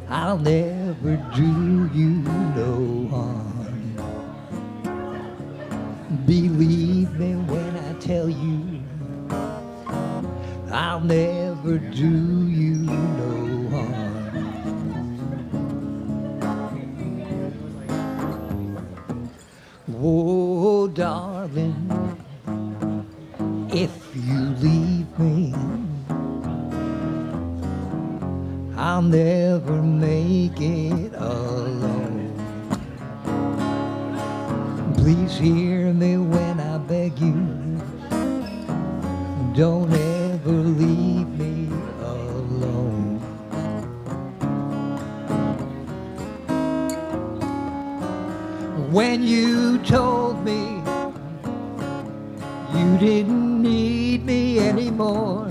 I'll never do you no harm. Believe me when I tell you, I'll never do you no harm. Oh, darling, if you leave me, I'll never make it alone. Please hear me when I beg you, don't ever leave me alone. When you told me you didn't need me anymore,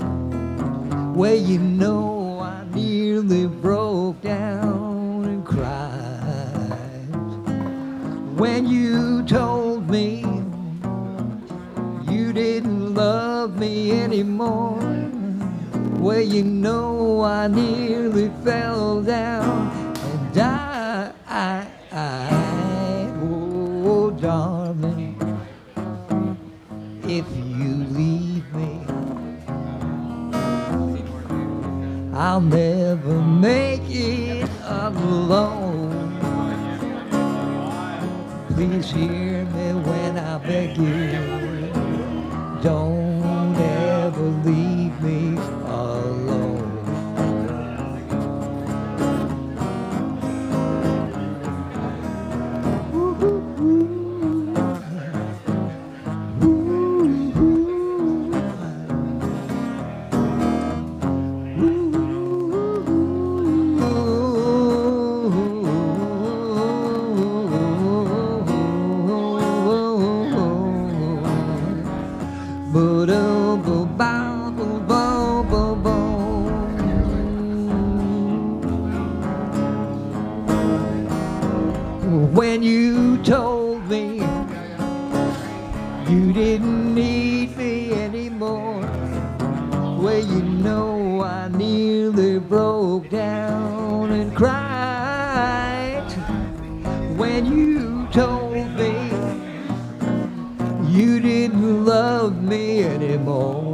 well, you know I nearly broke down and cried. When you told me you didn't love me anymore, well, you know I nearly fell down and died. Oh, darling, if you leave me, I'll never make it alone. Please hear me when I beg you, don't ever leave me alone. When you told me you didn't need me anymore, well, you know I nearly broke down and cried. When you told me you didn't love me anymore,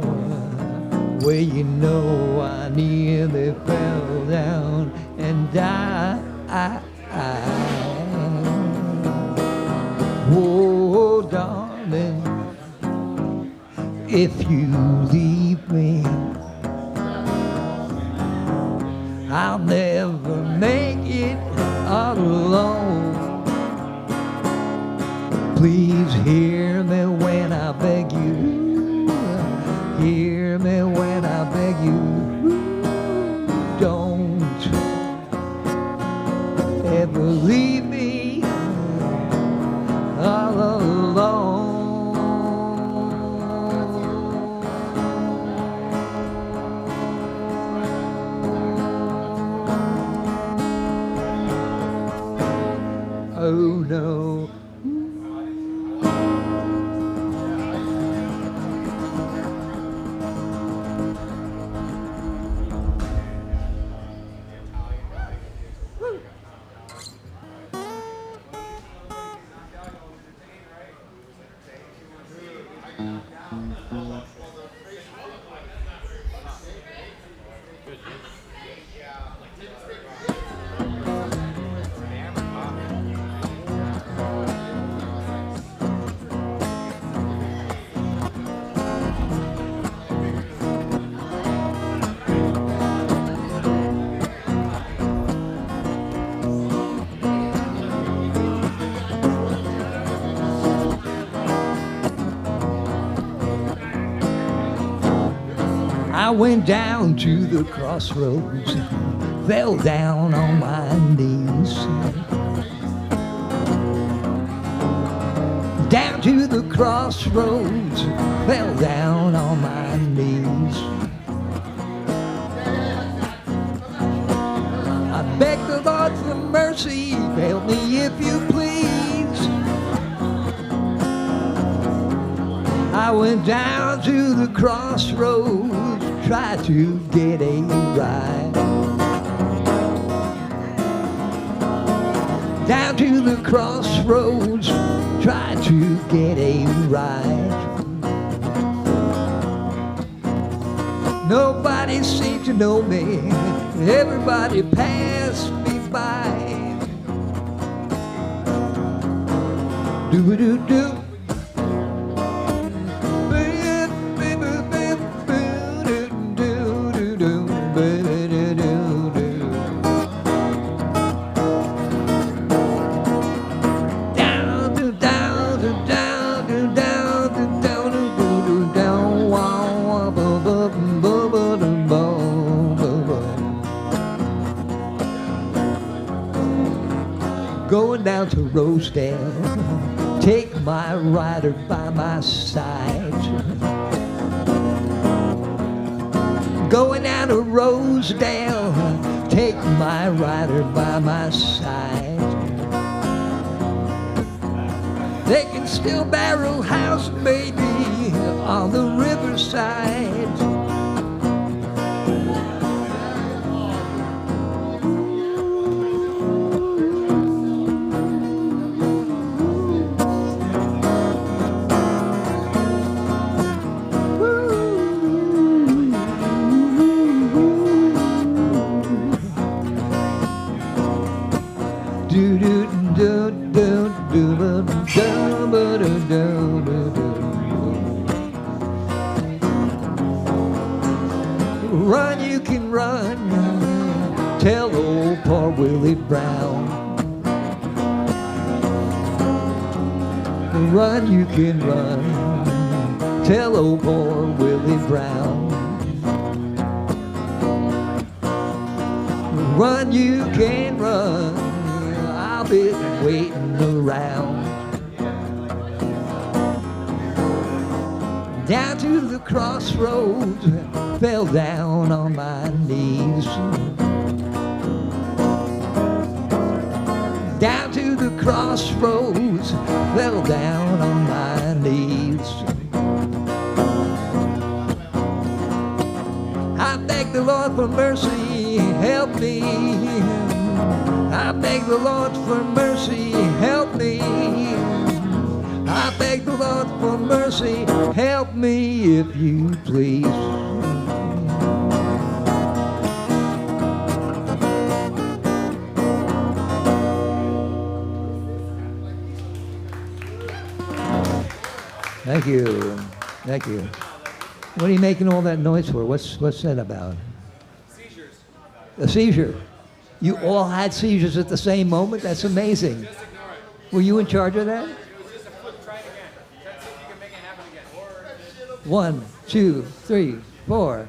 well, you know I nearly fell down and died. Oh, darling, if you leave me, I'll never make it alone. Please hear me when I beg you, hear me when I beg you, don't ever leave me all alone. Oh no. I went down to the crossroads, fell down on my knees. Down to the crossroads, fell down on my knees. I begged the Lord for mercy, help me if you please. I went down to the crossroads, tried to get a ride. down to the crossroads, try to get a ride. Nobody seemed to know me, everybody passed me by. Do-do-do. Going down to Rosedale, take my rider by my side. Going down to Rosedale, take my rider by my side. They can still barrel house, baby, on the riverside. Run, you can run, tell old poor Willie Brown. Run, you can run, tell old poor Willie Brown. Run, you can run, I'll be waiting around. Down to the crossroads, fell down on my knees. Down to the crossroads, fell down on my knees. I beg the Lord for mercy, help me. I beg the Lord for mercy, help me. I beg the Lord for mercy, help me if you please. Thank you. Thank you. What are you making all that noise for? What's that about? Seizures. A seizure? You all had seizures at the same moment? That's amazing. Just ignore it. Were you in charge of that? It was just a fluke. Try it again. Try to see if you can make it happen again. 1, 2, 3, 4.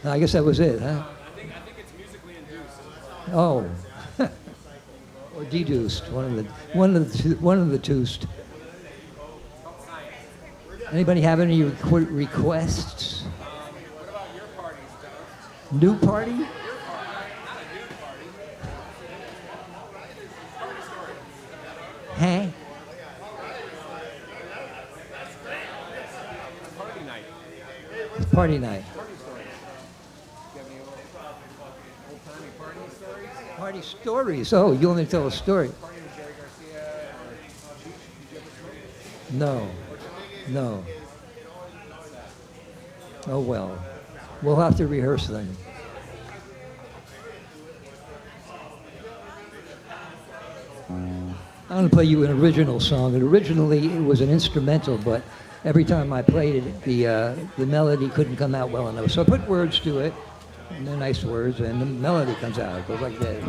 I guess that was it, huh? I think it's musically induced. Oh. Or deduced. One of the twost. Anybody have any requests? What about your parties, John? New party? Not a nude party. Party story. Huh? It's party night. It's party night. Party story. Do you have any old-timey party stories? Party stories. Oh, you want me to tell a story? Party with Jerry Garcia or Cheech? Did you ever smoke? No. No. Oh well. We'll have to rehearse then. I'm going to play you an original song. And originally it was an instrumental, but every time I played it, the melody couldn't come out well enough. So I put words to it, and they're nice words, and the melody comes out. It goes like this.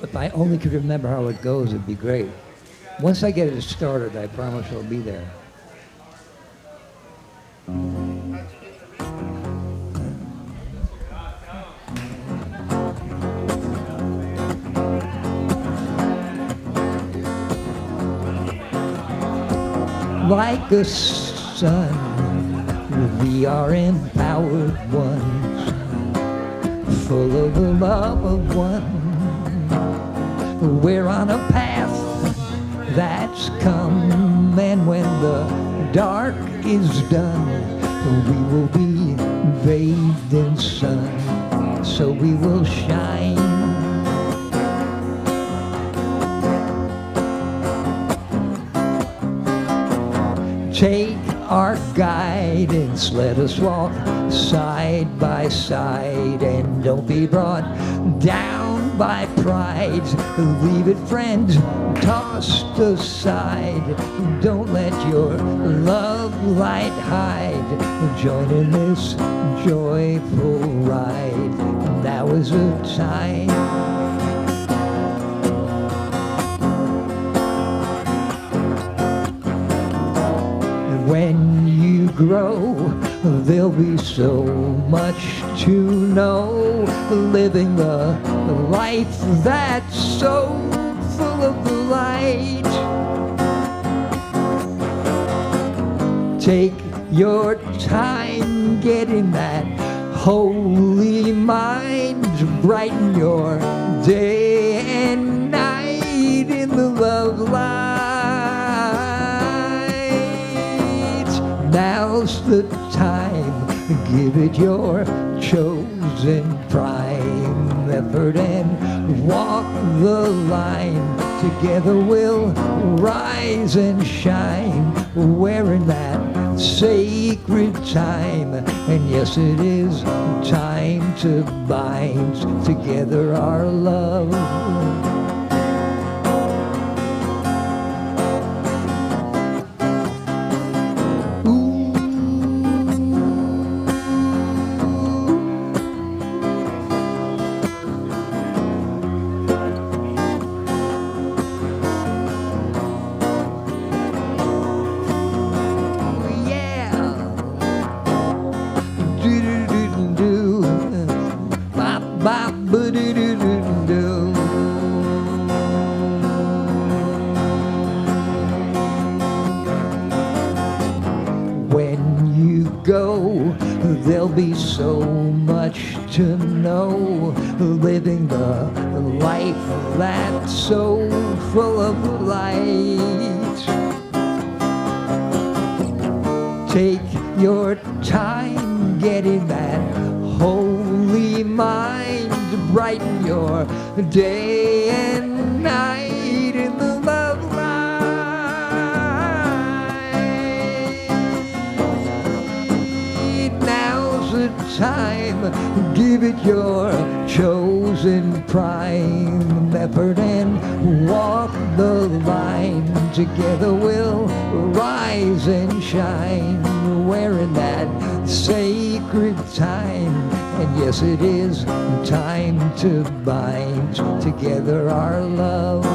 If I only could remember how it goes, it'd be great. Once I get it started, I promise I'll be there. Like the sun, we are empowered ones, full of the love of one. We're on a path that's come, and when the dark is done, we will be bathed in sun, so we will shine. Take our guidance, let us walk side by side, and don't be brought down by pride. Leave it, friend, tossed aside. Don't let your love light hide. Join in this joyful ride. Now is the time. When you grow, there'll be so much to know, living the life that's so full of the light. Take your time getting that holy mind, brighten your day and night in the love light. Now's the time, give it your chosen prime effort and walk the line. Together we'll rise and shine, wearing that sacred time. And yes, it is time to bind together our love. When you go, there'll be so much to know, living the life that's so full of light. Take your time getting that holy mind, brighten your day and night in the love light. Now's the time, give it your chosen prime effort and walk the line. Together we'll rise and shine, wearing that sacred time. And yes, it is time to bind together our love.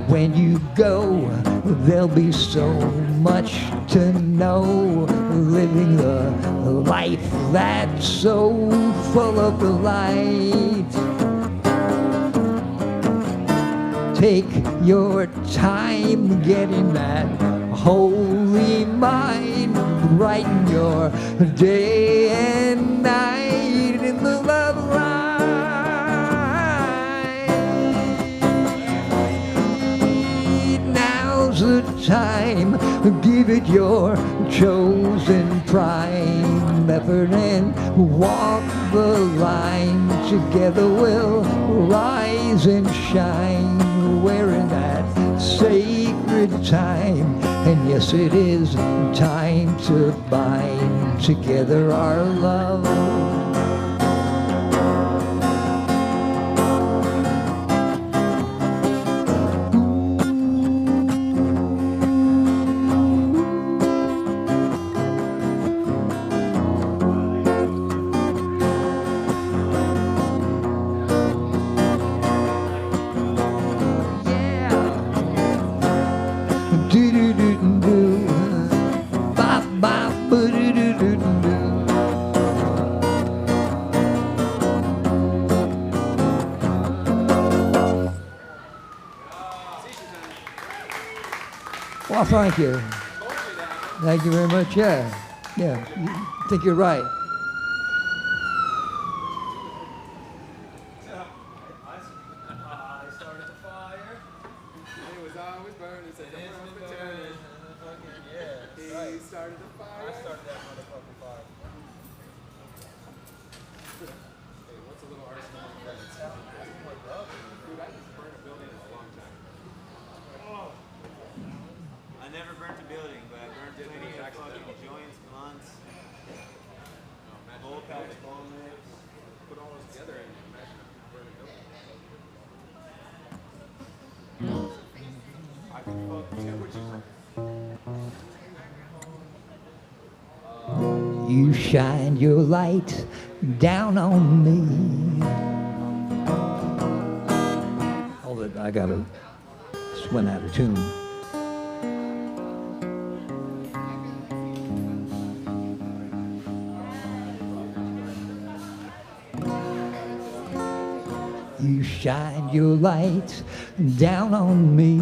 When you go, there'll be so much to know, living the life that's so full of the light. Take your time getting that holy mind, brighten your day and night in the love light. Now's the time, give it your chosen prime effort and walk the line. Together we'll rise and shine, wearing that sacred time. And yes, it is time to bind together our love. Well, thank you. Thank you very much. Yeah. I think you're right. I started the fire. It was always burning, so It is the the burning. Fucking yeah. He Right. started the fire. I started that motherfucking fire. Hey, what's a little arsenal of friends? Dude, I just burned a building in a long time. I never burnt a building, but I burnt Did plenty it of accidentally? fucking joints, blunts, Oh, imagine bowl if packs, you bone lips. put all those together and imagine if you burn a building. I could fuck temperatures. You shine your light down on me. Hold it, I gotta swim out of tune. You shine your light down on me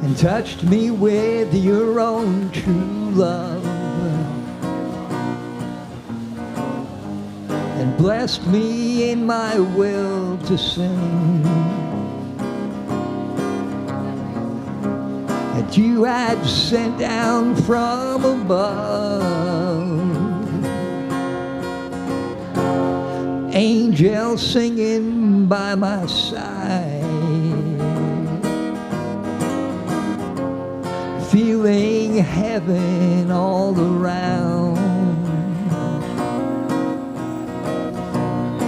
and touched me with your own true love and blessed me in my will to sing that you had sent down from above. Angels singing by my side, feeling heaven all around.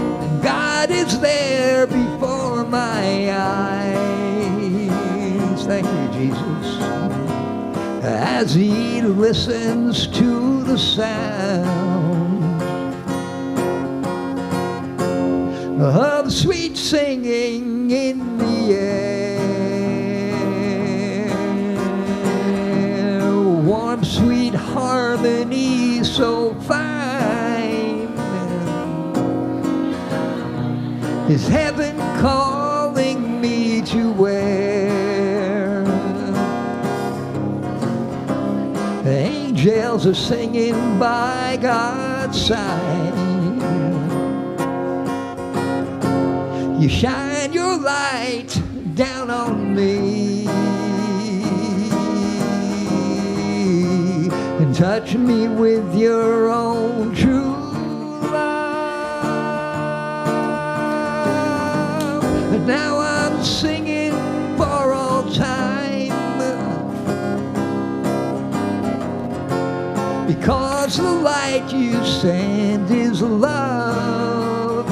And God is there before my eyes. Thank you, Jesus. As He listens to the sound of sweet singing in the air, warm sweet harmony so fine. Is heaven calling me to where the angels are singing by God's side? You shine your light down on me and touch me with your own true love. And now I'm singing for all time because the light you send is love.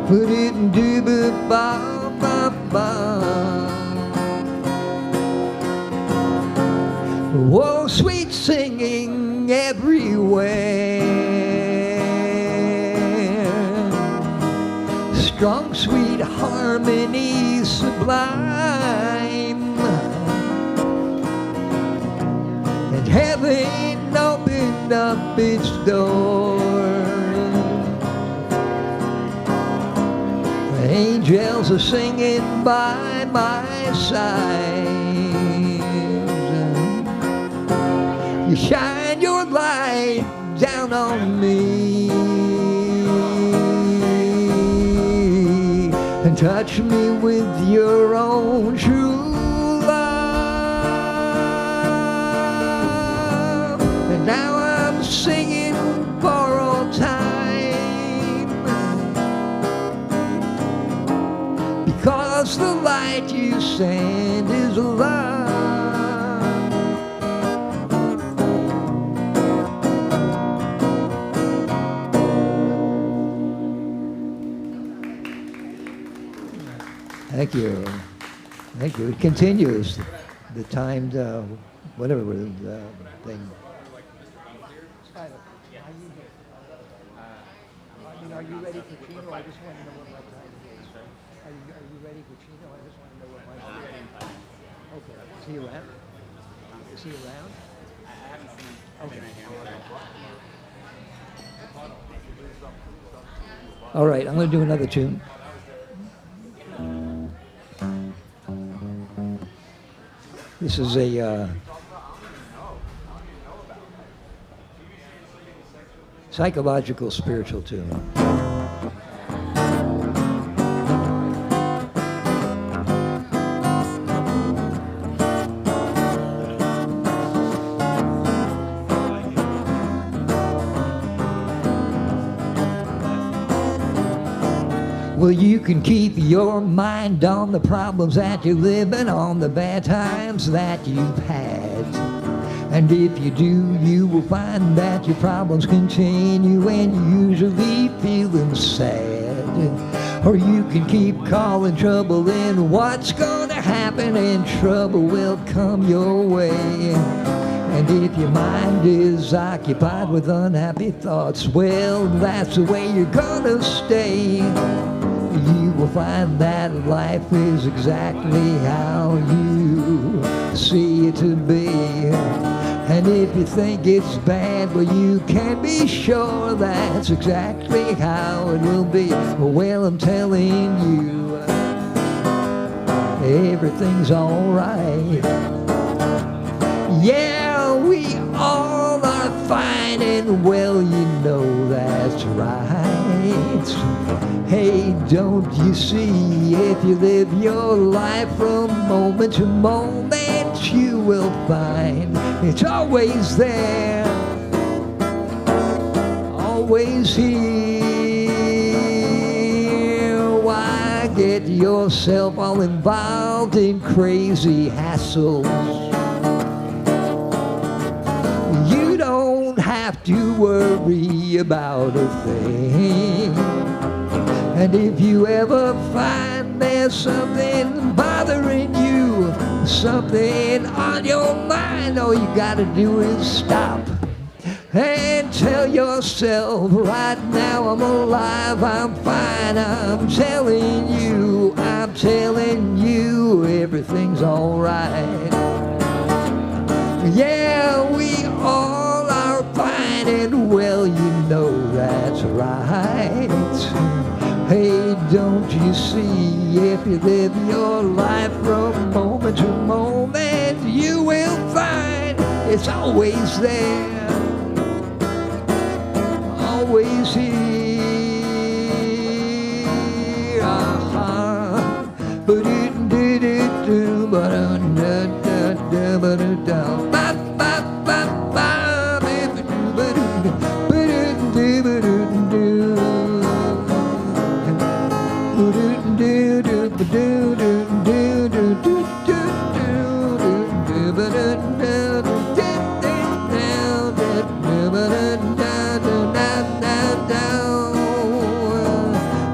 Put it in do ba ba ba. Whoa, sweet singing everywhere. Strong, sweet harmony sublime. And heaven opened up its door. Angels are singing by my side. You shine your light down on me and touch me with your own true love. And now I'm singing for all time because the light you send is love. Thank you. Thank you. It continues. The timed, whatever thing. Are you ready for Chino? I just want to know what my time is. Are you ready for Chino? I just want to know what my time is. Okay. See you around? See you around? I haven't seen Okay. him. All right, I'm going to do another tune. This is a psychological spiritual tune. Well, you can keep your mind on the problems that you're living, on the bad times that you've had. And if you do, you will find that your problems continue and you usually feeling sad. Or you can keep calling trouble in, what's gonna happen, and trouble will come your way. And if your mind is occupied with unhappy thoughts, well, that's the way you're gonna stay. You will find that life is exactly how you see it to be. And if you think it's bad, well, you can be sure that's exactly how it will be. Well, I'm telling you, everything's alright. Yeah, we all are fine, and well, you know that's right. Hey, don't you see, if you live your life from moment to moment, you will find it's always there, always here. Why get yourself all involved in crazy hassles? You don't have to worry about a thing. And if you ever find there's something bothering you, something on your mind, all you gotta do is stop and tell yourself, right now I'm alive, I'm fine, I'm telling you, everything's alright. Yeah, we all are fine, and well, you know that's right. Hey, don't you see, if you live your life from moment to moment, you will find it's always there, always here. Ba-do-do-do-do, ba-dum-da-da-da-ba-da-da.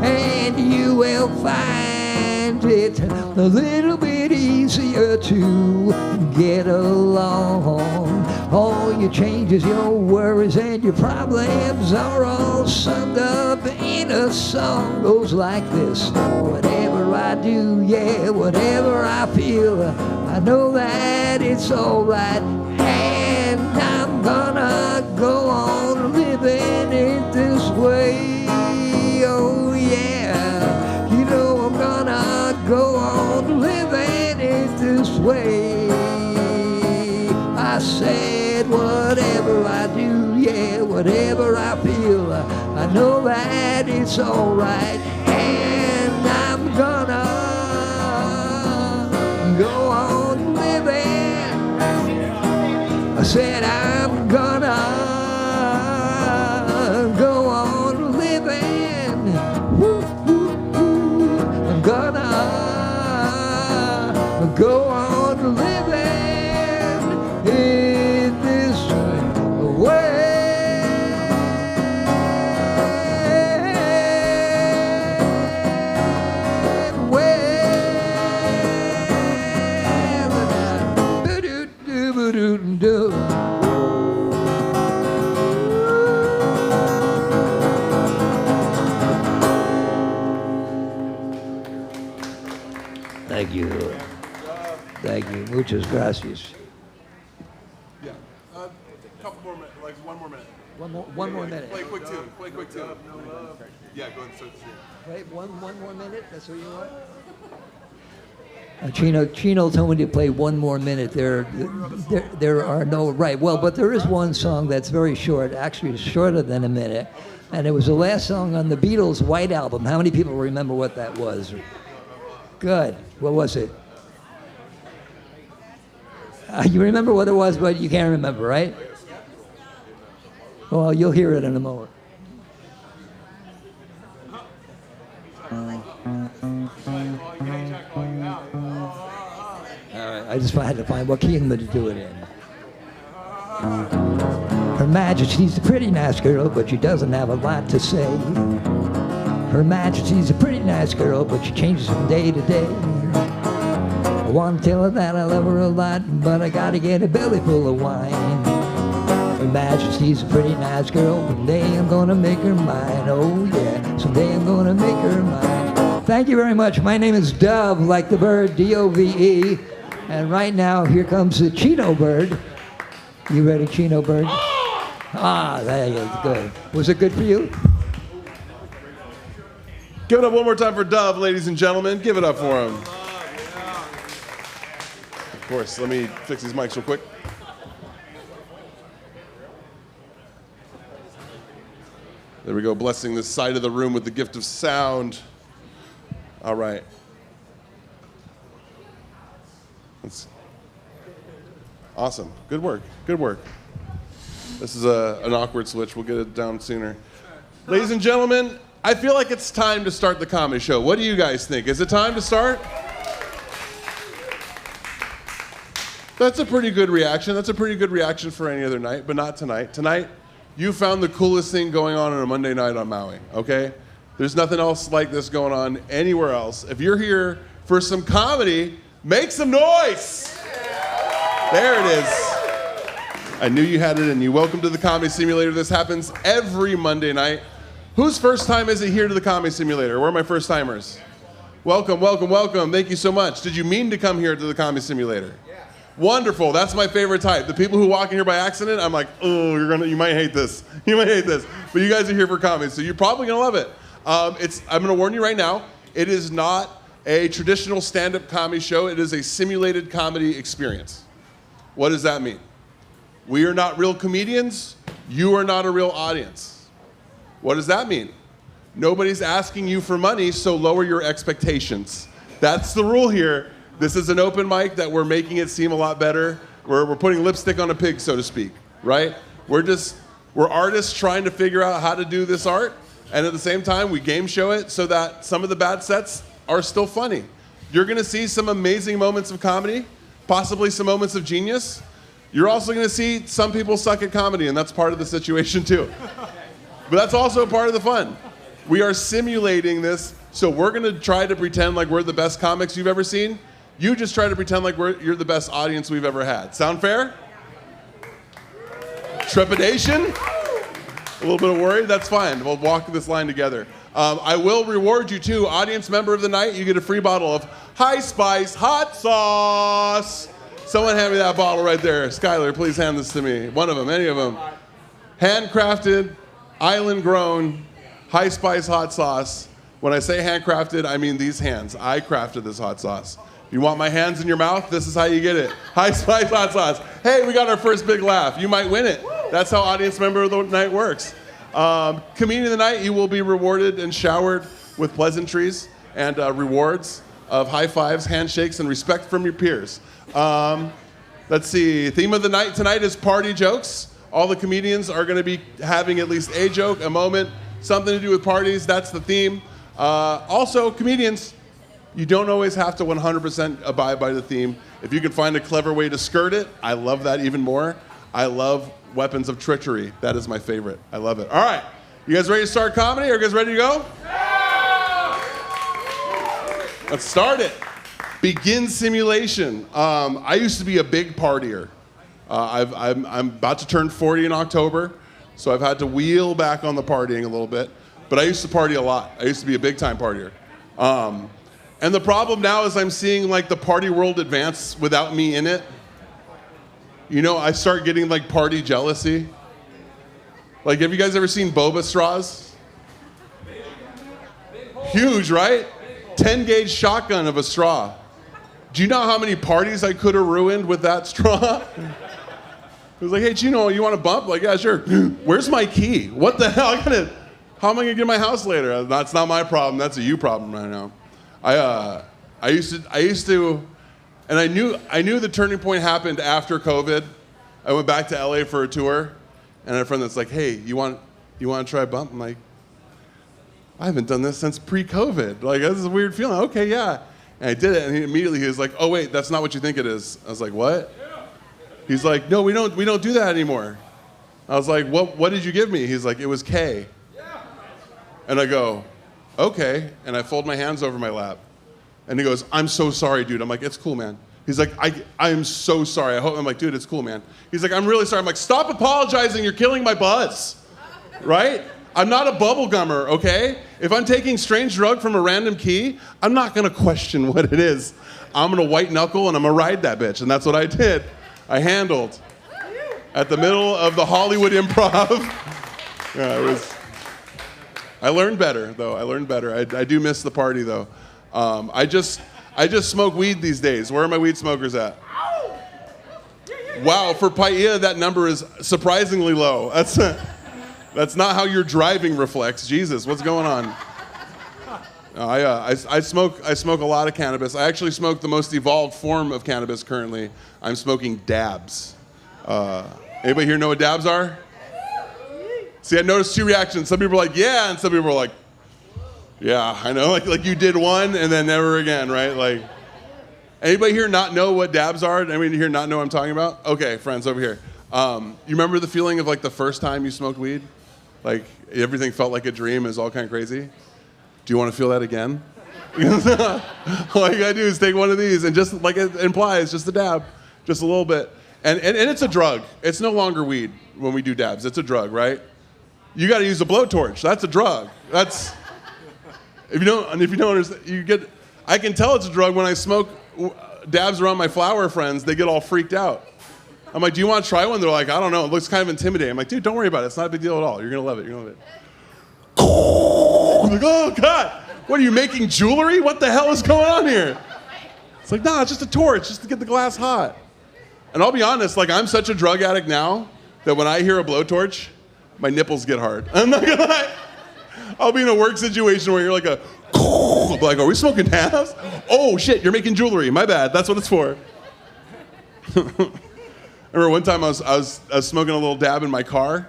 And you will find it a little bit easier to get along. All your changes, your worries, and your problems are all summed up in a song. Goes like this: whatever I do, yeah, whatever I feel, I know that it's alright, and I'm gonna go on living it this way. Oh yeah, you know I'm gonna go on living it this way. I said whatever I do, yeah, whatever I feel, I know that it's alright, and I'm gonna go on living. I said I'm gonna go on living. Woo, woo, woo. I'm gonna go on living in this way. Way. Muchas gracias. Yeah. Couple more minutes, like 1 more minute. One more minute. Play quick tune. Play quick tune. Yeah, go ahead and start the tune. Wait, one more minute? That's what you want? Chino told me to play 1 more minute. There are no, right. Well, but there is one song that's very short, actually shorter than a minute. And it was the last song on the Beatles' White Album. How many people remember what that was? Good. What was it? You remember what it was, but you can't remember, right? Well, you'll hear it in a moment. All right, I just had to find what key I'm going to do it in. Her Majesty's a pretty nice girl, but she doesn't have a lot to say. Her Majesty's a pretty nice girl, but she changes from day to day. I want to tell her that I love her a lot, but I gotta get a belly full of wine. Her Majesty's a pretty nice girl, one day I'm gonna make her mine. Oh yeah, someday I'm gonna make her mine. Thank you very much. My name is Dove, like the bird, D-O-V-E. And right now, here comes the Chino Bird. You ready, Chino Bird? Ah, there you go. Good. Was it good for you? Give it up one more time for Dove, ladies and gentlemen. Give it up for him. Of course, let me fix these mics real quick. There we go, blessing this side of the room with the gift of sound. All right. That's awesome. Good work. Good work. This is an awkward switch. We'll get it down sooner. Ladies and gentlemen, I feel like it's time to start the comedy show. What do you guys think? Is it time to start? That's a pretty good reaction. That's a pretty good reaction for any other night, but not tonight. Tonight, you found the coolest thing going on a Monday night on Maui, okay? There's nothing else like this going on anywhere else. If you're here for some comedy, make some noise! There it is. I knew you had it in you. Welcome to the Comedy Simulator. This happens every Monday night. Whose first time is it here to the Comedy Simulator? Where are my first timers? Welcome, welcome, welcome. Thank you so much. Did you mean to come here to the Comedy Simulator? Yeah. Wonderful. That's my favorite type. The people who walk in here by accident, I'm like, oh, you might hate this. You might hate this. But you guys are here for comedy, so you're probably gonna love it. I'm gonna warn you right now, it is not a traditional stand-up comedy show. It is a simulated comedy experience. What does that mean? We are not real comedians. You are not a real audience. What does that mean? Nobody's asking you for money, so lower your expectations. That's the rule here. This is an open mic that we're making it seem a lot better. We're putting lipstick on a pig, so to speak, right? We're artists trying to figure out how to do this art, and at the same time, we game show it so that some of the bad sets are still funny. You're gonna see some amazing moments of comedy, possibly some moments of genius. You're also gonna see some people suck at comedy, and that's part of the situation too. But that's also part of the fun. We are simulating this, so we're gonna try to pretend like we're the best comics you've ever seen. You just try to pretend like you're the best audience we've ever had. Sound fair? Trepidation? A little bit of worry? That's fine. We'll walk this line together. I will reward you too. Audience member of the night, you get a free bottle of High Spice Hot Sauce. Someone hand me that bottle right there. Skylar, please hand this to me. One of them, any of them. Handcrafted, island grown, High Spice Hot Sauce. When I say handcrafted, I mean these hands. I crafted this hot sauce. You want my hands in your mouth? This is how you get it. High Spice Hot Sauce. Hey, we got our first big laugh. You might win it. That's how audience member of the night works. Comedian of the night, you will be rewarded and showered with pleasantries and rewards of high fives, handshakes, and respect from your peers. Let's see, theme of the night tonight is party jokes. All the comedians are gonna be having at least a joke, a moment, something to do with parties. That's the theme. Also, comedians, you don't always have to 100% abide by the theme. If you can find a clever way to skirt it, I love that even more. I love weapons of trickery. That is my favorite. I love it. All right, you guys ready to start comedy? Are you guys ready to go? Yeah! Let's start it. Begin simulation. I used to be a big partier. I'm about to turn 40 in October, so I've had to wheel back on the partying a little bit. But I used to party a lot. I used to be a big time partier. And the problem now is I'm seeing like the party world advance without me in it. You know, I start getting like party jealousy. Like, have you guys ever seen boba straws? Huge, right? 10 gauge shotgun of a straw. Do you know how many parties I could have ruined with that straw? It was like, hey, Gino, you want to bump? Like, yeah, sure. Where's my key? What the hell? How am I gonna get to my house later? That's not my problem. That's a you problem right now. I used to, and I knew the turning point happened after COVID. I went back to LA for a tour, and I had a friend that's like, hey, you want to try bump? I'm like, I haven't done this since pre-COVID. Like, this is a weird feeling. Okay, yeah. And I did it, and he was like, oh wait, that's not what you think it is. I was like, what? He's like, no, we don't do that anymore. I was like, what did you give me? He's like, it was K. And I go, okay. And I fold my hands over my lap. And he goes, I'm so sorry, dude. I'm like, it's cool, man. He's like, I am so sorry. I'm like, dude, it's cool, man. He's like, I'm really sorry. I'm like, stop apologizing. You're killing my buzz. Right? I'm not a bubble gummer, okay? If I'm taking strange drug from a random key, I'm not going to question what it is. I'm going to white knuckle and I'm going to ride that bitch. And that's what I did. I handled at the middle of the Hollywood Improv. Yeah, I learned better, though. I learned better. I do miss the party, though. I just smoke weed these days. Where are my weed smokers at? Wow, for Paia, that number is surprisingly low. That's not how your driving reflects. Jesus, what's going on? I smoke a lot of cannabis. I actually smoke the most evolved form of cannabis currently. I'm smoking dabs. Anybody here know what dabs are? See, I noticed two reactions. Some people are like, yeah, and some people are like, yeah, I know. Like you did one and then never again, right? Like, anybody here not know what dabs are? Anybody here not know what I'm talking about? Okay, friends over here. You remember the feeling of like the first time you smoked weed? Like everything felt like a dream. It was all kind of crazy. Do you want to feel that again? All you gotta do is take one of these and just like it implies, just a dab, just a little bit. And it's a drug. It's no longer weed when we do dabs. It's a drug, right? You got to use a blowtorch. That's a drug. That's if you don't understand, I can tell it's a drug when I smoke dabs around my flower friends. They get all freaked out. I'm like, do you want to try one? They're like, I don't know. It looks kind of intimidating. I'm like, dude, don't worry about it. It's not a big deal at all. You're gonna love it. You're gonna love it. I'm like, oh God, what are you making jewelry? What the hell is going on here? It's like, nah, it's just a torch, just to get the glass hot. And I'll be honest, like I'm such a drug addict now that when I hear a blowtorch, my nipples get hard. I'm not gonna lie. I'll be in a work situation where you're like like, are we smoking dabs? Oh shit, you're making jewelry. My bad. That's what it's for. I remember one time I was smoking a little dab in my car.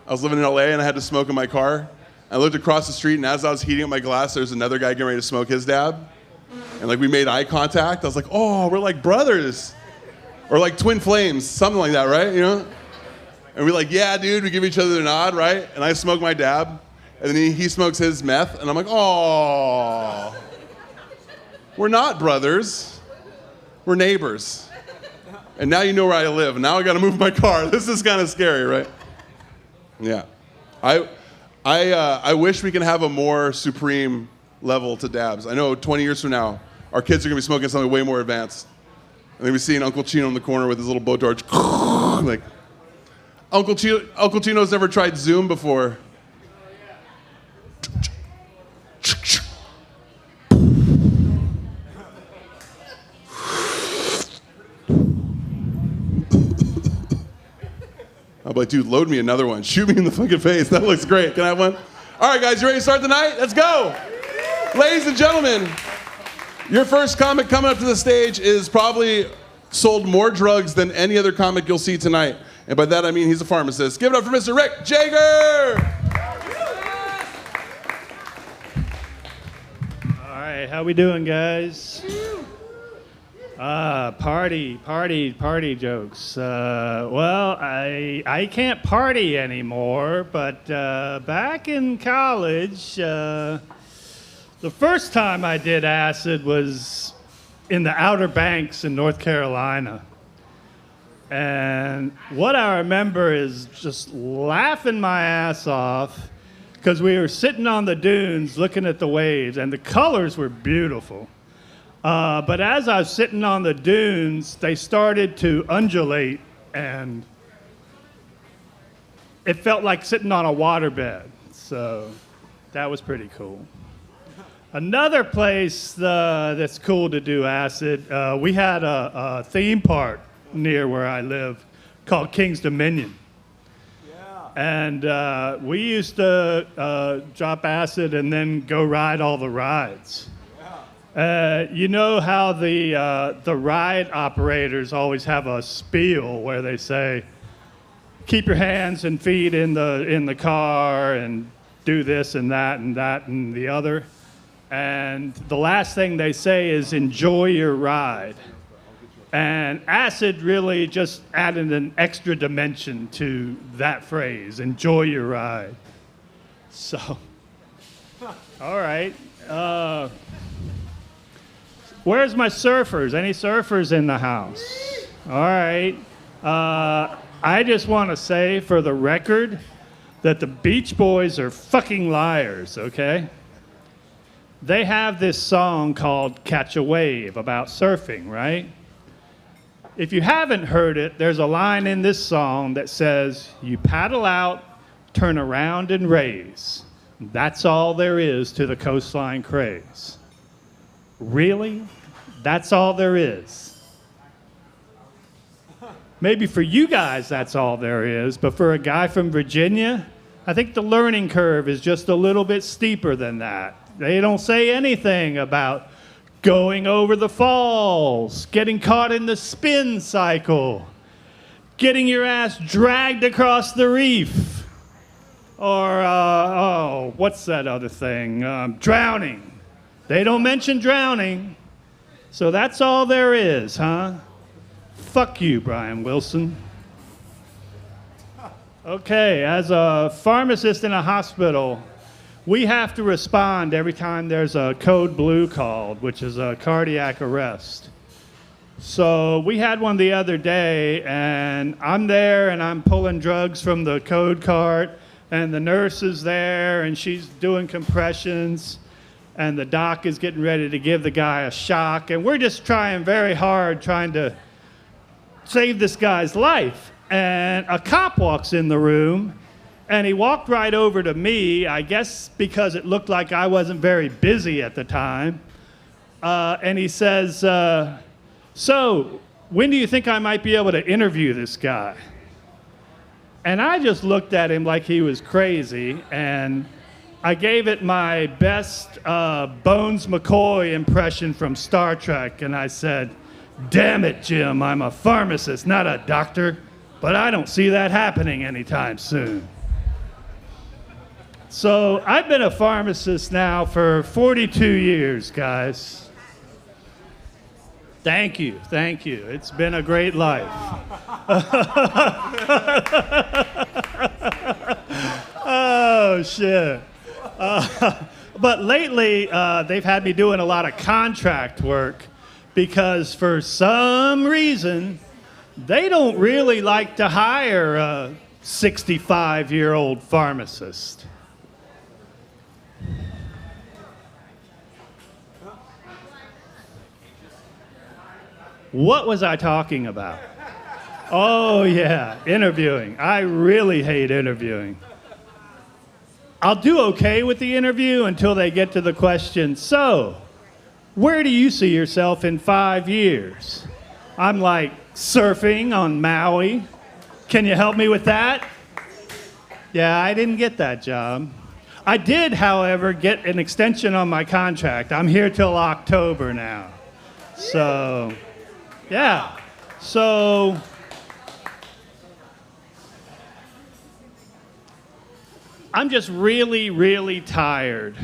I was living in LA and I had to smoke in my car. I looked across the street and as I was heating up my glass, there was another guy getting ready to smoke his dab. And like we made eye contact. I was like, oh, we're like brothers. Or like twin flames, something like that, right? You know? And we're like, yeah, dude, we give each other the nod, right? And I smoke my dab, and then he smokes his meth, and I'm like, oh, we're not brothers, we're neighbors. And now you know where I live, and now I gotta move my car. This is kind of scary, right? Yeah. I wish we can have a more supreme level to dabs. I know 20 years from now, our kids are gonna be smoking something way more advanced. And then we see Uncle Chino in the corner with his little blowtorch, like, Uncle Chino's never tried Zoom before. I'm like, dude, load me another one. Shoot me in the fucking face. That looks great. Can I have one? All right, guys, you ready to start the night? Let's go. Ladies and gentlemen, your first comic coming up to the stage is probably sold more drugs than any other comic you'll see tonight. And by that I mean he's a pharmacist. Give it up for Mr. Rick Jager! All right, how we doing, guys? Party jokes. Well, I can't party anymore, but back in college, the first time I did acid was in the Outer Banks in North Carolina. And what I remember is just laughing my ass off because we were sitting on the dunes looking at the waves, and the colors were beautiful. But as I was sitting on the dunes, they started to undulate, and it felt like sitting on a waterbed. So that was pretty cool. Another place that's cool to do acid, we had a theme park near where I live called King's Dominion. And we used to drop acid and then go ride all the rides. You know how the ride operators always have a spiel where they say, keep your hands and feet in the car and do this and that and that and the other. And the last thing they say is enjoy your ride. And acid really just added an extra dimension to that phrase, enjoy your ride. So, all right. Where's my surfers? Any surfers in the house? All right. I just want to say for the record that the Beach Boys are fucking liars, okay? They have this song called Catch a Wave about surfing, right? If you haven't heard it, there's a line in this song that says, you paddle out, turn around and raise. That's all there is to the coastline craze. Really? That's all there is. Maybe for you guys that's all there is, but for a guy from Virginia, I think the learning curve is just a little bit steeper than that. They don't say anything about going over the falls, getting caught in the spin cycle, getting your ass dragged across the reef, or, what's that other thing? Drowning. They don't mention drowning. So that's all there is, huh? Fuck you, Brian Wilson. Okay, as a pharmacist in a hospital, we have to respond every time there's a code blue called, which is a cardiac arrest. So we had one the other day, and I'm there, and I'm pulling drugs from the code cart, and the nurse is there, and she's doing compressions, and the doc is getting ready to give the guy a shock, and we're just trying very hard, trying to save this guy's life. And a cop walks in the room, and he walked right over to me, I guess because it looked like I wasn't very busy at the time. And he says, so, when do you think I might be able to interview this guy? And I just looked at him like he was crazy, and I gave it my best Bones McCoy impression from Star Trek, and I said, damn it, Jim, I'm a pharmacist, not a doctor, but I don't see that happening anytime soon. So I've been a pharmacist now for 42 years, guys. Thank you, thank you. It's been a great life. Oh, shit. But lately, they've had me doing a lot of contract work because for some reason, they don't really like to hire a 65-year-old pharmacist. What was I talking about? Oh, yeah, interviewing. I really hate interviewing. I'll do okay with the interview until they get to the question, so, where do you see yourself in 5 years? I'm like, surfing on Maui. Can you help me with that? Yeah, I didn't get that job. I did, however, get an extension on my contract. I'm here till October now. So, yeah. So, I'm just really, really tired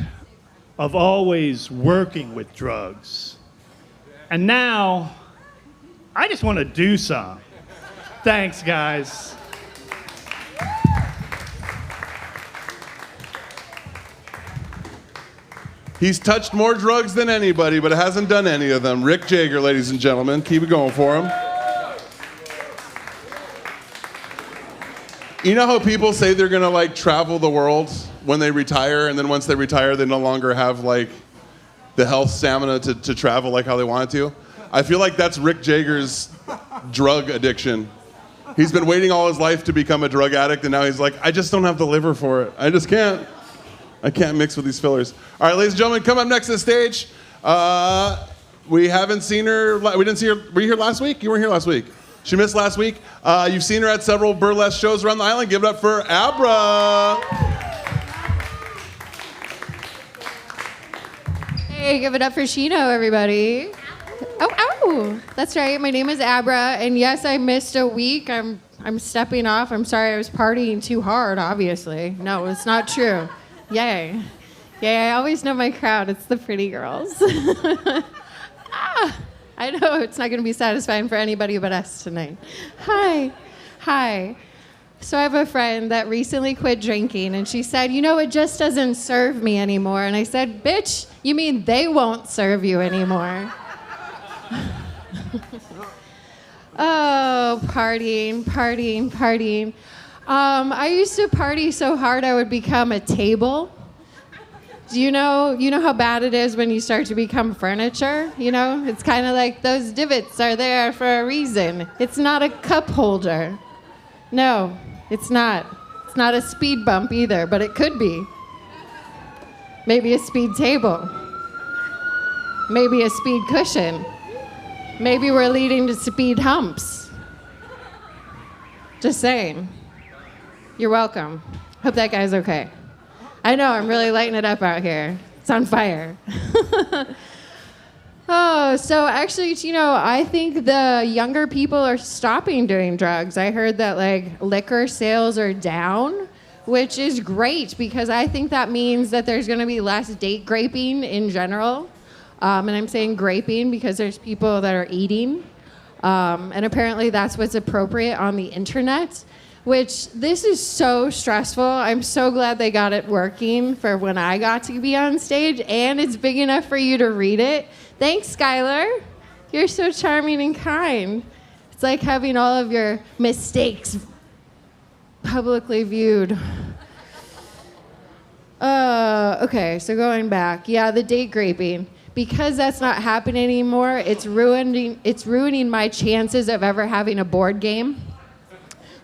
of always working with drugs. And now, I just want to do some. Thanks, guys. He's touched more drugs than anybody, but hasn't done any of them. Rick Jagger, ladies and gentlemen. Keep it going for him. You know how people say they're gonna like travel the world when they retire, and then once they retire, they no longer have like the health stamina to travel like how they wanted to? I feel like that's Rick Jager's drug addiction. He's been waiting all his life to become a drug addict, and now he's like, I just don't have the liver for it. I just can't. I can't mix with these fillers. All right, ladies and gentlemen, come up next to the stage. We haven't seen her. We didn't see her. Were you here last week? You weren't here last week. She missed last week. You've seen her at several burlesque shows around the island. Give it up for Abra. Hey, give it up for Shino, everybody. Oh, that's right. My name is Abra, and yes, I missed a week. I'm stepping off. I'm sorry, I was partying too hard, obviously. No, it's not true. Yay. I always know my crowd. It's the pretty girls. I know it's not going to be satisfying for anybody but us tonight. Hi. So I have a friend that recently quit drinking, and she said, it just doesn't serve me anymore. And I said, bitch, you mean they won't serve you anymore? Oh, partying. I used to party so hard I would become a table. Do you know how bad it is when you start to become furniture? It's kind of like those divots are there for a reason. It's not a cup holder. No, it's not. It's not a speed bump either, but it could be. Maybe a speed table. Maybe a speed cushion. Maybe we're leading to speed humps. Just saying. You're welcome. Hope that guy's okay. I know, I'm really lighting it up out here. It's on fire. Oh, so actually, I think the younger people are stopping doing drugs. I heard that liquor sales are down, which is great because I think that means that there's going to be less date graping in general. And I'm saying graping because there's people that are eating. And apparently that's what's appropriate on the internet, which this is so stressful. I'm so glad they got it working for when I got to be on stage, and it's big enough for you to read it. Thanks, Skylar. You're so charming and kind. It's like having all of your mistakes publicly viewed. Okay, so going back. Yeah, the date graping. Because that's not happening anymore, it's ruining my chances of ever having a board game.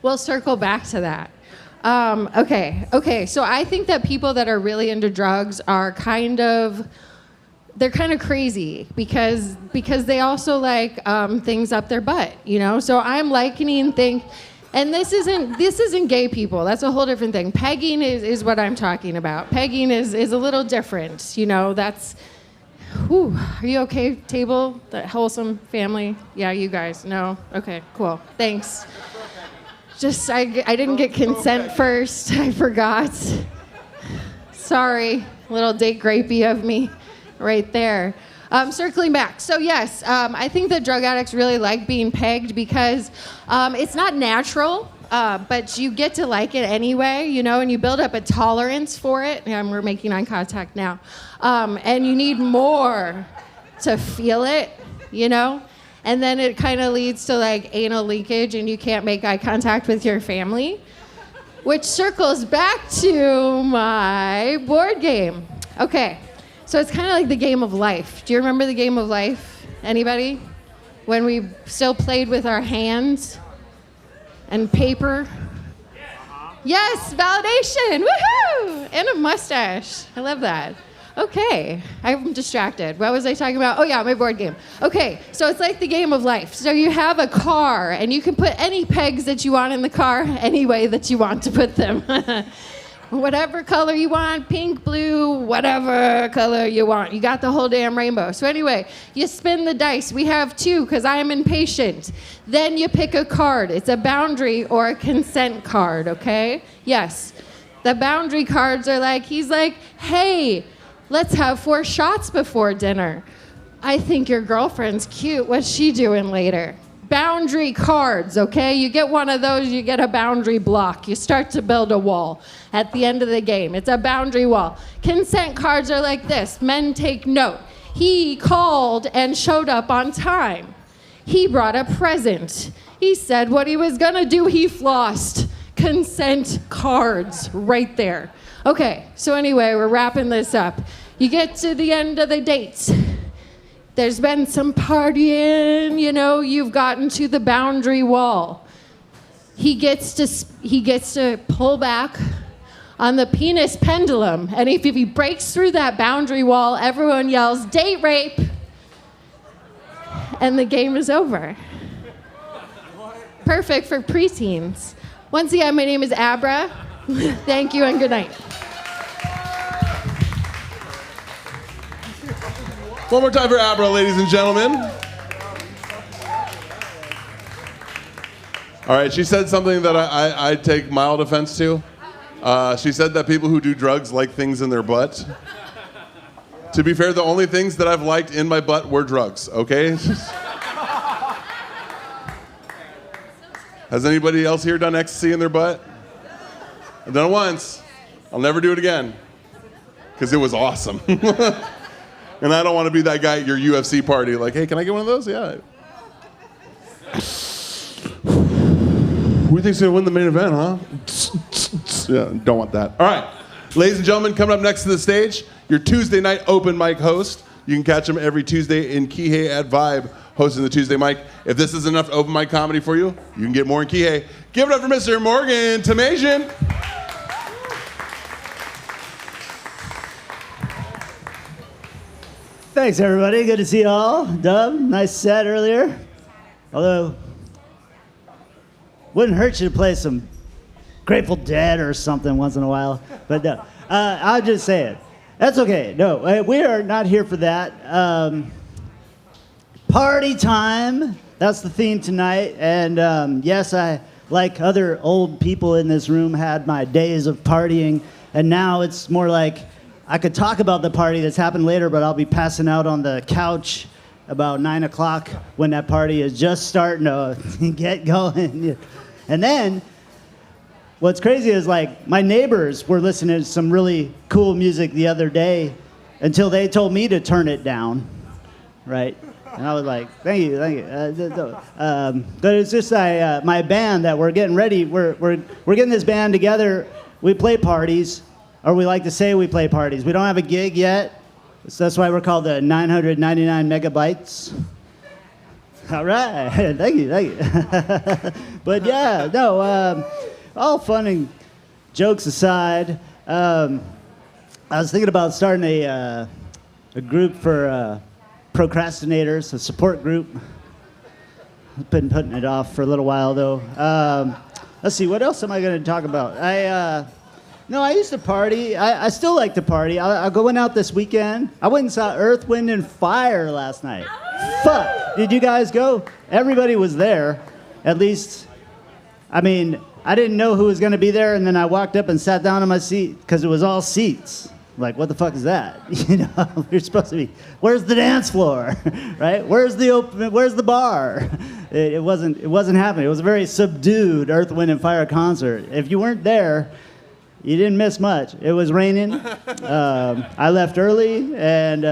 We'll circle back to that. Okay, so I think that people that are really into drugs are they're kind of crazy because they also like things up their butt, So I'm likening things, and this isn't gay people. That's a whole different thing. Pegging is what I'm talking about. Pegging is a little different, That's. Whew, are you okay, table? That wholesome family? Yeah, you guys. No? Okay, cool. Thanks. Just, I didn't get consent first. I forgot. Sorry. Little date grapey of me right there. Circling back. So yes, I think that drug addicts really like being pegged because it's not natural, but you get to like it anyway, and you build up a tolerance for it. And we're making eye contact now. And you need more to feel it, And then it kind of leads to anal leakage and you can't make eye contact with your family, which circles back to my board game. Okay, so it's kind of like the game of life. Do you remember the game of life? Anybody? When we still played with our hands and paper? Yes, validation, woohoo! And a mustache, I love that. Okay, I'm distracted. What was I talking about? Oh yeah, my board game. Okay, so it's like the game of life. So you have a car, and you can put any pegs that you want in the car, any way that you want to put them. Whatever color you want, pink, blue, whatever color you want. You got the whole damn rainbow. So anyway, you spin the dice. We have 2, because I am impatient. Then you pick a card. It's a boundary or a consent card, okay? Yes. The boundary cards are he's like, hey, let's have 4 shots before dinner. I think your girlfriend's cute. What's she doing later? Boundary cards, okay? You get one of those, you get a boundary block. You start to build a wall at the end of the game. It's a boundary wall. Consent cards are like this. Men take note. He called and showed up on time. He brought a present. He said what he was gonna do. He flossed. consent cards right there. Okay, so anyway, we're wrapping this up. You get to the end of the dates. There's been some partying, you know, you've gotten to the boundary wall. He gets to pull back on the penis pendulum, and if he breaks through that boundary wall, everyone yells, "Date rape!" And the game is over. Perfect for preteens. Once again, my name is Abra. Thank you and good night. One more time for Abra, ladies and gentlemen. All right, she said something that I take mild offense to. She said that people who do drugs like things in their butt. To be fair, the only things that I've liked in my butt were drugs, okay? Has anybody else here done ecstasy in their butt? I've done it once. I'll never do it again. Because it was awesome. And I don't want to be that guy at your UFC party, like, hey, can I get one of those? Yeah. Who do you think's going to win the main event, huh? Yeah, don't want that. All right. Ladies and gentlemen, coming up next to the stage, your Tuesday night open mic host. You can catch him every Tuesday in Kihei at Vibe, hosting the Tuesday mic. If this is enough open mic comedy for you, you can get more in Kihei. Give it up for Mr. Morgan Tomasian. Thanks, everybody. Good to see you all. Dub, nice set earlier. Although, wouldn't hurt you to play some Grateful Dead or something once in a while. But no, I'll just say it. That's okay. No, we are not here for that. Party time. That's the theme tonight. And yes, I, like other old people in this room, had my days of partying. And now it's more like I could talk about the party that's happened later, but I'll be passing out on the couch about 9 o'clock when that party is just starting to get going. And then what's crazy is, like, my neighbors were listening to some really cool music the other day until they told me to turn it down, right? And I was like, thank you. But it's just my band that we're getting ready. We're getting this band together. We play parties. Or we like to say we play parties. We don't have a gig yet, so that's why we're called the 999 Megabytes. All right, thank you. But yeah, no, all fun and jokes aside, I was thinking about starting a group for procrastinators, a support group. I've been putting it off for a little while though. Let's see, what else am I going to talk about? No, I used to party. I still like to party. I'm going out this weekend. I went and saw Earth, Wind, and Fire last night. Fuck. Did you guys go? Everybody was there. At least, I mean, I didn't know who was going to be there, and then I walked up and sat down in my seat because it was all seats. Like, what the fuck is that? You know, you're supposed to be, where's the dance floor, right? Where's the bar? It wasn't happening. It was a very subdued Earth, Wind, and Fire concert. If you weren't there, you didn't miss much. It was raining. I left early, and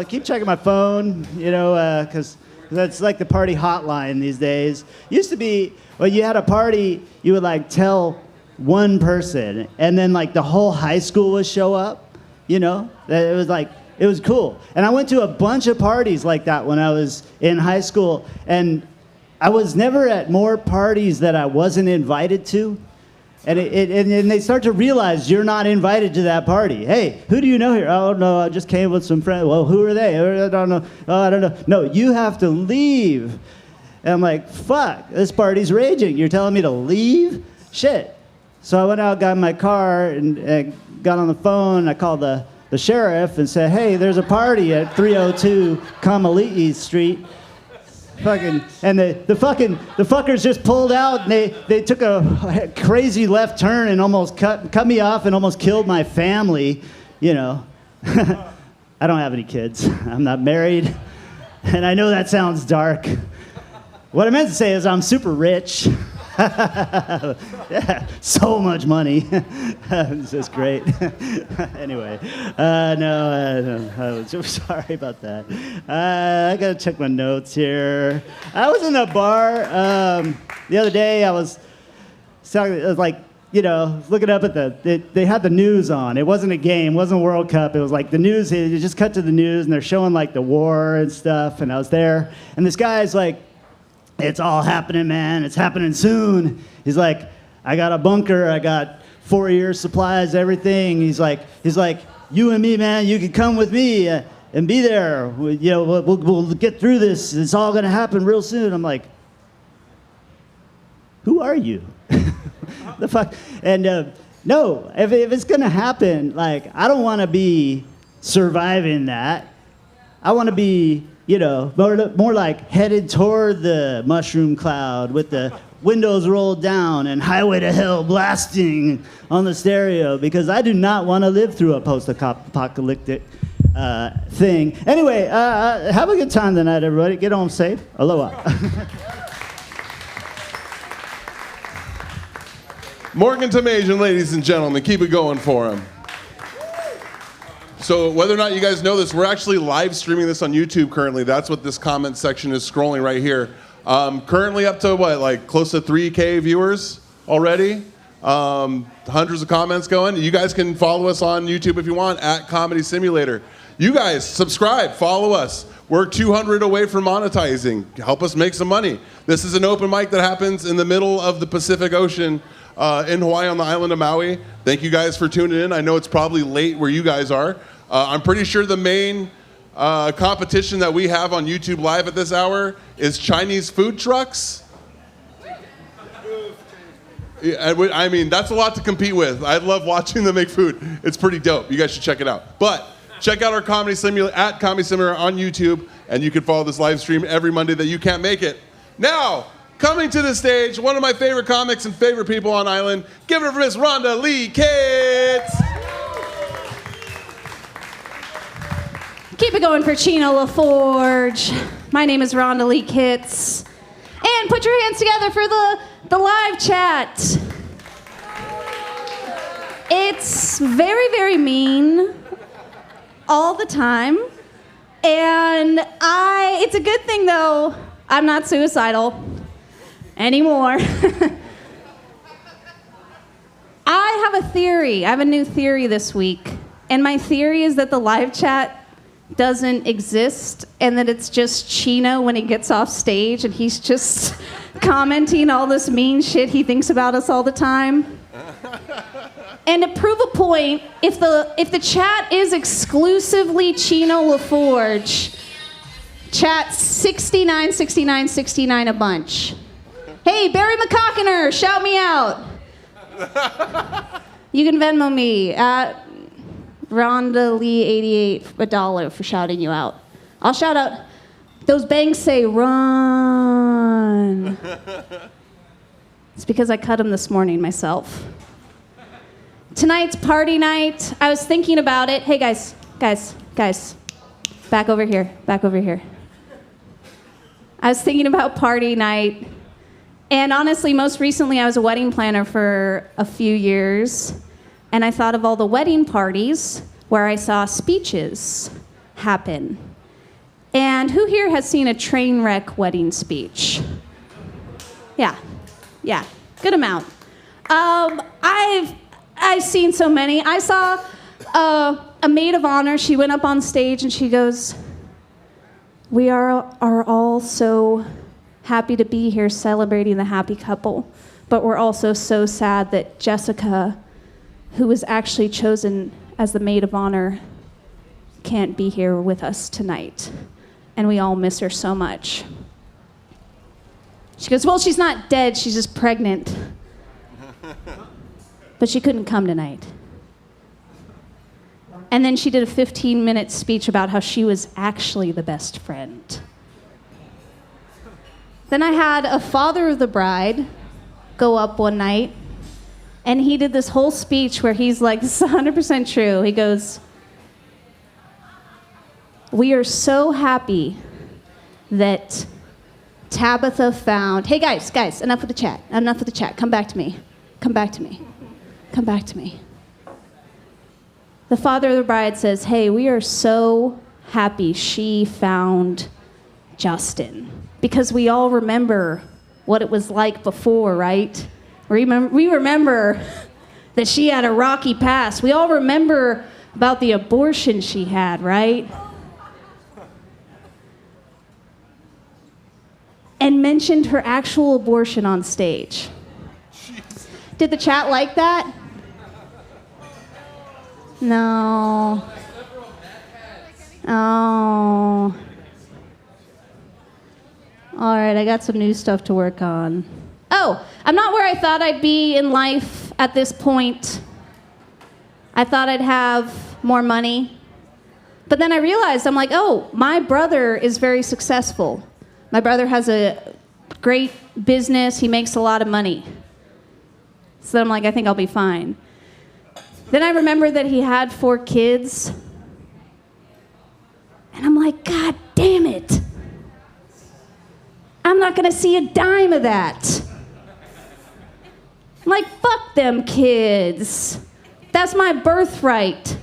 keep checking my phone, you know, because that's like the party hotline these days. Used to be, when you had a party, you would like tell one person, and then like the whole high school would show up, you know? It was cool. And I went to a bunch of parties like that when I was in high school, and I was never at more parties that I wasn't invited to. And they start to realize you're not invited to that party. Hey, who do you know here? Oh, no, I just came with some friends. Well, who are they? I don't know. Oh, I don't know. No, you have to leave. And I'm like, fuck, this party's raging. You're telling me to leave? Shit. So I went out, got in my car, and got on the phone. I called the sheriff and said, hey, there's a party at 302 Kamalii Street. Fucking, and the fuckers just pulled out, and they took a crazy left turn and almost cut me off and almost killed my family, you know. I don't have any kids. I'm not married, and I know that sounds dark. What I meant to say is I'm super rich. Yeah, so much money. It's just great. Anyway, no, sorry about that. I gotta check my notes here. I was in a bar. The other day I was like, looking up at they had the news on. It wasn't a game, wasn't World Cup. It was like the news. It just cut to the news, and they're showing like the war and stuff. And I was there, and this guy's like, "It's all happening, man. It's happening soon." He's like, "I got a bunker. I got 4 years supplies, everything." He's like, "You and me, man. You can come with me and be there. We'll get through this. It's all gonna happen real soon." I'm like, "Who are you?" The fuck? And no, if it's gonna happen, like, I don't want to be surviving that. I want to be, more like headed toward the mushroom cloud with the windows rolled down and Highway to Hell blasting on the stereo, because I do not want to live through a post-apocalyptic thing. Anyway, have a good time tonight, everybody. Get home safe. Aloha. Morgan Tamajan, ladies and gentlemen, keep it going for him. So whether or not you guys know this, we're actually live streaming this on YouTube currently. That's what this comment section is scrolling right here. Currently up to close to 3K viewers already. Hundreds of comments going. You guys can follow us on YouTube if you want, at Comedy Simulator. You guys, subscribe, follow us. We're 200 away from monetizing. Help us make some money. This is an open mic that happens in the middle of the Pacific Ocean in Hawaii on the island of Maui. Thank you guys for tuning in. I know it's probably late where you guys are. I'm pretty sure the main competition that we have on YouTube Live at this hour is Chinese food trucks. I mean, that's a lot to compete with. I love watching them make food. It's pretty dope. You guys should check it out. But check out our Comedy Simulator at Comedy Simulator on YouTube, and you can follow this live stream every Monday that you can't make it. Now, coming to the stage, one of my favorite comics and favorite people on Island. Give it up for Miss Rhonda Lee Kitts. Keep it going for Chino LaForge. My name is Rhonda Lee Kitts. And put your hands together for the live chat. It's very, very mean all the time. And it's a good thing though, I'm not suicidal anymore. I have a theory. I have a new theory this week. And my theory is that the live chat doesn't exist and that it's just Chino when he gets off stage and he's just commenting all this mean shit he thinks about us all the time. And to prove a point, if the chat is exclusively Chino LaForge, chat 69, 69, 69 a bunch. Hey, Barry McCockiner, shout me out. You can Venmo me at Rhonda Lee 88 $1 for shouting you out. I'll shout out. Those bangs say run. It's because I cut them this morning myself. Tonight's party night. I was thinking about it. Hey guys. Back over here. I was thinking about party night. And honestly, most recently I was a wedding planner for a few years. And I thought of all the wedding parties where I saw speeches happen. And who here has seen a train wreck wedding speech? Yeah, good amount. I've seen so many. I saw a maid of honor. She went up on stage and she goes, "We are all so happy to be here celebrating the happy couple, but we're also so sad that Jessica, who was actually chosen as the maid of honor, can't be here with us tonight. And we all miss her so much." She goes, "Well, she's not dead, she's just pregnant. But she couldn't come tonight." And then she did a 15-minute speech about how she was actually the best friend. Then I had a father of the bride go up one night, and he did this whole speech where he's like, this is 100% true. He goes, "We are so happy that Tabitha found..." Hey guys, enough of the chat. Come back to me. The father of the bride says, "Hey, we are so happy she found Justin." Because we all remember what it was like before, right? We remember that she had a rocky past. We all remember about the abortion she had, right? And mentioned her actual abortion on stage. Did the chat like that? No. Oh. All right, I got some new stuff to work on. Oh, I'm not where I thought I'd be in life at this point. I thought I'd have more money. But then I realized, I'm like, oh, my brother is very successful. My brother has a great business. He makes a lot of money. So I'm like, I think I'll be fine. Then I remember that he had 4 kids. And I'm like, God damn it. I'm not going to see a dime of that. I'm like, fuck them kids. That's my birthright.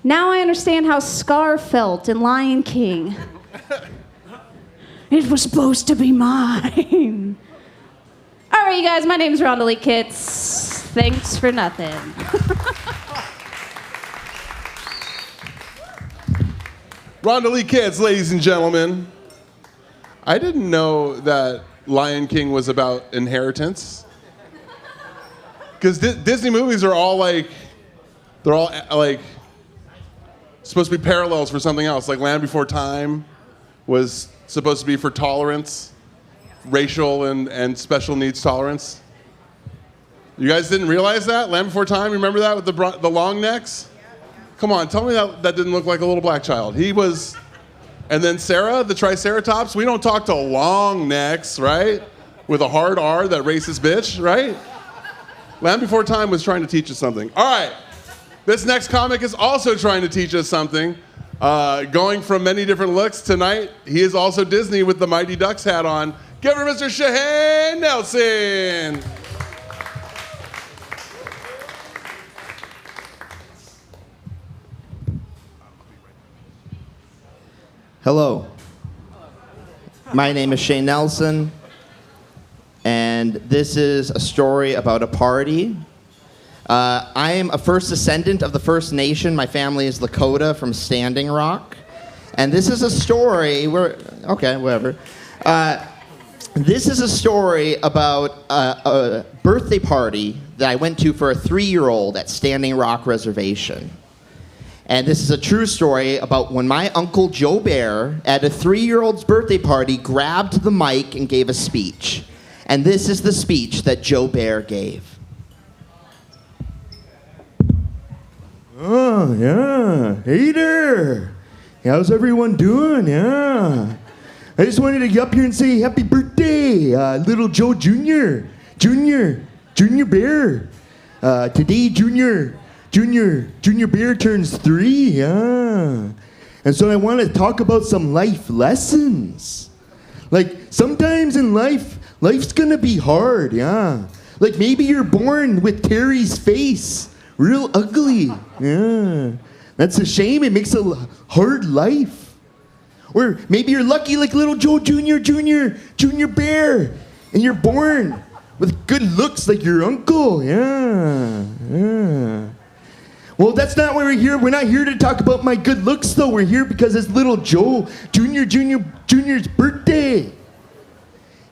Now I understand how Scar felt in Lion King. It was supposed to be mine. All right, you guys, my name's Rhonda Lee Kitts. Thanks for nothing. Rhonda Lee Kitts, ladies and gentlemen. I didn't know that Lion King was about inheritance. Because Disney movies are all like, they're all like supposed to be parallels for something else. Like Land Before Time was supposed to be for tolerance, racial and special needs tolerance. You guys didn't realize that? Land Before Time, remember that with the long necks? Come on, tell me that didn't look like a little black child. He was, and then Sarah, the Triceratops, we don't talk to long necks, right? With a hard R, that racist bitch, right? Land Before Time was trying to teach us something. All right, this next comic is also trying to teach us something. Going from many different looks tonight, he is also Disney with the Mighty Ducks hat on. Give her Mr. Shahane Nelson. Hello. My name is Shane Nelson, and this is a story about a party. I am a first descendant of the First Nation. My family is Lakota from Standing Rock. And this is a story where, okay, whatever. This is a story about a birthday party that I went to for a 3-year-old at Standing Rock Reservation. And this is a true story about when my uncle Joe Bear, at a 3-year-old's birthday party, grabbed the mic and gave a speech. And this is the speech that Joe Bear gave. Oh, yeah. Hey there. How's everyone doing? Yeah. I just wanted to get up here and say happy birthday, little Joe Jr. Junior Bear. Today, Junior Bear turns 3, yeah. And so I want to talk about some life lessons. Like, sometimes in life, life's gonna be hard, yeah. Like, maybe you're born with Terry's face. Real ugly, yeah. That's a shame, it makes a hard life. Or maybe you're lucky like little Joe Junior Bear, and you're born with good looks like your uncle, yeah. Well, that's not why we're here. We're not here to talk about my good looks, though. We're here because it's little Joe Junior's birthday.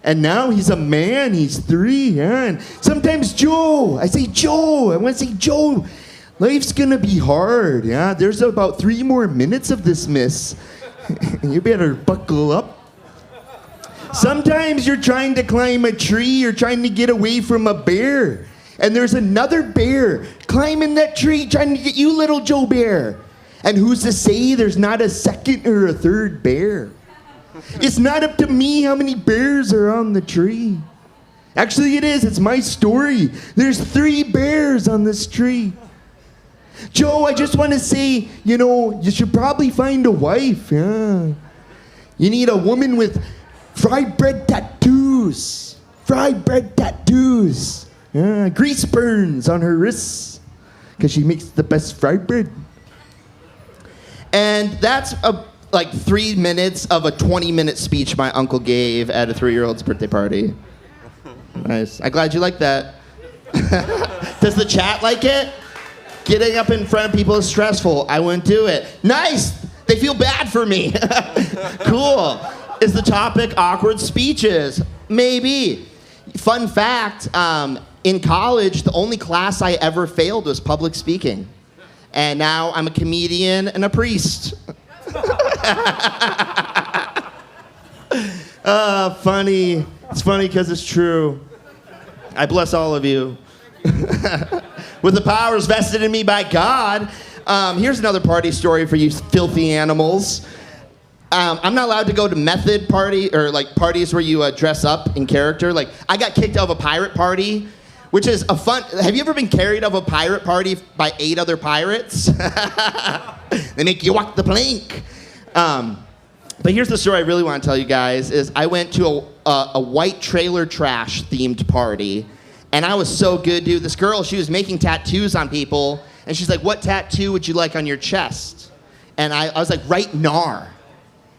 And now he's a man, he's 3, yeah. And sometimes Joe, I want to say Joe, life's gonna be hard, yeah. There's about 3 more minutes of this, miss. You better buckle up. Sometimes you're trying to climb a tree, you're trying to get away from a bear. And there's another bear climbing that tree trying to get you, little Joe Bear. And who's to say there's not a second or a third bear? It's not up to me how many bears are on the tree. Actually, it is. It's my story. There's 3 bears on this tree. Joe, I just want to say, you should probably find a wife. Yeah. You need a woman with fried bread tattoos. Yeah, grease burns on her wrists because she makes the best fried bread. And that's like 3 minutes of a 20-minute speech my uncle gave at a 3-year-old's birthday party. Nice. I'm glad you like that. Does the chat like it? Getting up in front of people is stressful. I wouldn't do it. Nice. They feel bad for me. Cool. Is the topic awkward speeches? Maybe. Fun fact, in college, the only class I ever failed was public speaking. And now I'm a comedian and a priest. Funny. It's funny because it's true. I bless all of you. With the powers vested in me by God. Here's another party story for you filthy animals. I'm not allowed to go to method party or like parties where you dress up in character. Like I got kicked out of a pirate party, which is a fun. Have you ever been carried out of a pirate party by 8 other pirates? They make you walk the plank. But here's the story I really want to tell you guys: is I went to a white trailer trash themed party, and I was so good, dude. This girl, she was making tattoos on people, and she's like, "What tattoo would you like on your chest?" And I was like, "Write NAR."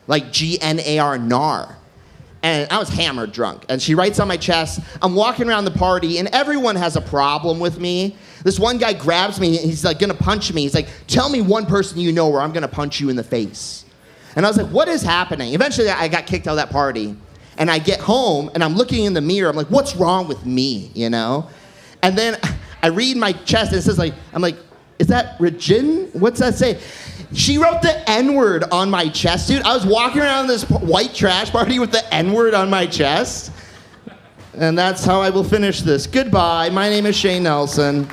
Like G-N-A-R, NAR. And I was hammered drunk. And she writes on my chest. I'm walking around the party, and everyone has a problem with me. This one guy grabs me, and he's like gonna punch me. He's like, tell me one person you know where I'm gonna punch you in the face. And I was like, what is happening? Eventually, I got kicked out of that party. And I get home, and I'm looking in the mirror. I'm like, what's wrong with me, you know? And then I read my chest, and it says like, I'm like, is that Regin? What's that say? She wrote the N-word on my chest, dude. I was walking around this white trash party with the N-word on my chest. And that's how I will finish this. Goodbye. My name is Shane Nelson.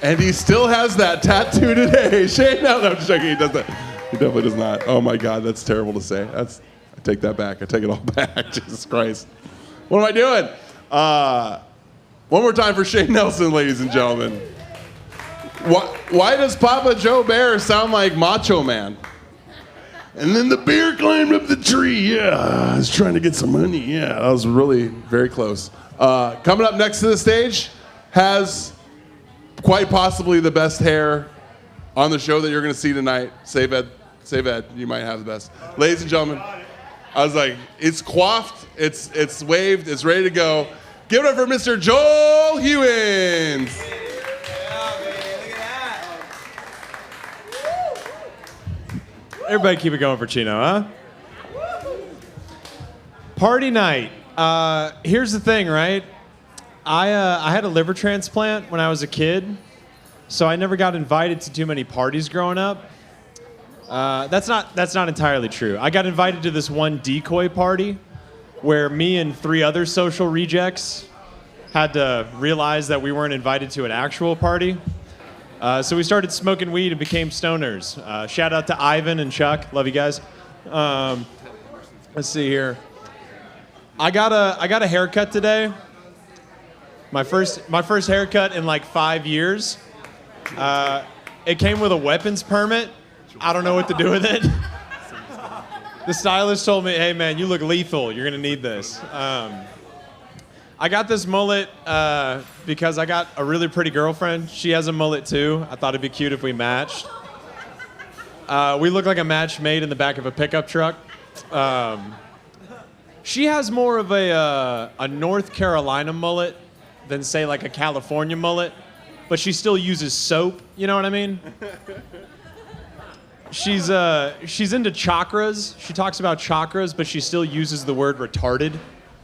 And he still has that tattoo today. Shane, no, I'm just joking. He does that. He definitely does not. Oh my God, that's terrible to say. I take that back. I take it all back. Jesus Christ. What am I doing? One more time for Shane Nelson, ladies and gentlemen. Why does Papa Joe Bear sound like Macho Man? And then the bear climbed up the tree. Yeah, I was trying to get some money. Yeah, that was really very close. Coming up next to the stage has quite possibly the best hair on the show that you're going to see tonight. Save Ed, you might have the best. Ladies and gentlemen, I was like, it's coiffed, it's waved, it's ready to go. Give it up for Mr. Joel Hewins. Everybody keep it going for Chino, huh? Party night. Here's the thing, right? I had a liver transplant when I was a kid, so I never got invited to too many parties growing up. That's not entirely true. I got invited to this one decoy party where me and 3 other social rejects had to realize that we weren't invited to an actual party. So we started smoking weed and became stoners. Shout out to Ivan and Chuck. Love you guys. Let's see here. I got a haircut today. My first haircut in like 5 years. It came with a weapons permit. I don't know what to do with it. The stylist told me, hey man, you look lethal. You're gonna need this. I got this mullet because I got a really pretty girlfriend. She has a mullet too. I thought it'd be cute if we matched. We look like a match made in the back of a pickup truck. She has more of a North Carolina mullet than say like a California mullet, but she still uses soap. You know what I mean? She's into chakras. She talks about chakras, but she still uses the word retarded.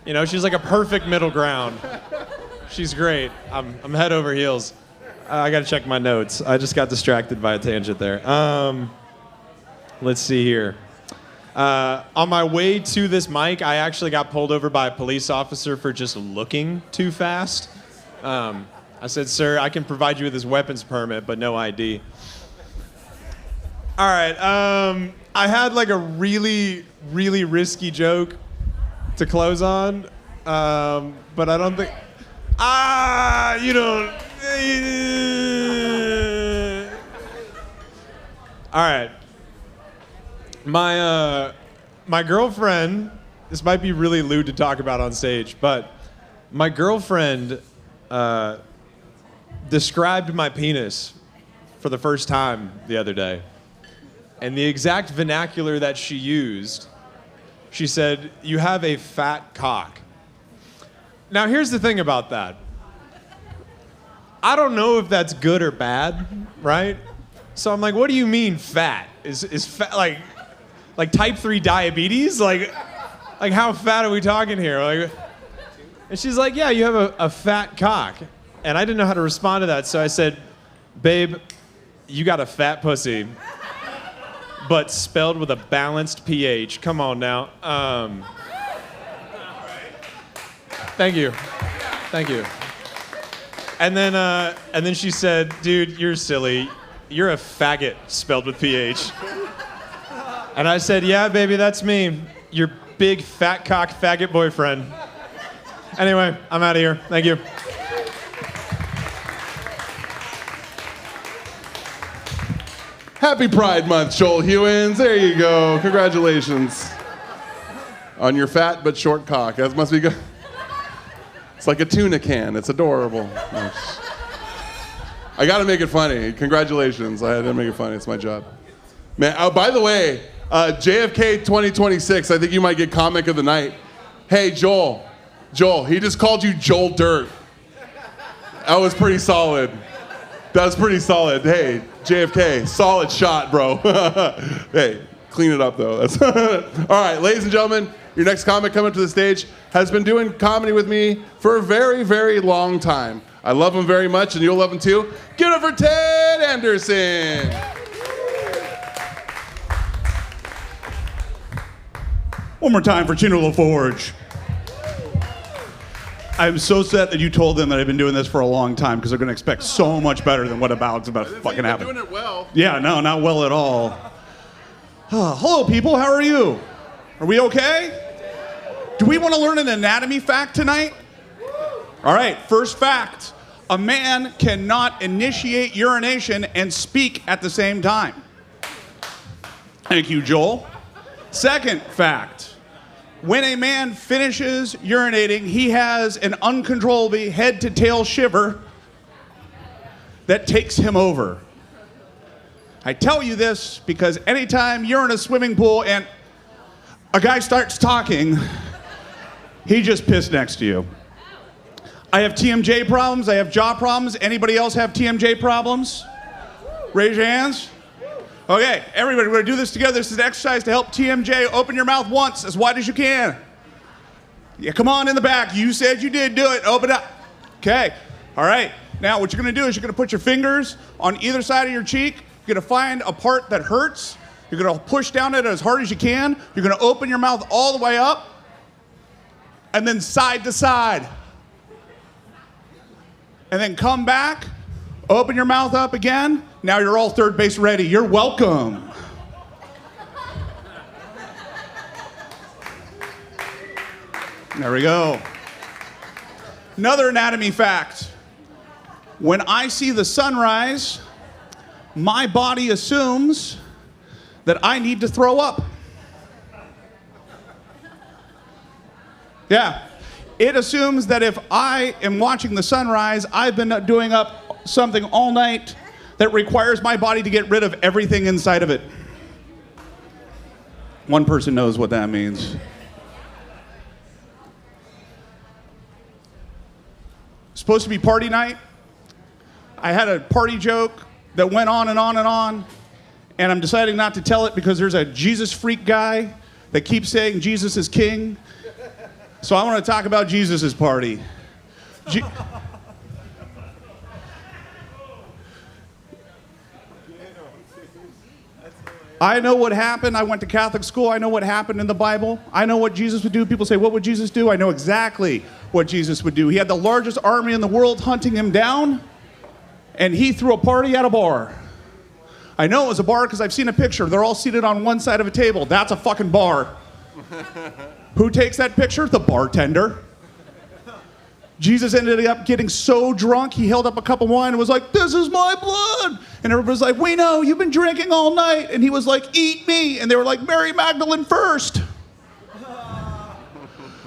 You know, she's like a perfect middle ground. She's great. I'm head over heels. I gotta check my notes. I just got distracted by a tangent there. Let's see here. On my way to this mic, I actually got pulled over by a police officer for just looking too fast. I said, sir, I can provide you with this weapons permit, but no ID. All right, I had like a really, really risky joke to close on, but I don't think, you don't. All right, my girlfriend, this might be really lewd to talk about on stage, but my girlfriend described my penis for the first time the other day. And the exact vernacular that she used, she said, "You have a fat cock." Now, here's the thing about that. I don't know if that's good or bad, right? So I'm like, what do you mean fat? Is fat like type 3 diabetes? Like how fat are we talking here? Like, and she's like, yeah, you have a fat cock. And I didn't know how to respond to that, so I said, babe, you got a fat pussy, but spelled with a balanced pH. Come on now. Thank you. And then she said, dude, you're silly. You're a faggot spelled with PH. And I said, yeah, baby, that's me. Your big fat cock faggot boyfriend. Anyway, I'm out of here. Thank you. Happy Pride Month, Joel Hewins. There you go. Congratulations on your fat but short cock. That must be good. It's like a tuna can. It's adorable. I got to make it funny. Congratulations. I had to make it funny. It's my job. Man, by the way, JFK 2026, I think you might get comic of the night. Hey, Joel, he just called you Joel Dirt. That was pretty solid. Hey, JFK, solid shot, bro. Hey, clean it up, though. All right, ladies and gentlemen, your next comic coming to the stage has been doing comedy with me for a very, very long time. I love him very much, and you'll love him too. Give it up for Ted Anderson. One more time for Chino LaForge. I'm so sad that you told them that I've been doing this for a long time because they're going to expect so much better than what about to fucking happen. Doing it well. Yeah, no, not well at all. Hello, people. How are you? Are we okay? Do we want to learn an anatomy fact tonight? All right, first fact. A man cannot initiate urination and speak at the same time. Thank you, Joel. Second fact. When a man finishes urinating, he has an uncontrollable head-to-tail shiver that takes him over. I tell you this because anytime you're in a swimming pool and a guy starts talking, he just pissed next to you. I have TMJ problems. I have jaw problems. Anybody else have TMJ problems? Raise your hands. Okay, everybody, we're going to do this together. This is an exercise to help TMJ. Open your mouth once, as wide as you can. Yeah, come on in the back. You said you did. Do it. Open up. Okay. All right. Now, what you're going to do is you're going to put your fingers on either side of your cheek. You're going to find a part that hurts. You're going to push down it as hard as you can. You're going to open your mouth all the way up. And then side to side. And then come back. Open your mouth up again. Now you're all third base ready. You're welcome. There we go. Another anatomy fact. When I see the sunrise, my body assumes that I need to throw up. Yeah. It assumes that if I am watching the sunrise, I've been doing up something all night that requires my body to get rid of everything inside of it. One person knows what that means. Supposed to be party night. I had a party joke that went on and on and on, and I'm deciding not to tell it because there's a Jesus freak guy that keeps saying Jesus is king. So I want to talk about Jesus' party. I know what happened. I went to Catholic school. I know what happened in the Bible. I know what Jesus would do. People say, what would Jesus do? I know exactly what Jesus would do. He had the largest army in the world hunting him down, and he threw a party at a bar. I know it was a bar because I've seen a picture. They're all seated on one side of a table. That's a fucking bar. Who takes that picture? The bartender. Jesus ended up getting so drunk, he held up a cup of wine and was like, this is my blood. And everybody's like, we know, you've been drinking all night. And he was like, eat me. And they were like, Mary Magdalene first.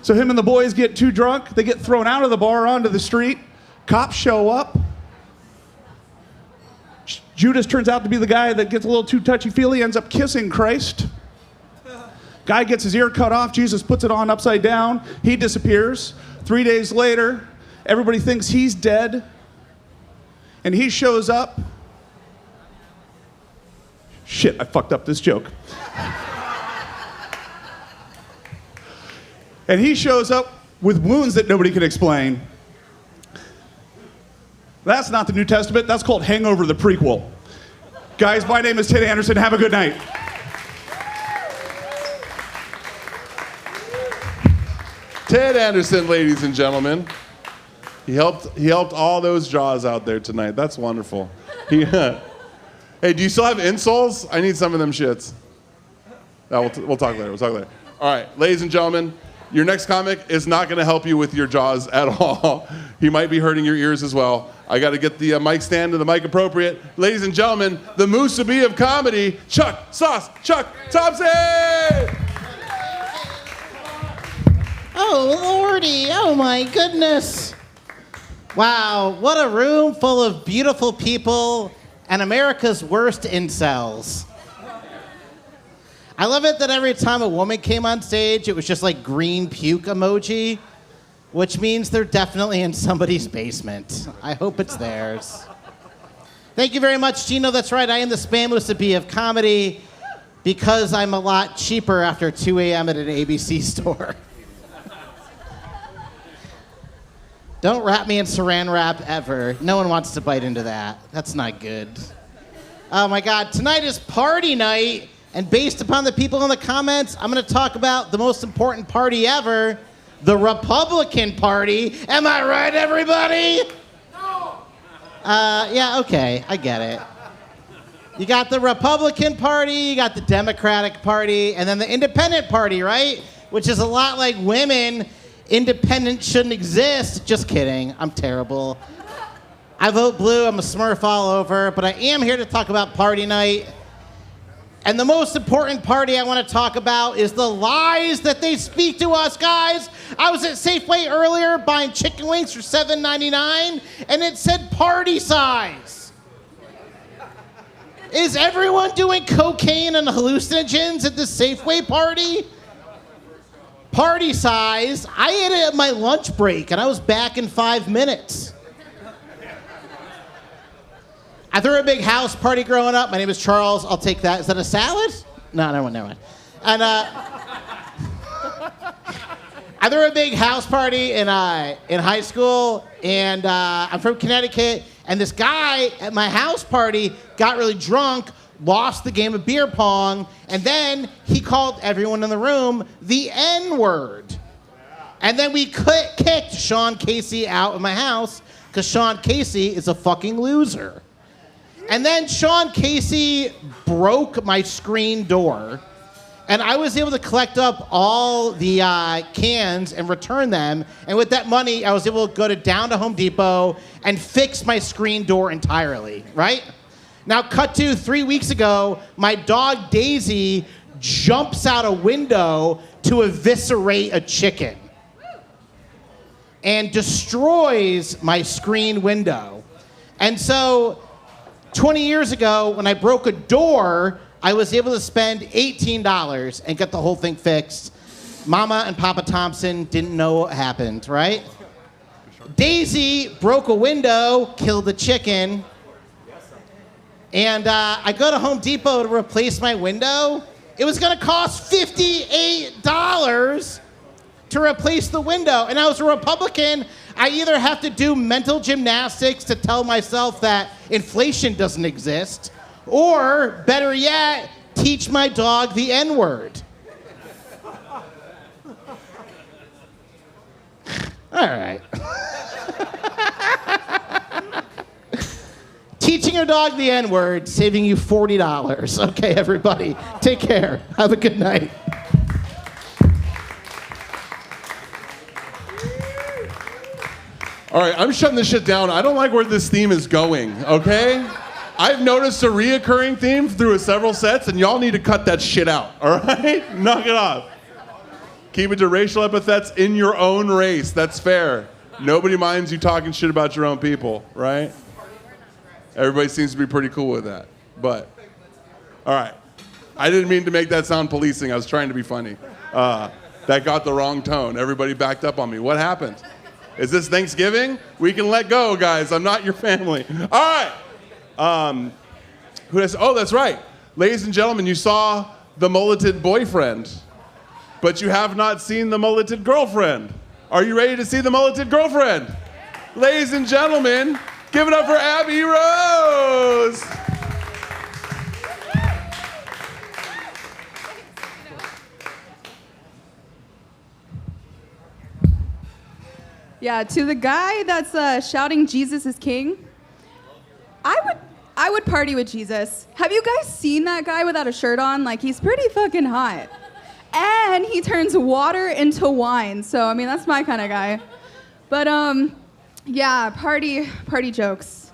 So him and the boys get too drunk. They get thrown out of the bar onto the street. Cops show up. Judas turns out to be the guy that gets a little too touchy-feely, ends up kissing Christ. Guy gets his ear cut off. Jesus puts it on upside down. He disappears. 3 days later, everybody thinks he's dead. And he shows up. Shit, I fucked up this joke. And he shows up with wounds that nobody can explain. That's not the New Testament. That's called Hangover, the prequel. Guys, my name is Ted Anderson. Have a good night. Ted Anderson, ladies and gentlemen. He helped all those jaws out there tonight. That's wonderful. Hey, do you still have insoles? I need some of them shits. No, we'll talk later. We'll talk later. All right, ladies and gentlemen, your next comic is not going to help you with your jaws at all. He might be hurting your ears as well. I got to get the mic stand to the mic appropriate. Ladies and gentlemen, the Musubi of comedy, Chuck Thompson! Oh, Lordy. Oh, my goodness. Wow, what a room full of beautiful people and America's worst incels. I love it that every time a woman came on stage, it was just like green puke emoji, which means they're definitely in somebody's basement. I hope it's theirs. Thank you very much, Gino. That's right, I am the Spam Musubi of comedy because I'm a lot cheaper after 2 a.m. at an ABC store. Don't wrap me in saran wrap ever. No one wants to bite into that. That's not good. Oh my God, tonight is party night, and based upon the people in the comments, I'm gonna talk about the most important party ever, the Republican Party. Am I right, everybody? No. Yeah, okay, I get it. You got the Republican Party, you got the Democratic Party, and then the Independent Party, right? Which is a lot like women. Independent shouldn't exist. Just kidding. I'm terrible. I vote blue. I'm a Smurf all over. But I am here to talk about party night. And the most important party I want to talk about is the lies that they speak to us, guys. I was at Safeway earlier buying chicken wings for $7.99, and it said party size. Is everyone doing cocaine and hallucinogens at the Safeway party? Party size. I ate it at my lunch break, and I was back in 5 minutes. I threw a big house party growing up. My name is Charles. I'll take that. Is that a salad? No, never mind. And I threw a big house party in high school, and I'm from Connecticut. And this guy at my house party got really drunk, lost the game of beer pong, and then he called everyone in the room the N-word. And then we kicked Sean Casey out of my house because Sean Casey is a fucking loser. And then Sean Casey broke my screen door, and I was able to collect up all the cans and return them. And with that money, I was able to go down to Home Depot and fix my screen door entirely, right? Now, cut to 3 weeks ago, my dog Daisy jumps out a window to eviscerate a chicken and destroys my screen window. And so 20 years ago, when I broke a door, I was able to spend $18 and get the whole thing fixed. Mama and Papa Thompson didn't know what happened, right? Daisy broke a window, killed the chicken, and I go to Home Depot to replace my window. It was gonna cost $58 to replace the window. And as a Republican, I either have to do mental gymnastics to tell myself that inflation doesn't exist, or better yet, teach my dog the N-word. All right. Teaching your dog the N-word, saving you $40. Okay, everybody, take care. Have a good night. All right, I'm shutting this shit down. I don't like where this theme is going, okay? I've noticed a reoccurring theme through several sets, and y'all need to cut that shit out, all right? Knock it off. Keep it to racial epithets in your own race. That's fair. Nobody minds you talking shit about your own people, right? Everybody seems to be pretty cool with that. But, all right. I didn't mean to make that sound policing. I was trying to be funny. That got the wrong tone. Everybody backed up on me. What happened? Is this Thanksgiving? We can let go, guys. I'm not your family. All right. Oh, that's right. Ladies and gentlemen, you saw the mulleted boyfriend, but you have not seen the mulleted girlfriend. Are you ready to see the mulleted girlfriend? Ladies and gentlemen, give it up for Abby Rose. Yeah, to the guy that's shouting Jesus is king, I would party with Jesus. Have you guys seen that guy without a shirt on? Like, he's pretty fucking hot. And he turns water into wine. So, I mean, that's my kind of guy. But, yeah, party jokes.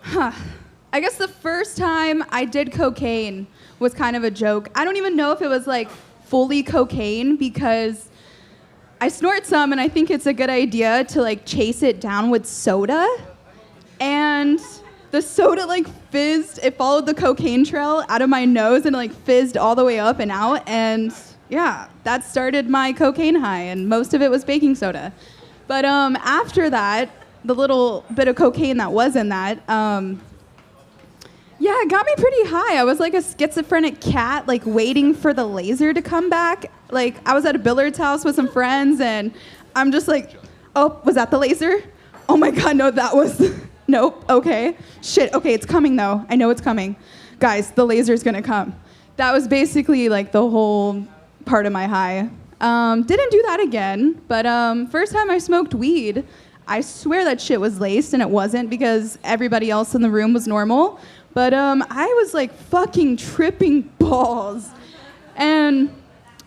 Huh. I guess the first time I did cocaine was kind of a joke. I don't even know if it was, like, fully cocaine because I snort some and I think it's a good idea to, like, chase it down with soda. And the soda, like, fizzed. It followed the cocaine trail out of my nose and, like, fizzed all the way up and out. And, yeah, that started my cocaine high. And most of it was baking soda. But after that, the little bit of cocaine that was in that, yeah, it got me pretty high. I was like a schizophrenic cat, like, waiting for the laser to come back. Like, I was at a billiards house with some friends, and I'm just like, oh, was that the laser? Oh, my God, no, that was... Nope, okay. Shit, okay, it's coming though. I know it's coming. Guys, the laser's gonna come. That was basically like the whole part of my high. Didn't do that again, but first time I smoked weed, I swear that shit was laced and it wasn't because everybody else in the room was normal. But I was like fucking tripping balls. And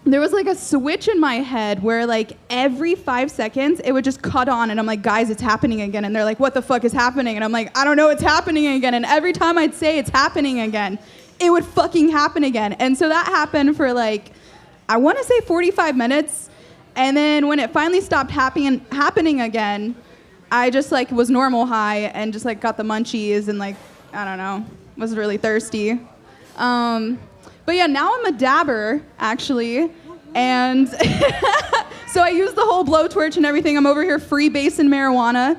there was like a switch in my head where like every 5 seconds it would just cut on and I'm like, guys, it's happening again. And they're like, what the fuck is happening? And I'm like, I don't know, it's happening again. And every time I'd say it's happening again, it would fucking happen again. And so that happened for like, I want to say 45 minutes. And then when it finally stopped happening again, I just like was normal high and just like got the munchies and like, I don't know, was really thirsty. But yeah, now I'm a dabber, actually. And so I use the whole blowtorch and everything. I'm over here freebasing marijuana.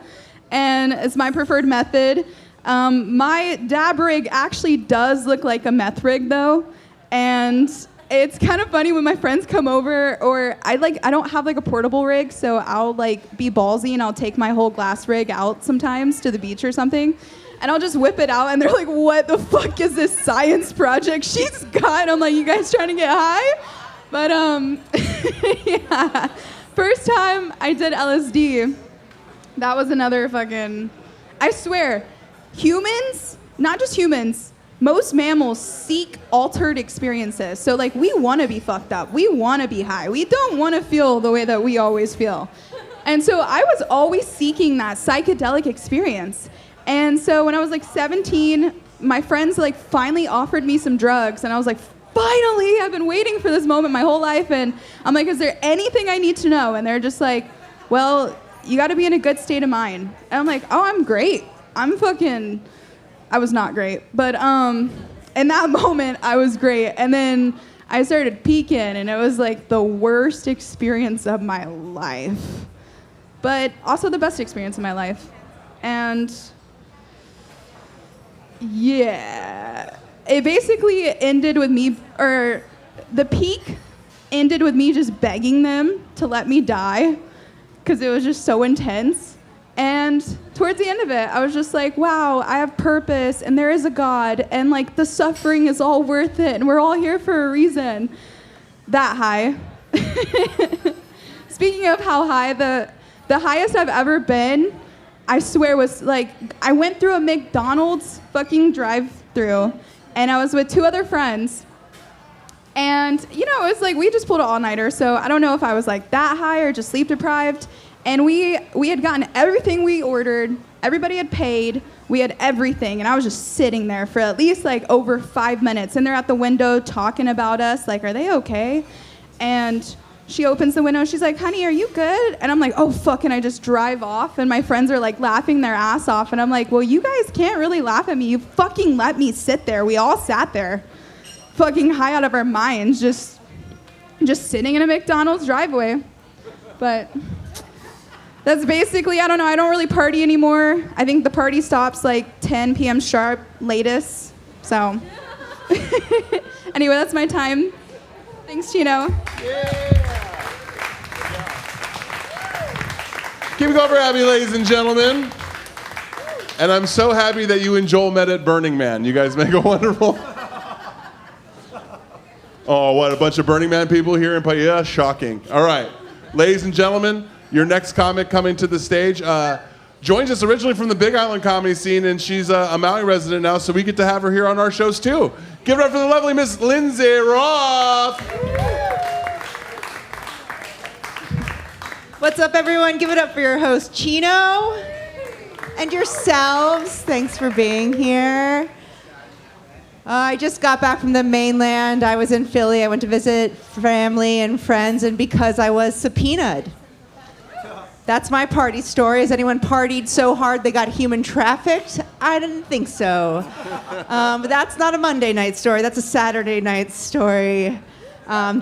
And it's my preferred method. My dab rig actually does look like a meth rig, though. And it's kind of funny when my friends come over, or I don't have like a portable rig, so I'll like be ballsy and I'll take my whole glass rig out sometimes to the beach or something. And I'll just whip it out, and they're like, what the fuck is this science project she's got? And I'm like, you guys trying to get high? But, yeah. First time I did LSD, that was another fucking... I swear, humans, not just humans, most mammals seek altered experiences. So, like, we want to be fucked up. We want to be high. We don't want to feel the way that we always feel. And so I was always seeking that psychedelic experience. And so when I was like 17, my friends like finally offered me some drugs, and I was like, finally, I've been waiting for this moment my whole life. And I'm like, is there anything I need to know? And they're just like, well, you got to be in a good state of mind. And I'm like, oh, I'm great. I was not great, but in that moment I was great. And then I started peaking, and it was like the worst experience of my life, but also the best experience of my life. And yeah, it basically ended with me, or the peak ended with me just begging them to let me die because it was just so intense. And towards the end of it, I was just like, wow, I have purpose and there is a God and like the suffering is all worth it and we're all here for a reason. That high. Speaking of how high, the highest I've ever been, I swear was like, I went through a McDonald's fucking drive-through and I was with 2 other friends. And, you know, it was like, we just pulled an all-nighter, so I don't know if I was like that high or just sleep deprived. And we had gotten everything we ordered, everybody had paid, we had everything, and I was just sitting there for at least like over 5 minutes, and they're at the window talking about us, like, are they okay? And She opens the window. She's like, honey, are you good? And I'm like, oh, fuck. And I just drive off. And my friends are like laughing their ass off. And I'm like, well, you guys can't really laugh at me. You fucking let me sit there. We all sat there fucking high out of our minds, just sitting in a McDonald's driveway. But that's basically, I don't know. I don't really party anymore. I think the party stops like 10 p.m. sharp, latest. So anyway, that's my time. Thanks, Chino. Keep it going for Abby, ladies and gentlemen. And I'm so happy that you and Joel met at Burning Man. You guys make a wonderful... Oh, what, a bunch of Burning Man people here? Yeah, shocking. All right. Ladies and gentlemen, your next comic coming to the stage joins us originally from the Big Island comedy scene, and she's a Maui resident now, so we get to have her here on our shows, too. Give it up for the lovely Miss Lindsay Roth. What's up, everyone? Give it up for your host, Chino, and yourselves. Thanks for being here. I just got back from the mainland. I was in Philly. I went to visit family and friends, and because I was subpoenaed. That's my party story. Has anyone partied so hard they got human trafficked? I didn't think so. But that's not a Monday night story. That's a Saturday night story.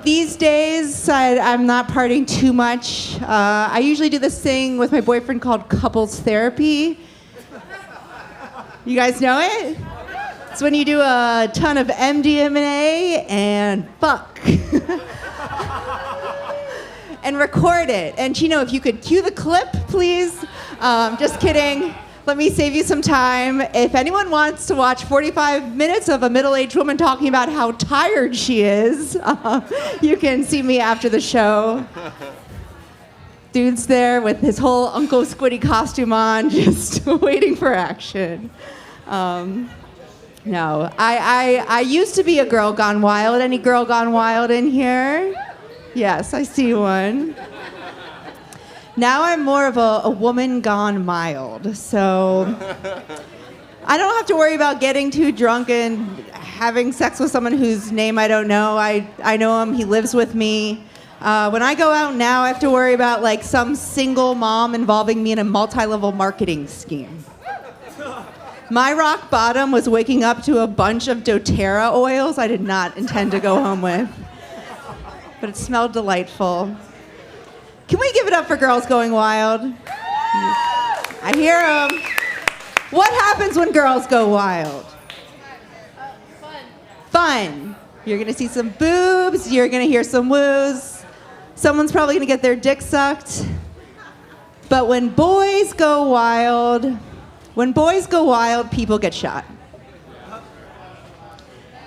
These days, I'm not partying too much. I usually do this thing with my boyfriend called couples therapy. You guys know it? It's when you do a ton of MDMA and fuck. And record it. And Chino, if you could cue the clip, please. Just kidding. Let me save you some time. If anyone wants to watch 45 minutes of a middle-aged woman talking about how tired she is, you can see me after the show. Dude's there with his whole Uncle Squiddy costume on, just waiting for action. No, I used to be a girl gone wild. Any girl gone wild in here? Yes, I see one. Now I'm more of a woman gone mild. So I don't have to worry about getting too drunk and having sex with someone whose name I don't know. I know him, he lives with me. When I go out now, I have to worry about like some single mom involving me in a multi-level marketing scheme. My rock bottom was waking up to a bunch of doTERRA oils I did not intend to go home with. But it smelled delightful. Can we give it up for girls going wild? I hear them. What happens when girls go wild? Fun. You're gonna see some boobs, you're gonna hear some woos. Someone's probably gonna get their dick sucked. But when boys go wild, people get shot.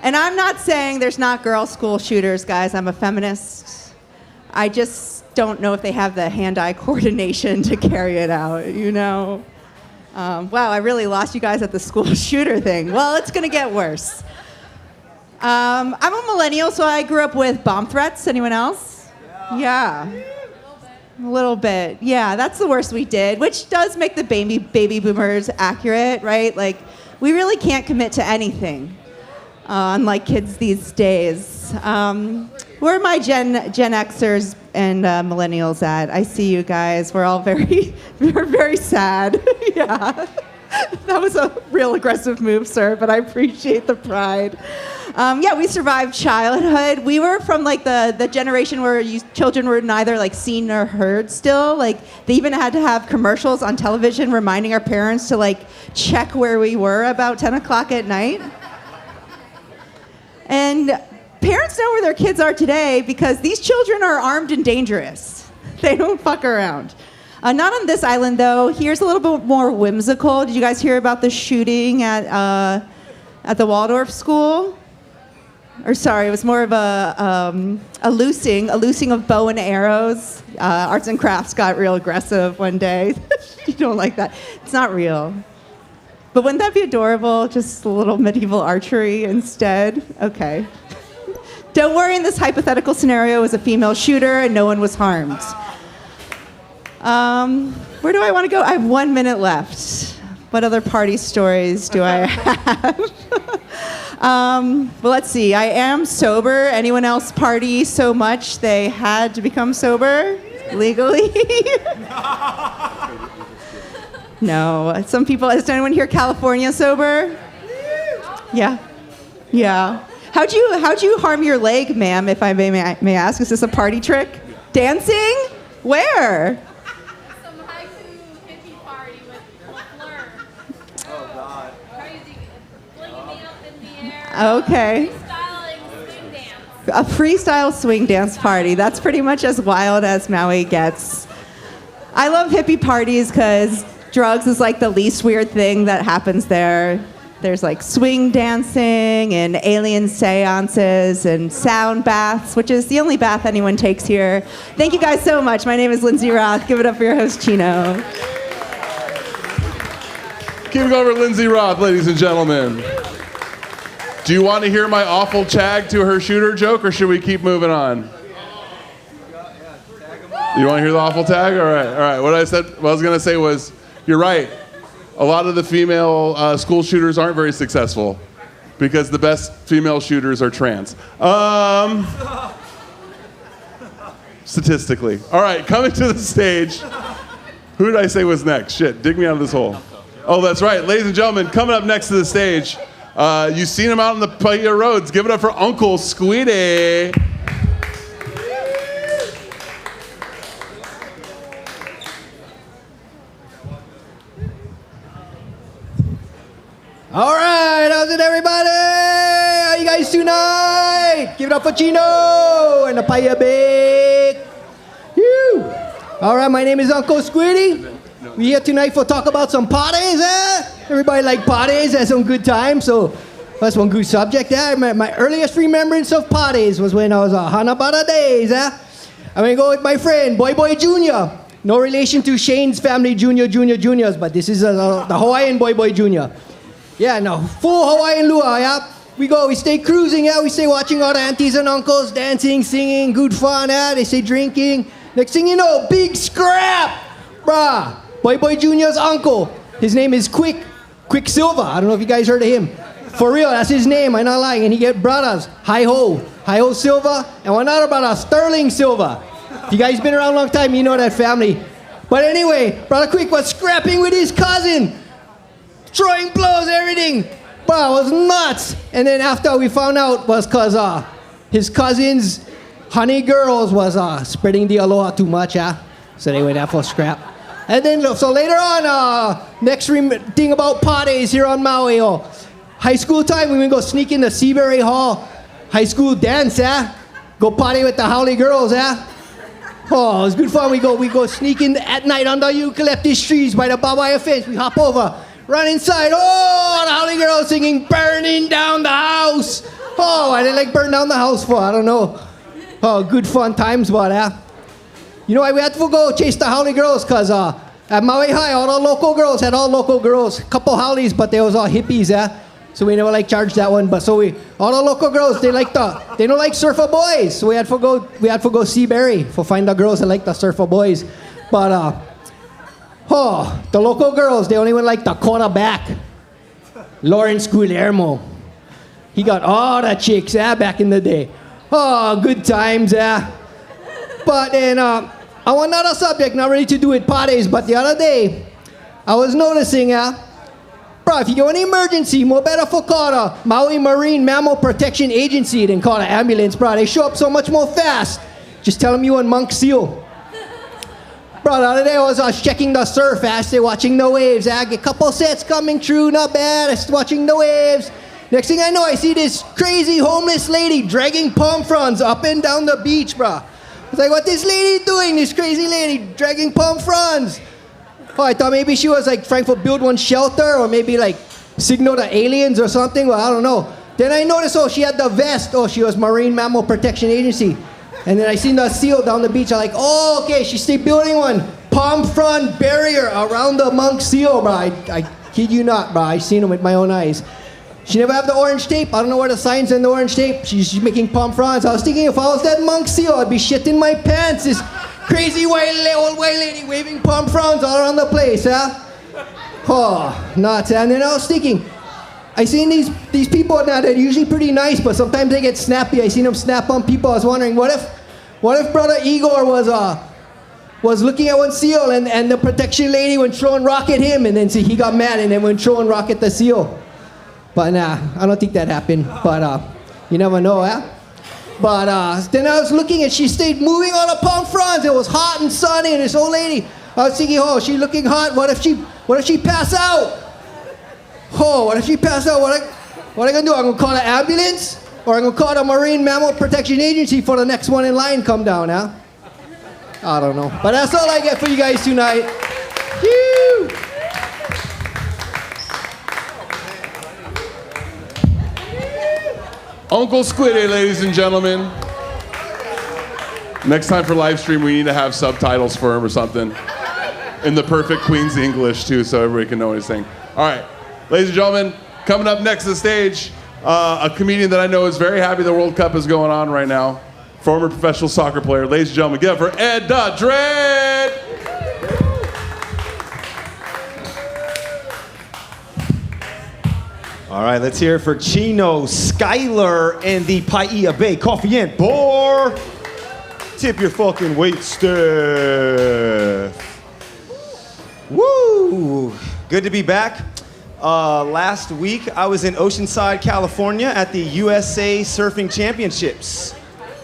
And I'm not saying there's not girl school shooters, guys. I'm a feminist. I just don't know if they have the hand-eye coordination to carry it out, you know? Wow, I really lost you guys at the school shooter thing. Well, it's gonna get worse. I'm a millennial, so I grew up with bomb threats. Anyone else? Yeah. A little bit. Yeah, that's the worst we did, which does make the baby boomers accurate, right? Like, we really can't commit to anything, unlike kids these days. Where are my Gen Xers and millennials at? I see you guys. We're all we're very sad. Yeah. That was a real aggressive move, sir, but I appreciate the pride. Yeah, we survived childhood. We were from like the generation where children were neither like seen nor heard still. Like they even had to have commercials on television reminding our parents to like check where we were about 10 o'clock at night. And parents know where their kids are today because these children are armed and dangerous. They don't fuck around. Not on this island, though. Here's a little bit more whimsical. Did you guys hear about the shooting at the Waldorf school? Or sorry, it was more of a loosing of bow and arrows. Arts and crafts got real aggressive one day. You don't like that. It's not real. But wouldn't that be adorable? Just a little medieval archery instead? Okay. Don't worry, in this hypothetical scenario, it was a female shooter and no one was harmed. Where do I want to go? I have 1 minute left. What other party stories do I have? Well, let's see. I am sober. Anyone else party so much they had to become sober legally? No. Some people. Is anyone here California sober? Yeah. Yeah. How'd you harm your leg, ma'am? If I may ask, is this a party trick? Dancing? Where? Some haiku hippie party with Fleur. Oh, God. Crazy. Flinging me up in the air. Okay. Freestyling swing dance. A freestyle swing dance party. That's pretty much as wild as Maui gets. I love hippie parties because drugs is like the least weird thing that happens there. There's like swing dancing and alien seances and sound baths, which is the only bath anyone takes here. Thank you guys so much. My name is Lindsay Roth. Give it up for your host, Chino. Keep it going for Lindsay Roth, ladies and gentlemen. Do you want to hear my awful tag to her shooter joke, or should we keep moving on? You want to hear the awful tag? All right. What I was going to say was, you're right. A lot of the female school shooters aren't very successful because the best female shooters are trans. Statistically. All right, coming to the stage. Who did I say was next? Shit, dig me out of this hole. Oh, that's right. Ladies and gentlemen, coming up next to the stage, you've seen him out on the Paya roads. Give it up for Uncle Squeedy. All right, how's it, everybody? How you guys tonight? Give it up for Chino and the Paya Bake. Woo! All right, my name is Uncle Squiddy. We here tonight for talk about some parties, eh? Everybody like parties, had some good times, so that's one good subject. My earliest remembrance of parties was when I was Hanabata days, eh? I'm gonna go with my friend, Boy Boy Jr. No relation to Shane's family, Juniors, but this is the Hawaiian Boy Boy Jr. Yeah, no, full Hawaiian luau, yeah? We stay cruising, yeah? We stay watching all the aunties and uncles dancing, singing, good fun, yeah? They stay drinking. Next thing you know, big scrap! Bruh, Boy Boy Jr.'s uncle, his name is Quicksilver. I don't know if you guys heard of him. For real, that's his name, I'm not lying. And he get brothers, Hi-Ho Silva, and one other brother, Sterling Silva. If you guys been around a long time, you know that family. But anyway, Brother Quick was scrapping with his cousin. Throwing blows, everything. Bro, it was nuts. And then after we found out was because his cousin's honey girls was spreading the aloha too much, yeah? So they went out for scrap. And then, so later on, next thing about parties here on Maui, high school time, we would go sneak into Seabury Hall. High school dance, yeah? Go party with the Howley girls, yeah? Oh, it was good fun. We go sneaking at night under eucalyptus trees by the barbed wire fence. We hop over. Run inside. Oh, the Howley girls singing "Burning Down the House." Oh, why they like burn down the house for? I don't know. Oh, good fun times, but you know why we had to go chase the Howley girls? Cause at Maui High, all the local girls had all local girls. Couple Howleys, but they was all hippies, yeah. So we never like charged that one. But so all the local girls, they don't like surfer boys. So we had to go Seabury for find the girls that like the surfer boys. But the local girls, they only went like the quarterback, Lawrence Guillermo. He got all the chicks, back in the day. Oh, good times, But then, on another subject, not really to do with parties, but the other day, I was noticing, bro, if you get an emergency, more better for call the Maui Marine Mammal Protection Agency than call the ambulance, bro. They show up so much more fast. Just tell them you on Monk Seal. Bro, the other day I was checking the surf, stay watching the waves. I get a couple sets coming through, not bad. I was watching the waves. Next thing I know, I see this crazy homeless lady dragging palm fronds up and down the beach, bro. I was like, what this lady doing? This crazy lady dragging palm fronds. Oh, I thought maybe she was like trying to build one shelter or maybe like signal the aliens or something. Well, I don't know. Then I noticed, she had the vest. She was Marine Mammal Protection Agency. And then I seen the seal down the beach. I'm like, okay, she's still building one palm frond barrier around the monk seal, bro. I kid you not, bro. I seen them with my own eyes. She never have the orange tape. I don't know where the sign's in the orange tape. She's making palm fronds. I was thinking if I was that monk seal, I'd be shitting my pants. This crazy old white lady waving palm fronds all around the place, Oh, nuts. And then I was thinking, I seen these people now, they're usually pretty nice, but sometimes they get snappy. I seen them snap on people. I was wondering, what if Brother Igor was looking at one seal and the protection lady went throwing rock at him, and then he got mad and then went throwing rock at the seal. But nah, I don't think that happened. But you never know, huh? But then I was looking and she stayed moving on the palm fronds. It was hot and sunny, and this old lady, I was thinking, oh, she's looking hot. What if she pass out? Oh, what if she pass out? What I gonna do? I'm gonna call an ambulance, or I'm gonna call the Marine Mammal Protection Agency for the next one in line come down, huh? I don't know. But that's all I get for you guys tonight. Woo! Uncle Squiddy, ladies and gentlemen. Next time for live stream, we need to have subtitles for him or something. In the perfect Queen's English, too, so everybody can know what he's saying. All right, ladies and gentlemen, coming up next to the stage, a comedian that I know is very happy the World Cup is going on right now. Former professional soccer player. Ladies and gentlemen, give it up for Ed the Dread! All right, let's hear it for Chino, Skylar, and the Paia Bay Coffee and Bar. Tip your fucking wait staff. Woo! Good to be back. Last week, I was in Oceanside, California at the USA Surfing Championships.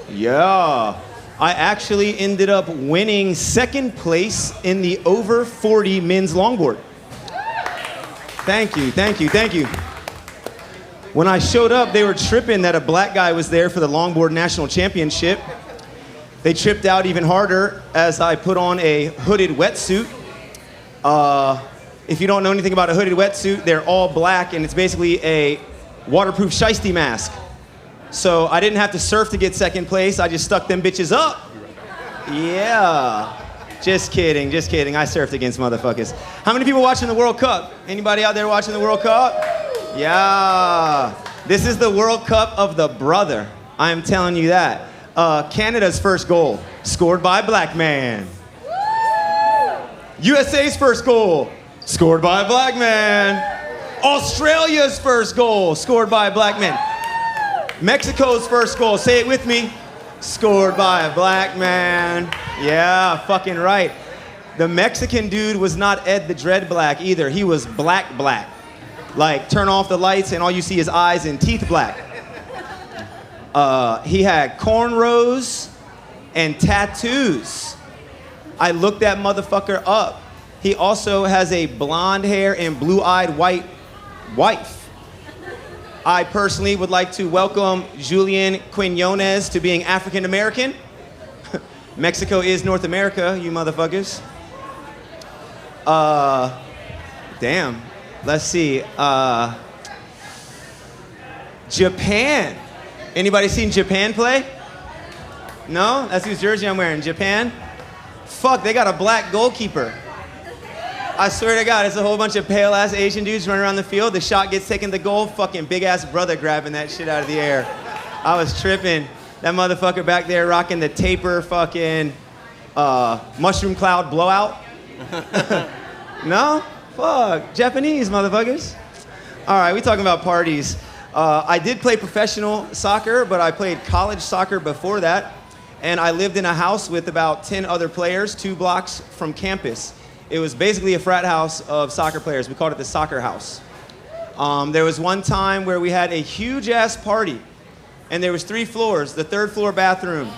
Yeah. I actually ended up winning second place in the over 40 men's longboard. Thank you, thank you, thank you. When I showed up, they were tripping that a black guy was there for the longboard national championship. They tripped out even harder as I put on a hooded wetsuit. If you don't know anything about a hooded wetsuit, they're all black and it's basically a waterproof shiesty mask. So I didn't have to surf to get second place, I just stuck them bitches up. Yeah. Just kidding, just kidding. I surfed against motherfuckers. How many people watching the World Cup? Anybody out there watching the World Cup? Yeah. This is the World Cup of the brother. I am telling you that. Canada's first goal, scored by a black man. USA's first goal, scored by a black man. Australia's first goal, scored by a black man. Mexico's first goal, say it with me, scored by a black man. Yeah, fucking right. The Mexican dude was not Ed the Dread Black either. He was black. Like, turn off the lights and all you see is eyes and teeth black. He had cornrows and tattoos. I looked that motherfucker up. He also has a blonde hair and blue-eyed white wife. I personally would like to welcome Julian Quinones to being African American. Mexico is North America, you motherfuckers. Damn. Let's see. Japan. Anybody seen Japan play? No? That's whose jersey I'm wearing. Japan? Fuck, they got a black goalkeeper. I swear to God, it's a whole bunch of pale-ass Asian dudes running around the field. The shot gets taken to goal. Fucking big-ass brother grabbing that shit out of the air. I was tripping. That motherfucker back there rocking the taper fucking mushroom cloud blowout. No? Fuck. Japanese, motherfuckers. All right, we talking about parties. I did play professional soccer, but I played college soccer before that. And I lived in a house with about 10 other players, 2 blocks from campus. It was basically a frat house of soccer players. We called it the soccer house. There was one time where we had a huge ass party and there was 3 floors. The 3rd floor bathroom,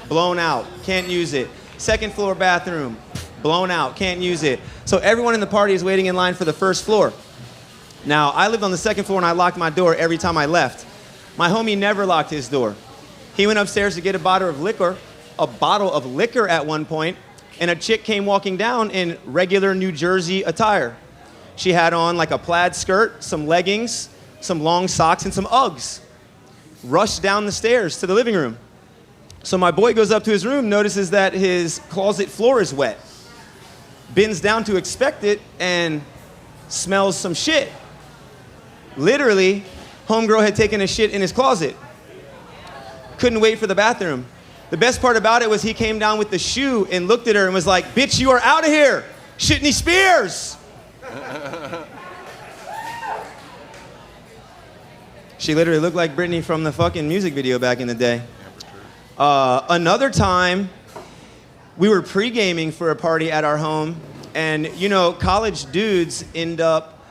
blown out, can't use it. 2nd floor bathroom, blown out, can't use it. So everyone in the party is waiting in line for the 1st floor. Now, I lived on the 2nd floor and I locked my door every time I left. My homie never locked his door. He went upstairs to get a bottle of liquor at one point, and a chick came walking down in regular New Jersey attire. She had on like a plaid skirt, some leggings, some long socks, and some Uggs. Rushed down the stairs to the living room. So my boy goes up to his room, notices that his closet floor is wet. Bends down to inspect it and smells some shit. Literally, homegirl had taken a shit in his closet. Couldn't wait for the bathroom. The best part about it was he came down with the shoe and looked at her and was like, "Bitch, you are out of here. Shitney Spears." She literally looked like Britney from the fucking music video back in the day. Another time, we were pre-gaming for a party at our home, and you know, college dudes end up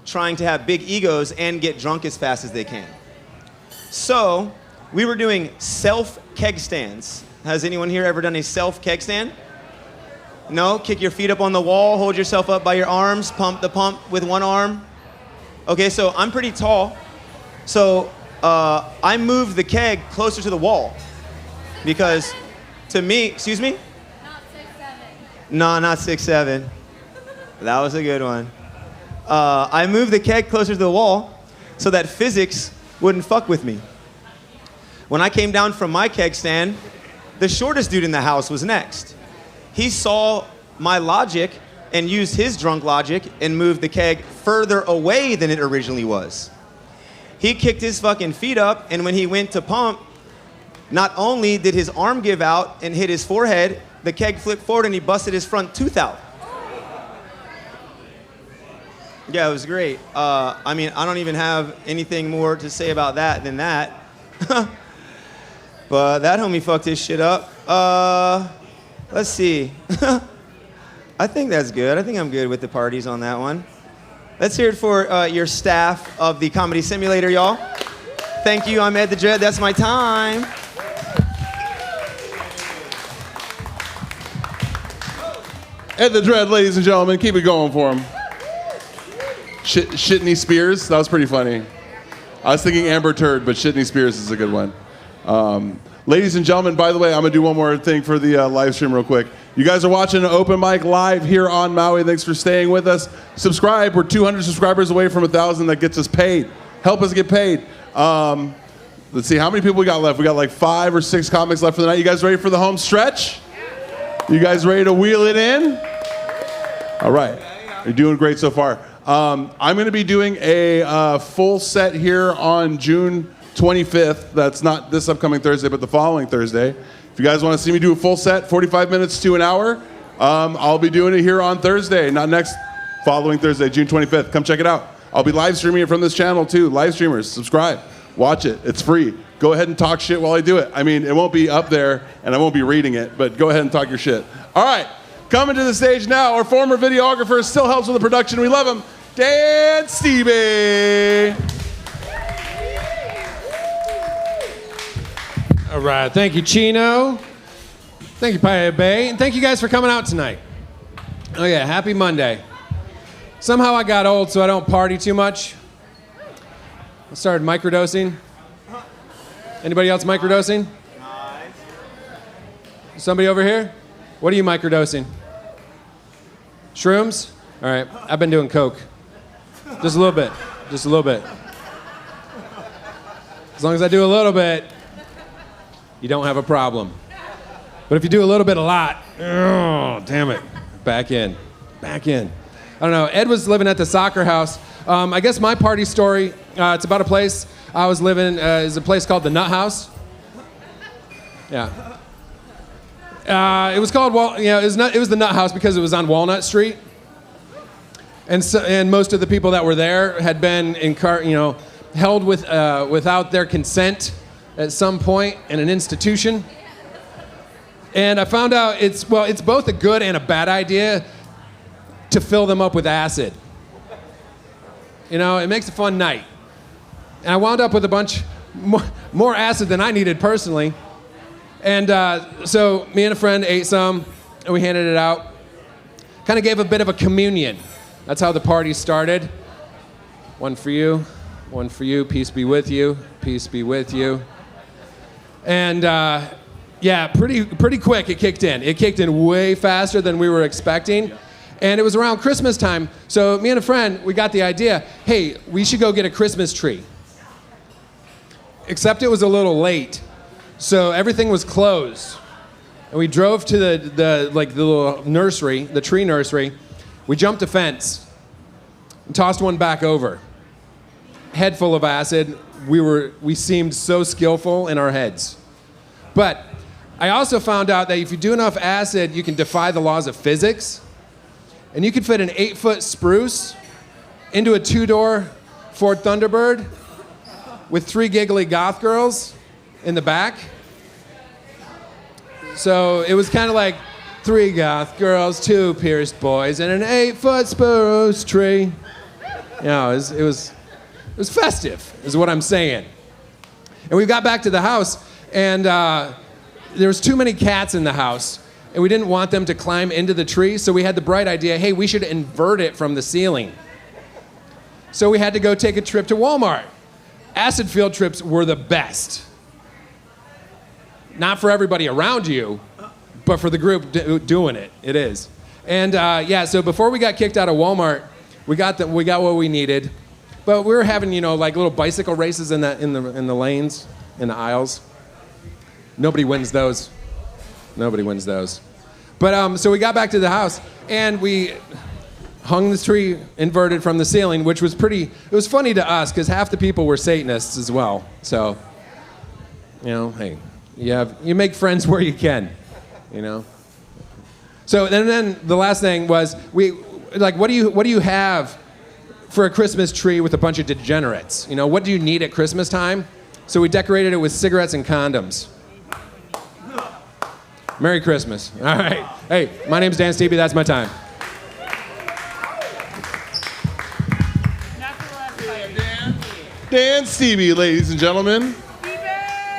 trying to have big egos and get drunk as fast as they can. So, we were doing self-keg stands. Has anyone here ever done a self-keg stand? No? Kick your feet up on the wall, hold yourself up by your arms, pump the pump with one arm. Okay, so I'm pretty tall. So I moved the keg closer to the wall because to me, excuse me? Not 6'7". No, not 6'7". That was a good one. I moved the keg closer to the wall so that physics wouldn't fuck with me. When I came down from my keg stand, the shortest dude in the house was next. He saw my logic and used his drunk logic and moved the keg further away than it originally was. He kicked his fucking feet up, and when he went to pump, not only did his arm give out and hit his forehead, the keg flipped forward and he busted his front tooth out. Yeah, it was great. I mean, I don't even have anything more to say about that than that. But that homie fucked his shit up. Let's see. I think that's good. I think I'm good with the parties on that one. Let's hear it for your staff of the Comedy Simulator, y'all. Thank you. I'm Ed the Dread. That's my time. Ed the Dread, ladies and gentlemen, keep it going for him. Shitney Spears, that was pretty funny. I was thinking Amber Turd, but Shitney Spears is a good one. Ladies and gentlemen, by the way, I'm gonna do one more thing for the live stream real quick. You guys are watching an open mic live here on Maui. Thanks for staying with us. Subscribe. We're 200 subscribers away from 1,000. That gets us paid. Help us get paid. Let's see, how many people we got left? We got like 5 or 6 comics left for the night. You guys ready for the home stretch? You guys ready to wheel it in? All right. You're doing great so far. I'm going to be doing a full set here on June 25th. That's not this upcoming Thursday, but the following Thursday. If you guys want to see me do a full set, 45 minutes to an hour, I'll be doing it here on Thursday, not next, following Thursday, June 25th. Come check it out. I'll be live streaming it from this channel too. Live streamers, subscribe, watch it. It's free. Go ahead and talk shit while I do it. I mean, it won't be up there and I won't be reading it, but go ahead and talk your shit. All right, coming to the stage now, our former videographer still helps with the production. We love him, Dan Stevie. All right, thank you, Chino. Thank you, Paya Bay. And thank you guys for coming out tonight. Oh yeah, happy Monday. Somehow I got old, so I don't party too much. I started microdosing. Anybody else microdosing? Somebody over here? What are you microdosing? Shrooms? All right, I've been doing coke. Just a little bit, just a little bit. As long as I do a little bit, you don't have a problem. But if you do a little bit a lot, oh, damn it. Back in. I don't know. Ed was living at the soccer house. I guess my party story, it's about a place I was living, is a place called the Nut House. Yeah. It was called, it was the Nut House because it was on Walnut Street. And most of the people that were there had been held without their consent at some point in an institution. And I found out it's both a good and a bad idea to fill them up with acid. You know, it makes a fun night. And I wound up with a bunch more acid than I needed personally. And so me and a friend ate some, and we handed it out. Kind of gave a bit of a communion. That's how the party started. One for you, peace be with you, peace be with you. And yeah, pretty quick it kicked in. It kicked in way faster than we were expecting. And it was around Christmas time, so me and a friend, we got the idea, hey, we should go get a Christmas tree. Except it was a little late, so everything was closed. And we drove to the little nursery, the tree nursery. We jumped a fence and tossed one back over. Head full of acid. We seemed so skillful in our heads. But I also found out that if you do enough acid, you can defy the laws of physics. And you could fit an 8-foot spruce into a 2-door Ford Thunderbird with 3 giggly goth girls in the back. So it was kind of like 3 goth girls, 2 pierced boys, and an 8-foot spruce tree. You know, it was festive, is what I'm saying. And we got back to the house, and there was too many cats in the house, and we didn't want them to climb into the tree, so we had the bright idea, hey, we should invert it from the ceiling. So we had to go take a trip to Walmart. Acid field trips were the best. Not for everybody around you, but for the group doing it, it is. And yeah, so before we got kicked out of Walmart, we got what we needed. But we were having, you know, like little bicycle races in the lanes, in the aisles. Nobody wins those. Nobody wins those. But so we got back to the house and we hung the tree inverted from the ceiling, which was it was funny to us because half the people were Satanists as well. So, you know, hey, you make friends where you can, you know. So then the last thing was what do you have for a Christmas tree with a bunch of degenerates? You know, what do you need at Christmas time? So we decorated it with cigarettes and condoms. Merry Christmas. All right. Hey, my name's Dan Stevie. That's my time. Dan Stevie, ladies and gentlemen.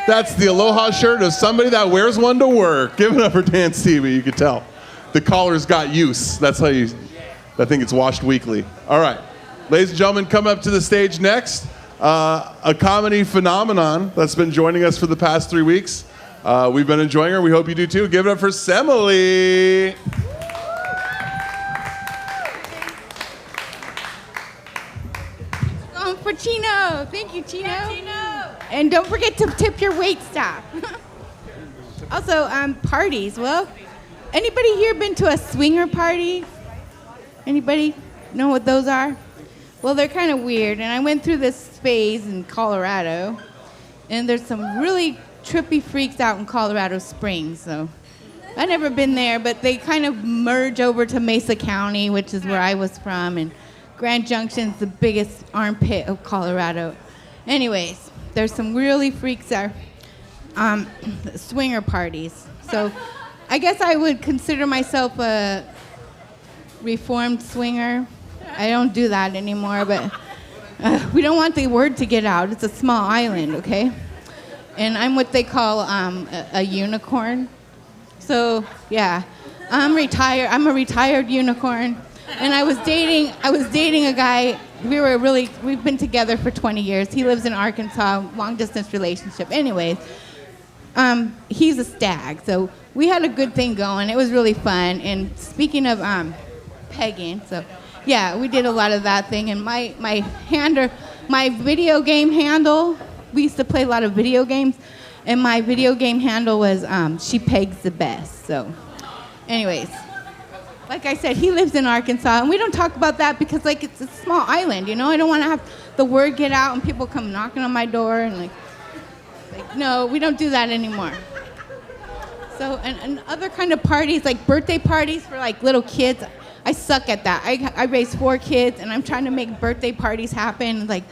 That's the Aloha shirt of somebody that wears one to work. Give it up for Dan Stevie. You can tell. The collar's got use. That's how I think it's washed weekly. All right. Ladies and gentlemen, come up to the stage next. A comedy phenomenon that's been joining us for the past 3 weeks. We've been enjoying her. We hope you do too. Give it up for Semele. For Chino. Thank you, Chino. And don't forget to tip your wait staff. Also, parties. Well, anybody here been to a swinger party? Anybody know what those are? Well, they're kind of weird. And I went through this phase in Colorado. And there's some really trippy freaks out in Colorado Springs. So I've never been there, but they kind of merge over to Mesa County, which is where I was from. And Grand Junction's the biggest armpit of Colorado. Anyways, there's some really freaks there. Swinger parties. So I guess I would consider myself a reformed swinger. I don't do that anymore, but we don't want the word to get out. It's a small island, okay? And I'm what they call a unicorn. So yeah, I'm retired. I'm a retired unicorn. And I was dating a guy. We've been together for 20 years. He lives in Arkansas, long distance relationship. Anyways, he's a stag. So we had a good thing going. It was really fun. And speaking of pegging, so yeah, we did a lot of that thing. And my video game handle, we used to play a lot of video games. And my video game handle was She Pegs the Best. So anyways, like I said, he lives in Arkansas, and we don't talk about that because, like, it's a small island, you know? I don't want to have the word get out and people come knocking on my door and, like no, we don't do that anymore. So, and other kind of parties, like birthday parties for, like, little kids, I suck at that. I raised 4 kids, and I'm trying to make birthday parties happen. Like,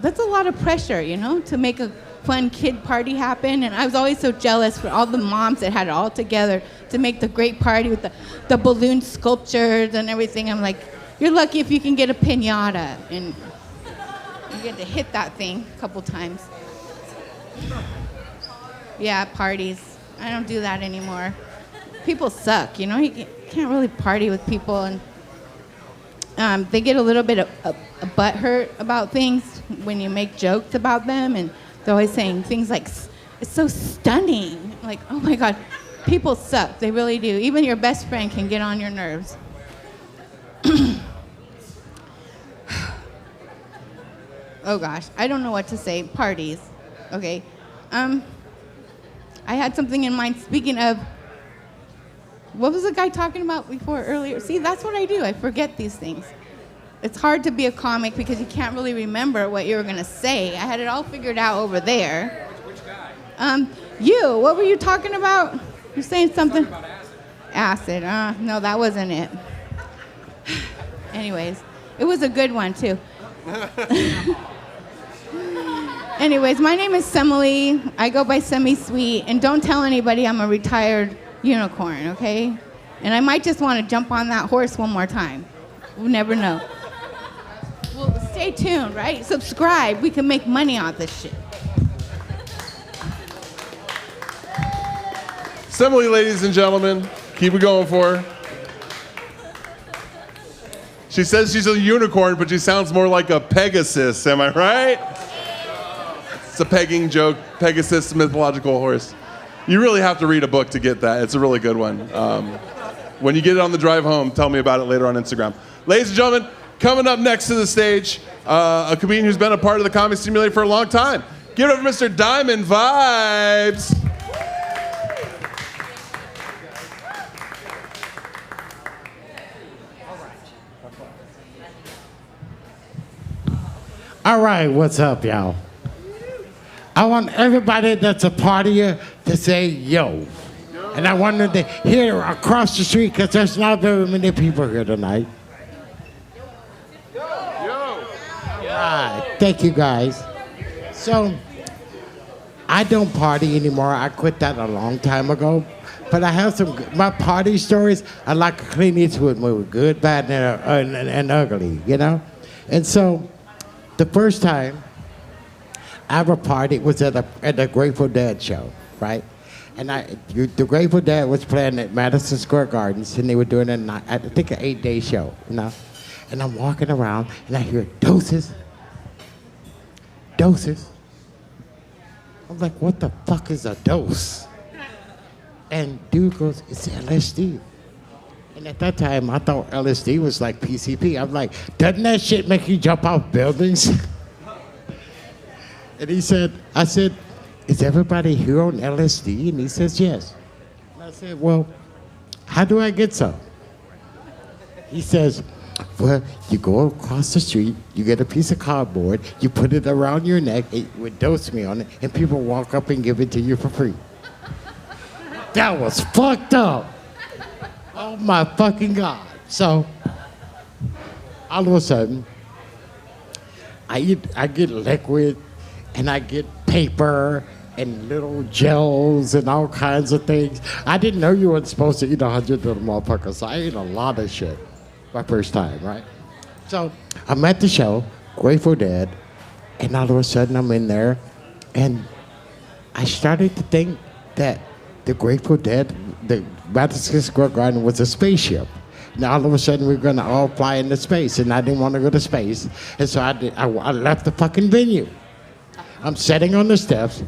that's a lot of pressure, you know, to make a fun kid party happen. And I was always so jealous for all the moms that had it all together to make the great party with the balloon sculptures and everything. I'm like, you're lucky if you can get a piñata and you get to hit that thing a couple times. Yeah, parties. I don't do that anymore. People suck, you know? You can't really party with people, and they get a little bit of butt hurt about things when you make jokes about them, and they're always saying things like, it's so stunning. Like, oh my God, people suck. They really do. Even your best friend can get on your nerves. Oh gosh, I don't know what to say. Parties. Okay. I had something in mind. Speaking of, what was the guy talking about before earlier? See, that's what I do. I forget these things. It's hard to be a comic because you can't really remember what you were going to say. I had it all figured out over there. Which guy? You. What were you talking about? You're saying something. Acid. No, that wasn't it. Anyways, it was a good one, too. Anyways, my name is Semele. I go by Semi-Sweet, and don't tell anybody I'm a retired unicorn, okay? And I might just want to jump on that horse one more time. We'll never know. Well, stay tuned, right? Subscribe. We can make money off this shit. Semele, ladies and gentlemen, keep it going for her. She says she's a unicorn, but she sounds more like a Pegasus, am I right? It's a pegging joke, Pegasus, mythological horse. You really have to read a book to get that. It's a really good one. When you get it on the drive home, tell me about it later on Instagram. Ladies and gentlemen, coming up next to the stage, a comedian who's been a part of the Comedy Simulator for a long time. Give it up for Mr. Diamond Vibes. All right, what's up, y'all? I want everybody that's a partier to say yo. And I wanted to hear across the street because there's not very many people here tonight. All right, thank you guys. So, I don't party anymore. I quit that a long time ago. But I have my party stories are like a Clint Eastwood movie, good, bad, and ugly, you know? And so, the first time I ever partied was at a Grateful Dead show, right? And the Grateful Dead was playing at Madison Square Gardens, and they were doing I think an 8-day show, you know? And I'm walking around, and I hear doses. Doses. I'm like, what the fuck is a dose? And dude goes, it's LSD. And at that time, I thought LSD was like PCP. I'm like, doesn't that shit make you jump off buildings? And I said, is everybody here on LSD? And he says, yes. And I said, well, how do I get some? He says, well, you go across the street, you get a piece of cardboard, you put it around your neck, with Dose Me on it, and people walk up and give it to you for free. That was fucked up. Oh my fucking God. So, all of a sudden, I get liquid, and I get paper, and little gels, and all kinds of things. I didn't know you weren't supposed to eat 100 little motherfuckers, so I ate a lot of shit my first time, right? So, I'm at the show, Grateful Dead, and all of a sudden I'm in there, and I started to think that the Grateful Dead, the Madison Square Garden was a spaceship. Now all of a sudden we're gonna all fly into space, and I didn't want to go to space, and so I left the fucking venue. I'm sitting on the steps,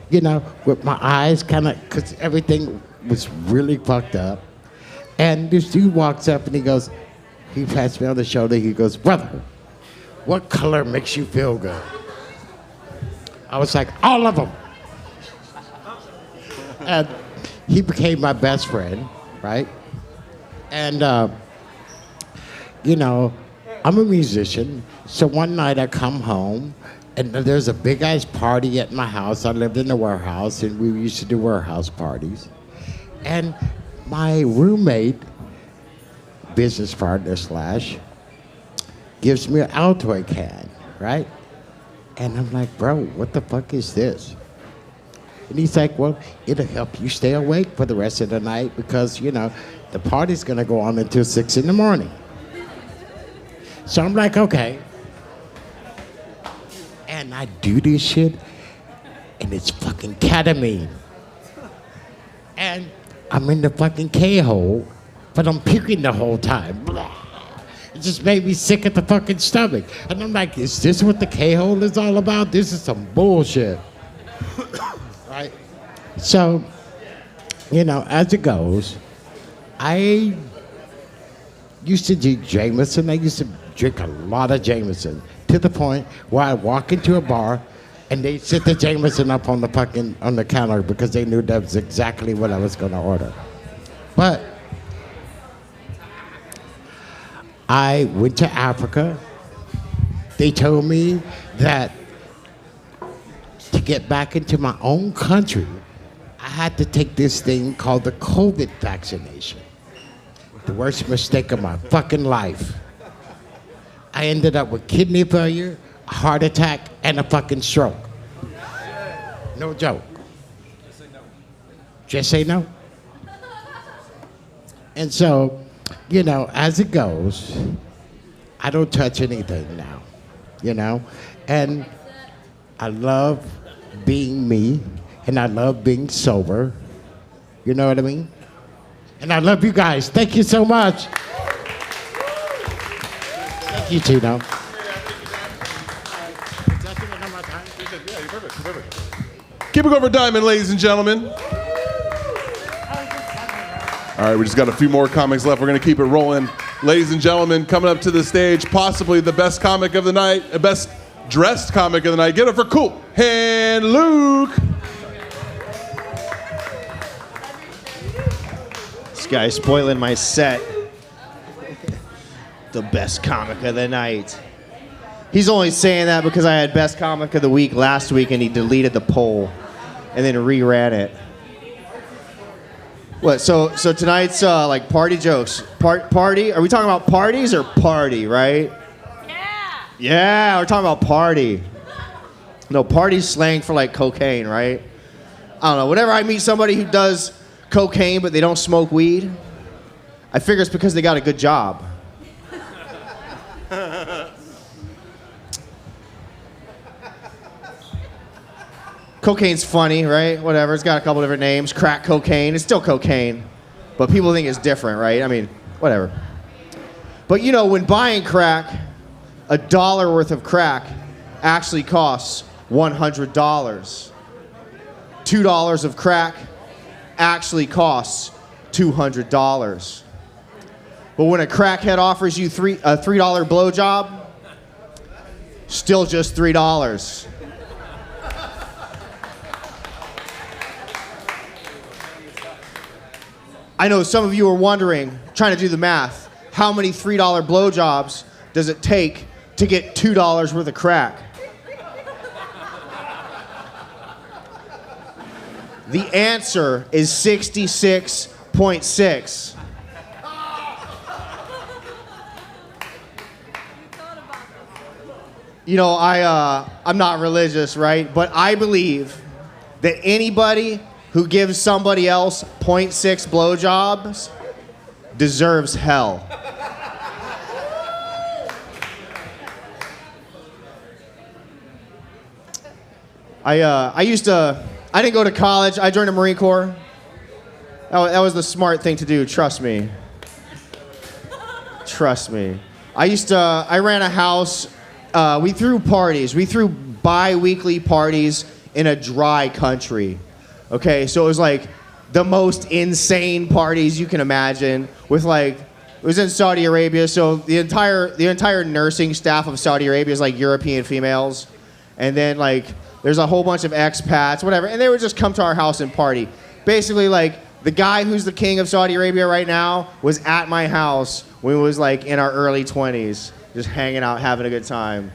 you know, with my eyes because everything was really fucked up. And this dude walks up and he pats me on the shoulder, he goes, brother, what color makes you feel good? I was like, all of them. And he became my best friend, right? And, you know, I'm a musician, so one night I come home, and there's a big-ass party at my house. I lived in the warehouse, and we used to do warehouse parties. And my roommate, business partner / gives me an Altoid can, right? And I'm like, bro, what the fuck is this? And he's like, well, it'll help you stay awake for the rest of the night because, you know, the party's gonna go on until 6 in the morning. So I'm like, okay. And I do this shit, and it's fucking ketamine. And I'm in the fucking K-hole, but I'm puking the whole time. Blah. It just made me sick at the fucking stomach. And I'm like, is this what the K-hole is all about? This is some bullshit. Right? So, you know, as it goes, I used to drink Jameson. I used to drink a lot of Jameson to the point where I walk into a bar and they sit the Jameson up on the counter because they knew that was exactly what I was going to order. But I went to Africa. They told me that to get back into my own country, I had to take this thing called the COVID vaccination. The worst mistake of my fucking life. I ended up with kidney failure, heart attack, and a fucking stroke. No joke. Just say no. And so, you know, as it goes, I don't touch anything now, you know? And I love being me, and I love being sober. You know what I mean? And I love you guys. Thank you so much. Thank you, Tino. Keep it going for Diamond, ladies and gentlemen. All right, we just got a few more comics left. We're going to keep it rolling. Ladies and gentlemen, coming up to the stage, possibly the best comic of the night, the best dressed comic of the night. Get it for Cool Hand Luke. This guy's spoiling my set. The best comic of the night. He's only saying that because I had best comic of the week last week and he deleted the poll and then reran it. What? So tonight's like party jokes. Party? Are we talking about parties or party? Right? Yeah. Yeah, we're talking about party. No, party's slang for like cocaine, right? I don't know. Whenever I meet somebody who does cocaine but they don't smoke weed, I figure it's because they got a good job. Cocaine's funny, right? Whatever. It's got a couple different names. Crack cocaine. It's still cocaine. But people think it's different, right? I mean, whatever. But you know, when buying crack, $1 worth of crack actually costs $100. $2 of crack actually costs $200. But when a crackhead offers you a $3 blowjob, still just $3. I know some of you are wondering, trying to do the math, how many $3 blowjobs does it take to get $2 worth of crack? The answer is 66.6. You know, I'm not religious, right? But I believe that anybody who gives somebody else 0.6 blowjobs deserves hell. I didn't go to college. I joined the Marine Corps. That was the smart thing to do, trust me. Trust me. I ran a house. We threw parties. We threw bi-weekly parties in a dry country. Okay, so it was like the most insane parties you can imagine with like, it was in Saudi Arabia, so the entire nursing staff of Saudi Arabia is like European females. And then like, there's a whole bunch of expats, whatever, and they would just come to our house and party. Basically like, the guy who's the king of Saudi Arabia right now was at my house when we was like in our early 20s, just hanging out, having a good time.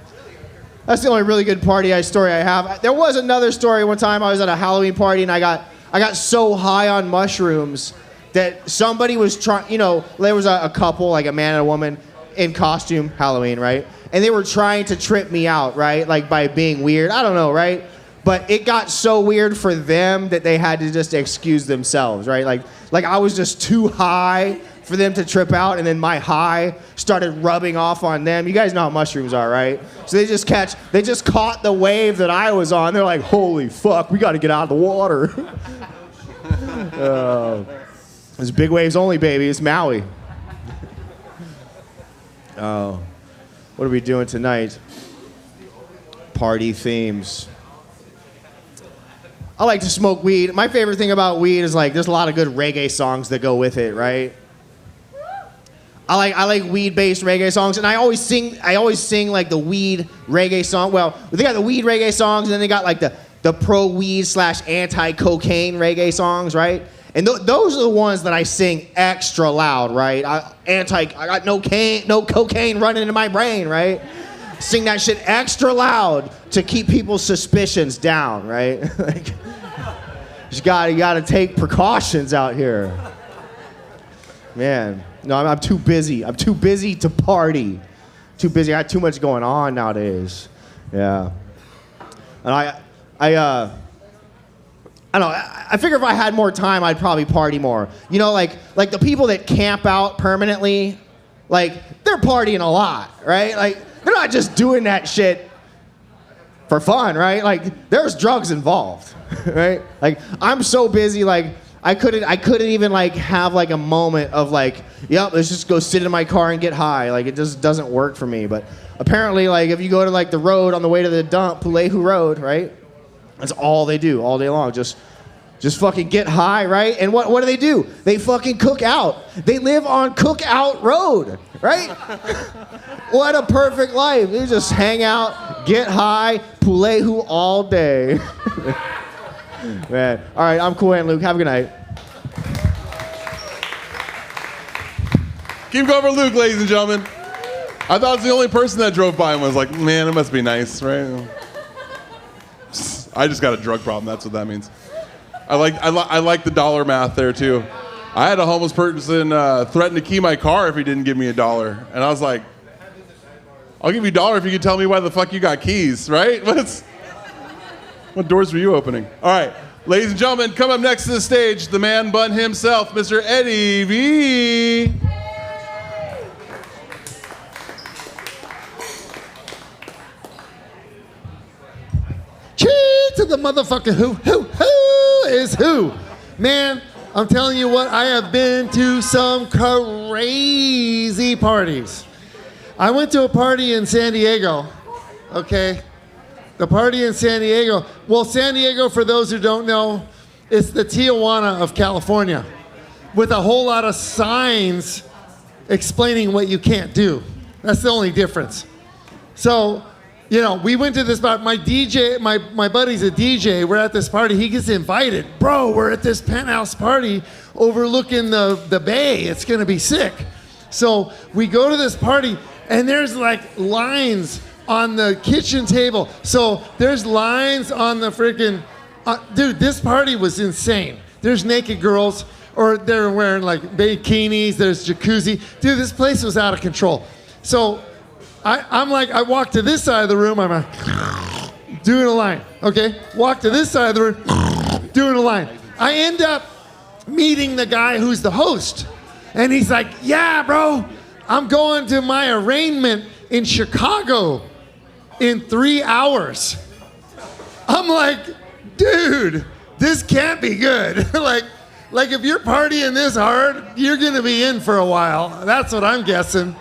That's the only really good story I have. There was another story one time I was at a Halloween party and I got so high on mushrooms that somebody was trying, you know, there was a couple, like a man and a woman in costume, Halloween, right? And they were trying to trip me out, right? Like by being weird, I don't know, right? But it got so weird for them that they had to just excuse themselves, right? Like I was just too high for them to trip out, and then my high started rubbing off on them. You guys know how mushrooms are, right? So they just caught the wave that I was on. They're like, holy fuck, we gotta get out of the water. It's big waves only, baby. It's Maui. Oh, what are we doing tonight? Party themes. I like to smoke weed. My favorite thing about weed is like there's a lot of good reggae songs that go with it, right? I like weed-based reggae songs, and I always sing like the weed reggae song. Well, they got the weed reggae songs, and then they got like the pro-weed / anti-cocaine reggae songs, right? And those are the ones that I sing extra loud, right? I got no cocaine running in my brain, right? Sing that shit extra loud to keep people's suspicions down, right? Like, you gotta take precautions out here. Man, no, I'm too busy. I'm too busy to party. Too busy. I got too much going on nowadays. Yeah. And I don't know. I figure if I had more time, I'd probably party more. You know, like the people that camp out permanently, like they're partying a lot, right? Like they're not just doing that shit for fun, right? Like there's drugs involved, right? Like I'm so busy, like I couldn't even like have like a moment of like, yep, let's just go sit in my car and get high. Like it just doesn't work for me. But apparently, like if you go to like the road on the way to the dump, Pulehu Road, right? That's all they do all day long. Just fucking get high, right? And what do? They fucking cook out. They live on Cookout Road, right? What a perfect life. They just hang out, get high, Pulehu all day. Man. All right, I'm Cool and Luke. Have a good night. Keep going for Luke, ladies and gentlemen. I thought I was the only person that drove by and was like, man, it must be nice, right? I just got a drug problem. That's what that means. I like the dollar math there too. I had a homeless person threaten to key my car if he didn't give me $1, and I was like, "I'll give you $1 if you can tell me why the fuck you got keys, right?" What doors were you opening? All right, ladies and gentlemen, come up next to the stage, the man bun himself, Mr. Eddie V. Chee to the motherfucker who is who. Man, I'm telling you what, I have been to some crazy parties. I went to a party in San Diego, okay? The party in San Diego. Well, San Diego, for those who don't know, it's the Tijuana of California with a whole lot of signs explaining what you can't do. That's the only difference. So, you know, we went to this party. My DJ, my buddy's a DJ. We're at this party. He gets invited. Bro, we're at this penthouse party overlooking the bay. It's going to be sick. So we go to this party, and there's like lines on the kitchen table. So there's lines on the freaking... dude, this party was insane. There's naked girls, or they're wearing like bikinis. There's jacuzzi. Dude, this place was out of control. So... I walk to this side of the room, I'm like, doing a line, okay? Walk to this side of the room, doing a line. I end up meeting the guy who's the host, and he's like, yeah, bro, I'm going to my arraignment in Chicago in 3 hours. I'm like, dude, this can't be good. like if you're partying this hard, you're gonna be in for a while. That's what I'm guessing.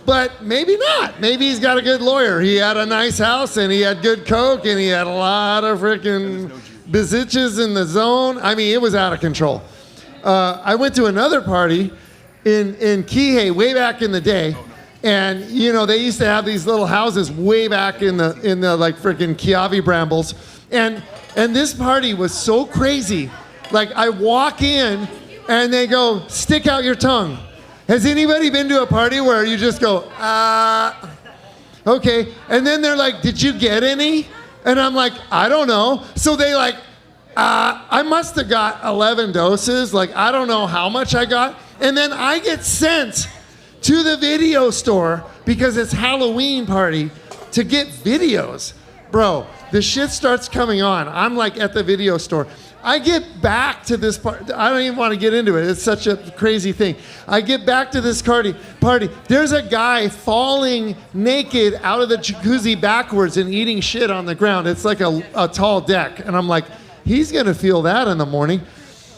But maybe not. Maybe he's got a good lawyer. He had a nice house, and he had good coke, and he had a lot of freaking bitches in the zone. I mean, it was out of control. I went to another party in Kihei way back in the day, and you know they used to have these little houses way back in the like freaking Kiavi brambles, and this party was so crazy. Like I walk in, and they go, "Stick out your tongue." Has anybody been to a party where you just go, okay, and then they're like, did you get any? And I'm like, I don't know. So they like, I must have got 11 doses. Like, I don't know how much I got. And then I get sent to the video store because it's Halloween party to get videos. Bro, the shit starts coming on. I'm like at the video store. I get back to this part. I don't even want to get into it. It's such a crazy thing. I get back to this party. There's a guy falling naked out of the jacuzzi backwards and eating shit on the ground. It's like a tall deck. And I'm like, he's going to feel that in the morning.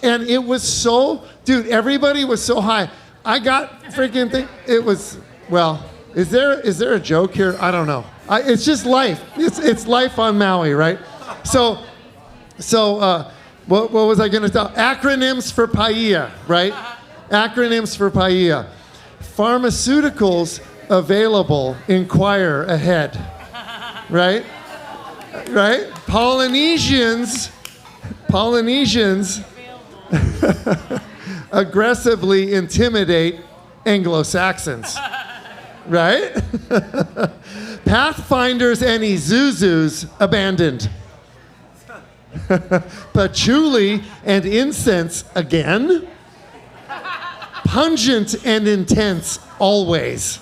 And it was so, dude, everybody was so high. I got freaking thing. It was, well, is there a joke here? I don't know. It's just life. It's life on Maui, right? So, what was I going to tell? Acronyms for paella, right? Acronyms for paella. Pharmaceuticals available, inquire ahead. Right? Right? Polynesians aggressively intimidate Anglo-Saxons. Right? Pathfinders and Isuzus abandoned. Patchouli and incense again. Pungent and intense always.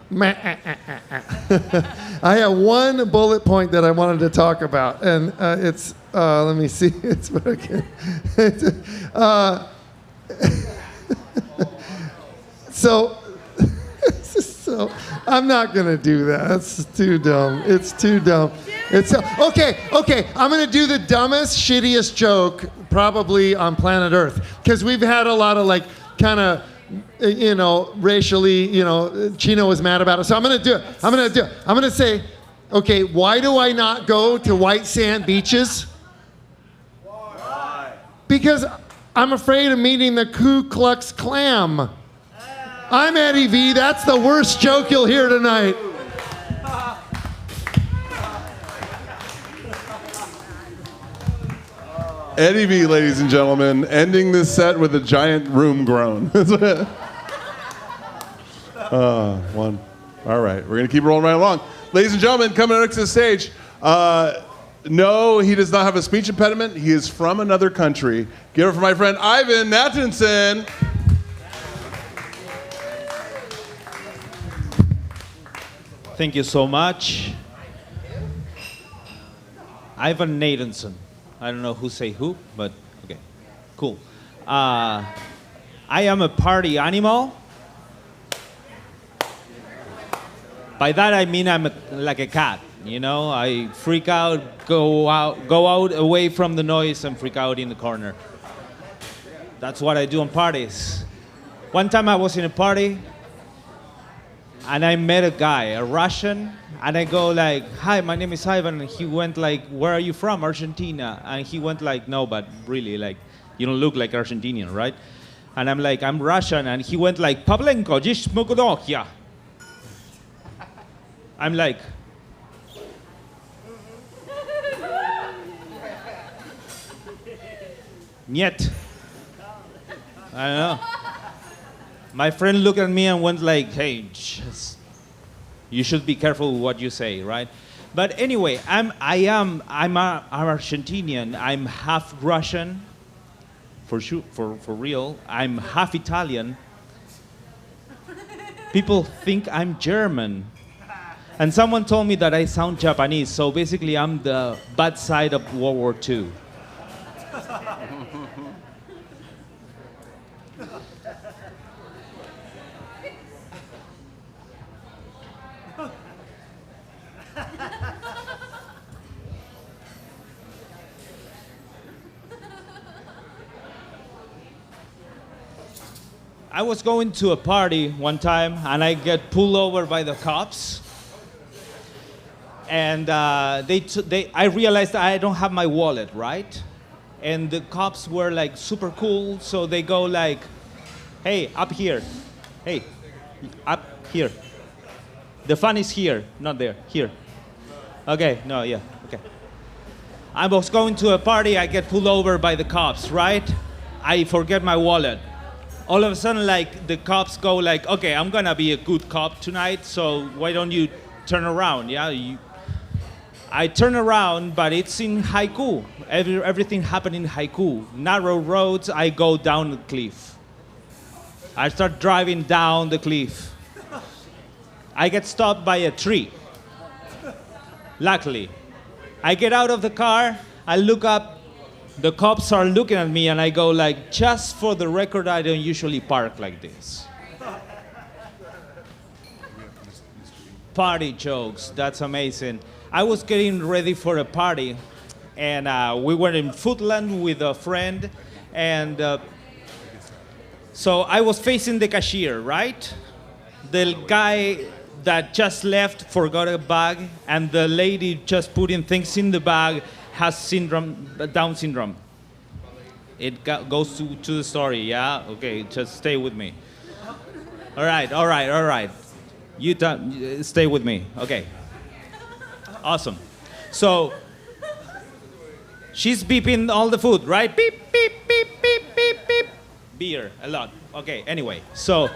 I have one bullet point that I wanted to talk about, and it's let me see. It's what I can. So I'm not gonna do that. That's too dumb. It's too dumb. It's okay. I'm gonna do the dumbest, shittiest joke probably on planet Earth, because we've had a lot of like kind of, racially, Chino was mad about it. So I'm gonna do it. I'm gonna say, okay, why do I not go to white sand beaches? Why? Because I'm afraid of meeting the Ku Klux Klan. I'm Eddie V. That's the worst joke you'll hear tonight. Eddie V, ladies and gentlemen, ending this set with a giant room groan. One. All right, we're gonna keep rolling right along. Ladies and gentlemen, coming next to the stage. No, he does not have a speech impediment. He is from another country. Give it for my friend Ivan Nathanson. Thank you so much. Ivan Nathanson. I don't know who say who, but okay, cool. I am a party animal. By that I mean I'm like a cat, I freak out, go out away from the noise and freak out in the corner. That's what I do on parties. One time I was in a party and I met a guy, a Russian, and I go like, hi, my name is Ivan, and he went like, where are you from? Argentina. And he went like, no, but really, like, you don't look like Argentinian, right? And I'm like, I'm Russian, and he went like, Pavlenko, dziś Mogodokia. I'm like, Niet. I don't know. My friend looked at me and went like, hey, you should be careful with what you say, right? But anyway, I'm Argentinian. I'm half Russian, for sure, for real. I'm half Italian. People think I'm German. And someone told me that I sound Japanese, so basically I'm the bad side of World War II. I was going to a party one time and I get pulled over by the cops. And I realized I don't have my wallet, right? And the cops were like super cool, so they go like, hey, up here. Hey, up here. The fun is here, not there, here. Okay, no, yeah, okay. I was going to a party, I get pulled over by the cops, right? I forget my wallet. All of a sudden, like, the cops go like, okay, I'm gonna be a good cop tonight, so why don't you turn around, yeah? I turn around, but it's in haiku. Everything happened in haiku. Narrow roads, I go down the cliff. I start driving down the cliff. I get stopped by a tree. Luckily. I get out of the car, I look up, the cops are looking at me and I go like, just for the record, I don't usually park like this. Party jokes, that's amazing. I was getting ready for a party and we were in Footland with a friend and so I was facing the cashier, right? The guy that just left forgot a bag and the lady just putting things in the bag has Down syndrome. It goes to the story, yeah? Okay, just stay with me. All right. You stay with me, okay. Awesome. So, she's beeping all the food, right? Beep, beep, beep, beep, beep, beep. Beer, a lot. Okay, anyway, so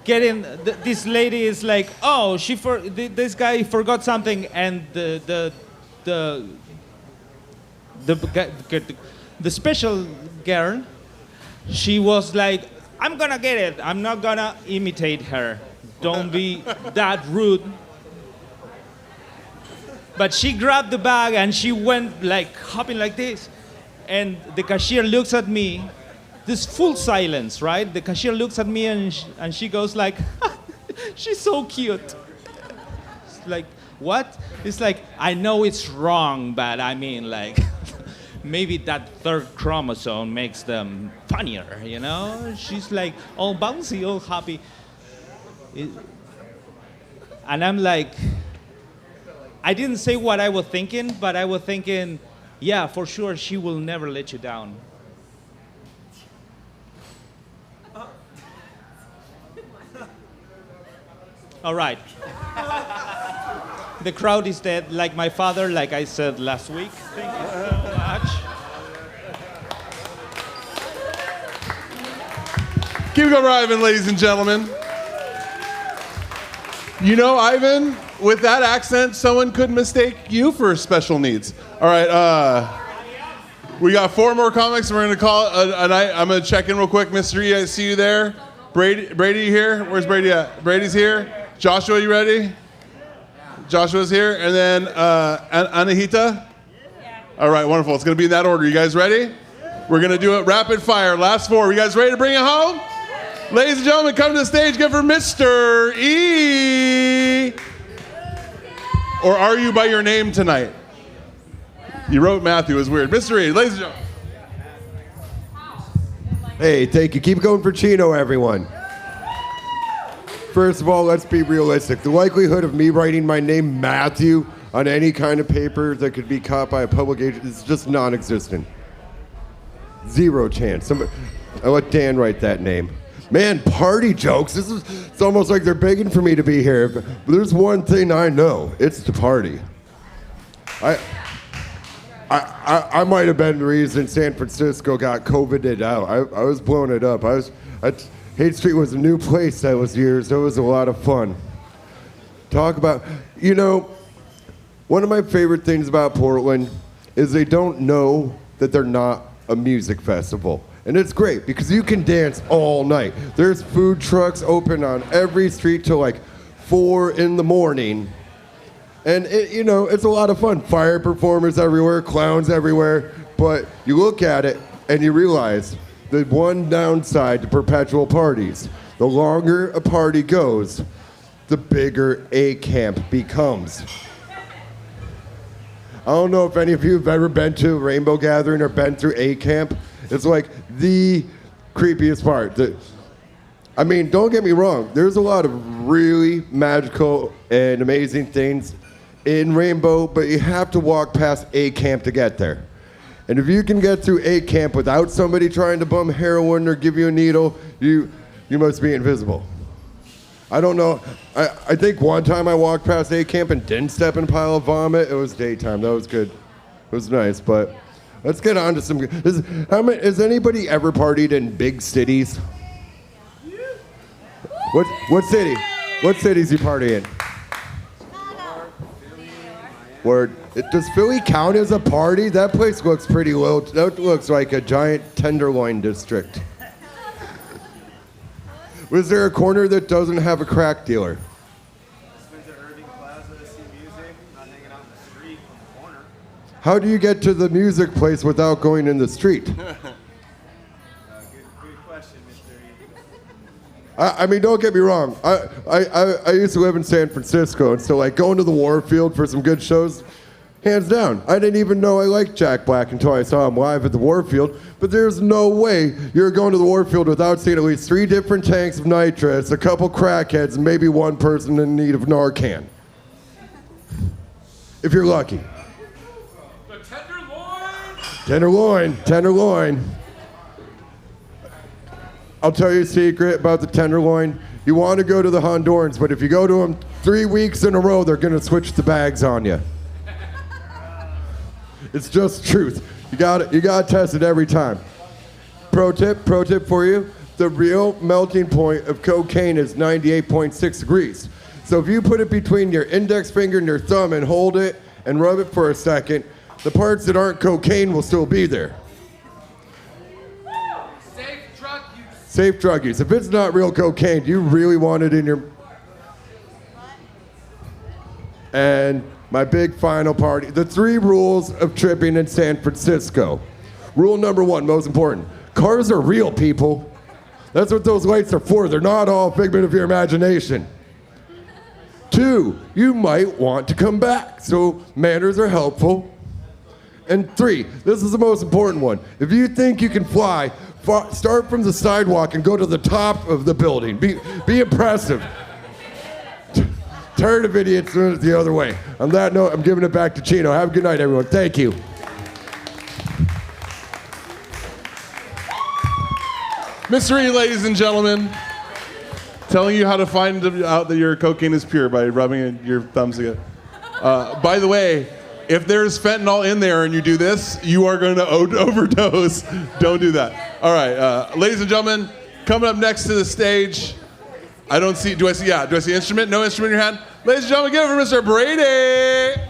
this lady is like, oh, this guy forgot something, and the special girl, she was like, I'm gonna get it. I'm not gonna imitate her. Don't be that rude. But she grabbed the bag and she went like hopping like this. And the cashier looks at me. This full silence, right? The cashier looks at me and she goes like, she's so cute. It's like, what? It's like, I know it's wrong, but I mean like, maybe that third chromosome makes them funnier, you know? She's like all bouncy, all happy. And I'm like, I didn't say what I was thinking, but I was thinking, yeah, for sure, she will never let you down. All right. The crowd is dead, like my father, like I said last week. Thank you so much. Keep going, Ivan, ladies and gentlemen. You know, Ivan, with that accent, someone could mistake you for special needs. All right, we got 4 more comics. We're going to call it a night. I'm going to check in real quick. Mr. E, I see you there. Brady, you here? Where's Brady at? Brady's here. Joshua, you ready? Joshua's here. And then Anahita? All right, wonderful. It's going to be in that order. You guys ready? We're going to do it rapid fire. Last 4. You guys ready to bring it home? Ladies and gentlemen, come to the stage. Give for Mr. E. Or are you by your name tonight? You wrote Matthew. It was weird. Mr. E, ladies and gentlemen. Hey, thank you. Keep going for Chino, everyone. First of all, let's be realistic. The likelihood of me writing my name Matthew on any kind of paper that could be caught by a public agent is just non-existent. 0 chance. I let Dan write that name. Man, party jokes. It's almost like they're begging for me to be here. But there's one thing I know. It's the party. I might have been the reason San Francisco got COVIDed out. I was blowing it up. Haight Street was a new place that was years. It was a lot of fun. Talk about, you know, one of my favorite things about Portland is they don't know that they're not a music festival. And it's great because you can dance all night. There's food trucks open on every street till like 4 in the morning. And you know, it's a lot of fun. Fire performers everywhere, clowns everywhere. But you look at it and you realize the one downside to perpetual parties, the longer a party goes, the bigger a camp becomes. I don't know if any of you have ever been to a Rainbow Gathering or been through a camp. It's like the creepiest part. I mean, don't get me wrong. There's a lot of really magical and amazing things in Rainbow, but you have to walk past a camp to get there. And if you can get through a camp without somebody trying to bum heroin or give you a needle, you must be invisible. I don't know. I think one time I walked past a camp and didn't step in a pile of vomit. It was daytime. That was good. It was nice, but let's get on to some. Has anybody ever partied in big cities? What city? What cities you party in? Word. Does Philly count as a party? That place looks pretty low. That looks like a giant tenderloin district. Was there a corner that doesn't have a crack dealer? How do you get to the music place without going in the street? Good question, Mr. E. I mean, don't get me wrong. I used to live in San Francisco, and so like going to the Warfield for some good shows, hands down. I didn't even know I liked Jack Black until I saw him live at the Warfield. But there's no way you're going to the Warfield without seeing at least 3 different tanks of nitrous, a couple crackheads, and maybe one person in need of Narcan. If you're lucky. The tenderloin! Tenderloin. I'll tell you a secret about the tenderloin. You want to go to the Hondurans, but if you go to them 3 weeks in a row, they're going to switch the bags on you. It's just truth. You got to test it every time. Pro tip for you. The real melting point of cocaine is 98.6 degrees. So if you put it between your index finger and your thumb and hold it and rub it for a second, the parts that aren't cocaine will still be there. Safe drug use. Safe drug use. If it's not real cocaine, do you really want it in your... And my big final party, the 3 rules of tripping in San Francisco. Rule number 1, most important, cars are real, people. That's what those lights are for. They're not all a figment of your imagination. 2, you might want to come back, so manners are helpful. And 3, this is the most important one. If you think you can fly, start from the sidewalk and go to the top of the building. Be impressive. Tired of idiots doing it the other way. On that note, I'm giving it back to Chino. Have a good night, everyone. Thank you. Mystery, ladies and gentlemen. Telling you how to find out that your cocaine is pure by rubbing your thumbs together. By the way, if there's fentanyl in there and you do this, you are going to overdose. Don't do that. All right, ladies and gentlemen, coming up next to the stage. Do I see instrument? No instrument in your hand? Ladies and gentlemen, give it for Mr. Brady.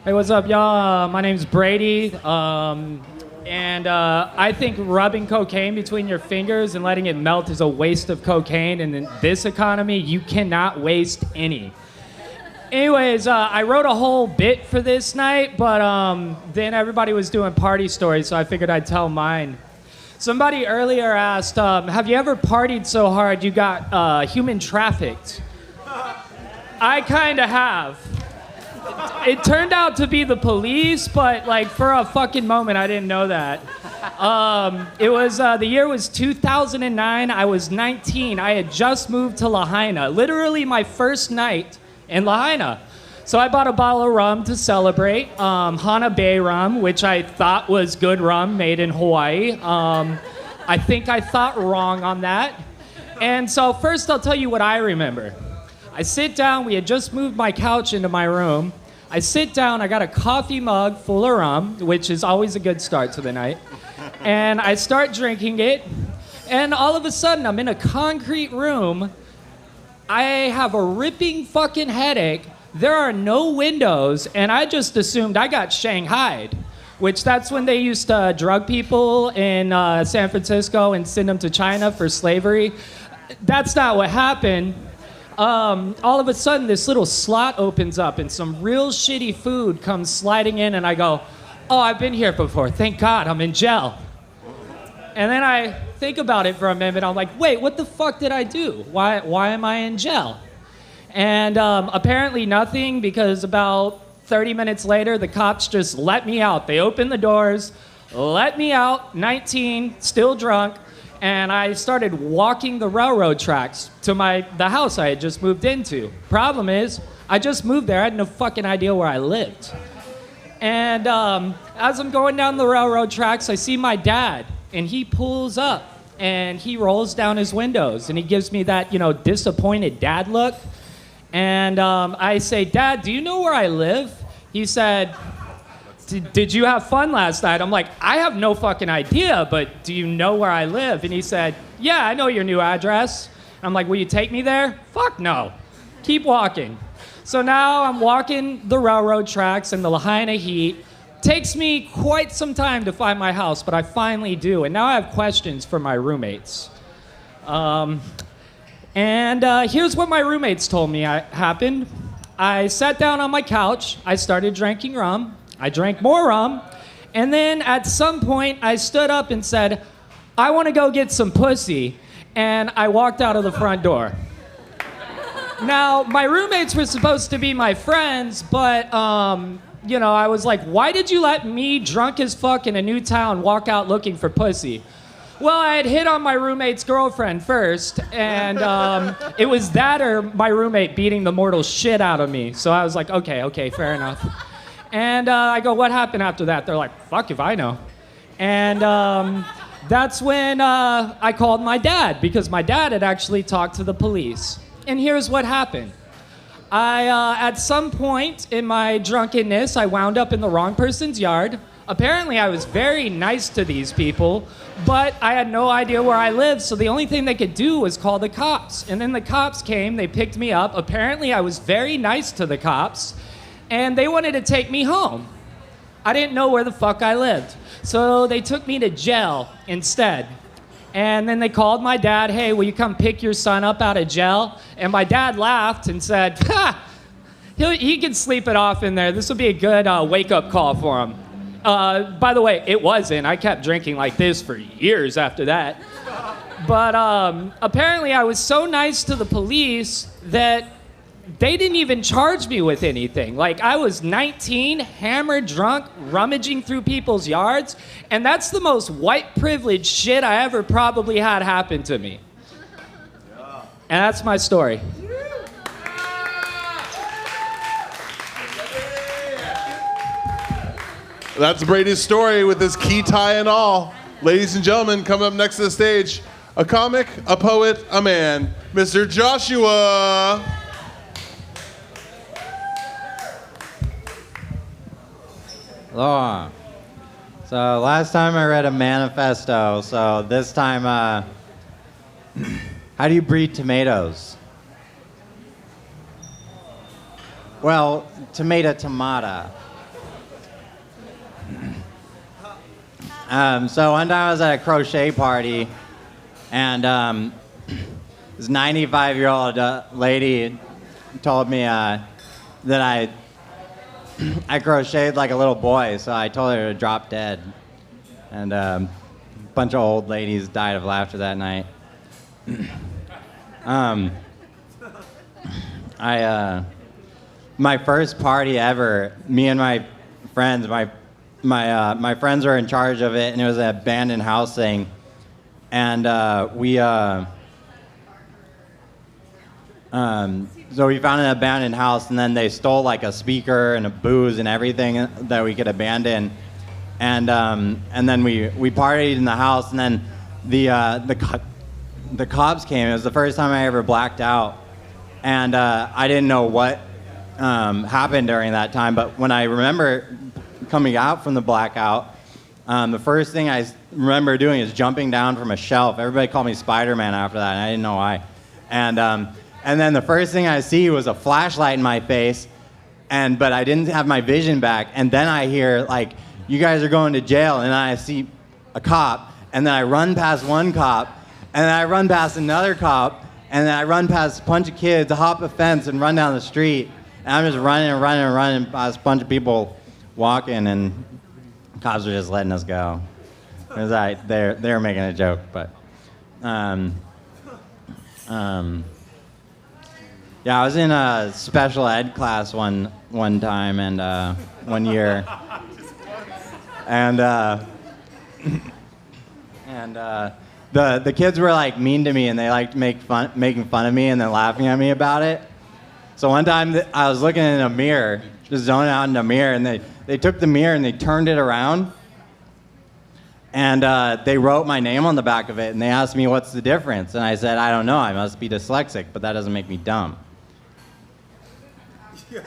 Hey, what's up, y'all? My name's Brady. And I think rubbing cocaine between your fingers and letting it melt is a waste of cocaine. And in this economy, you cannot waste any. Anyways, I wrote a whole bit for this night, but then everybody was doing party stories, so I figured I'd tell mine. Somebody earlier asked, have you ever partied so hard you got human trafficked? I kind of have. It turned out to be the police, but like for a fucking moment, I didn't know that. It was, the year was 2009. I was 19. I had just moved to Lahaina, literally my first night in Lahaina. So I bought a bottle of rum to celebrate, Hana Bay rum, which I thought was good rum made in Hawaii. I think I thought wrong on that. And so first I'll tell you what I remember. I sit down, we had just moved my couch into my room. I sit down, I got a coffee mug full of rum, which is always a good start to the night. And I start drinking it, and all of a sudden I'm in a concrete room. I have a ripping fucking headache. There are no windows, and I just assumed I got shanghaied, which that's when they used to drug people in San Francisco and send them to China for slavery. That's not what happened. All of a sudden, this little slot opens up, and some real shitty food comes sliding in, and I go, oh, I've been here before. Thank God, I'm in jail. And then I think about it for a minute. I'm like, wait, what the fuck did I do? Why am I in jail? And apparently nothing, because about 30 minutes later, the cops just let me out. They opened the doors, let me out, 19, still drunk, and I started walking the railroad tracks to the house I had just moved into. Problem is, I just moved there. I had no fucking idea where I lived. And as I'm going down the railroad tracks, I see my dad. And he pulls up, and he rolls down his windows, and he gives me that, disappointed dad look. And I say, Dad, do you know where I live? He said, did you have fun last night? I'm like, I have no fucking idea, but do you know where I live? And he said, yeah, I know your new address. I'm like, will you take me there? Fuck no. Keep walking. So now I'm walking the railroad tracks in the Lahaina heat. Takes me quite some time to find my house, but I finally do. And now I have questions for my roommates. Here's what my roommates told me happened. I sat down on my couch. I started drinking rum. I drank more rum. And then at some point, I stood up and said, I want to go get some pussy. And I walked out of the front door. Now, my roommates were supposed to be my friends, but I was like, why did you let me, drunk as fuck in a new town, walk out looking for pussy? Well, I had hit on my roommate's girlfriend first, and it was that or my roommate beating the mortal shit out of me. So I was like, okay, fair enough. And I go, what happened after that? They're like, fuck if I know. And that's when I called my dad, because my dad had actually talked to the police. And here's what happened. At some point in my drunkenness, I wound up in the wrong person's yard. Apparently, I was very nice to these people, but I had no idea where I lived, so the only thing they could do was call the cops. And then the cops came, they picked me up. Apparently, I was very nice to the cops, and they wanted to take me home. I didn't know where the fuck I lived, so they took me to jail instead. And then they called my dad, hey, will you come pick your son up out of jail? And my dad laughed and said, ha, he can sleep it off in there. This will be a good wake-up call for him. By the way, it wasn't. I kept drinking like this for years after that. But apparently I was so nice to the police that they didn't even charge me with anything. Like, I was 19, hammered, drunk, rummaging through people's yards, and that's the most white privilege shit I ever probably had happen to me. And that's my story. That's Brady's story with his key tie and all. Ladies and gentlemen, coming up next to the stage, a comic, a poet, a man, Mr. Joshua. Hello. So last time I read a manifesto, so this time, how do you breed tomatoes? Well, tomata. So one time I was at a crochet party, and this 95-year-old lady told me that I crocheted like a little boy, so I told her to drop dead. And a bunch of old ladies died of laughter that night. My first party ever, me and my friends, my friends were in charge of it, and it was an abandoned house thing. And so we found an abandoned house, and then they stole like a speaker and a booze and everything that we could abandon. And then we partied in the house, and then the cops came. It was the first time I ever blacked out, and I didn't know what happened during that time. But when I remember coming out from the blackout, the first thing I remember doing is jumping down from a shelf. Everybody called me Spider-Man after that, and I didn't know why. And then the first thing I see was a flashlight in my face, but I didn't have my vision back. And then I hear, like, you guys are going to jail, and I see a cop, and then I run past one cop, and then I run past another cop, and then I run past a bunch of kids, hop a fence, and run down the street. And I'm just running past a bunch of people walking, and cops were just letting us go. It was like they were making a joke, but yeah, I was in a special ed class one time and one year, and the kids were like mean to me, and they liked making fun of me and then laughing at me about it. So one time I was looking in a mirror, just zoning out in a mirror, and they took the mirror and they turned it around, and they wrote my name on the back of it, and they asked me what's the difference, and I said, I don't know, I must be dyslexic, but that doesn't make me dumb. Maybe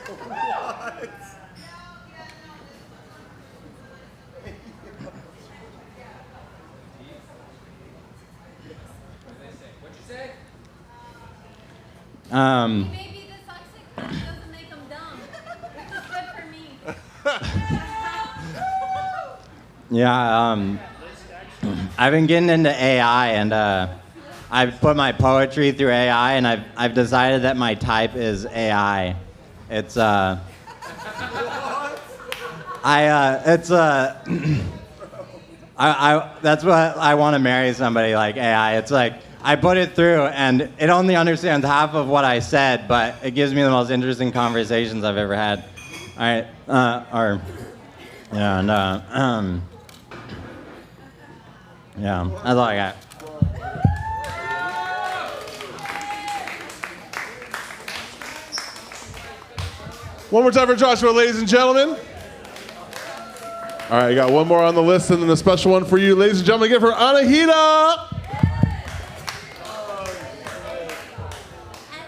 dyslexic doesn't make them dumb. Good for me. Yeah, I've been getting into AI, and I've put my poetry through AI, and I've decided that my type is AI. It's that's what I want to marry somebody like AI. It's like I put it through, and it only understands half of what I said, but it gives me the most interesting conversations I've ever had. All right, yeah, that's all I got. One more time for Joshua, ladies and gentlemen. All right, I got one more on the list and then a special one for you. Ladies and gentlemen, give her Anahita.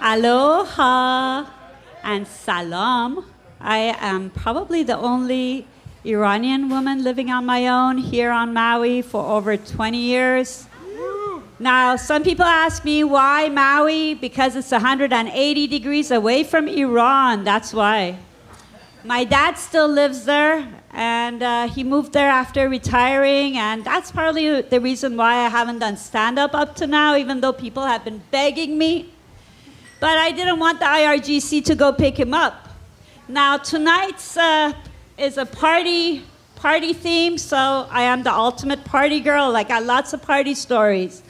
Aloha and salam. I am probably the only Iranian woman living on my own here on Maui for over 20 years. Now, some people ask me why Maui? Because it's 180 degrees away from Iran. That's why. My dad still lives there, and he moved there after retiring, and that's partly the reason why I haven't done stand-up up to now, even though people have been begging me. But I didn't want the IRGC to go pick him up. Now, tonight's is a party theme, so I am the ultimate party girl. I got lots of party stories.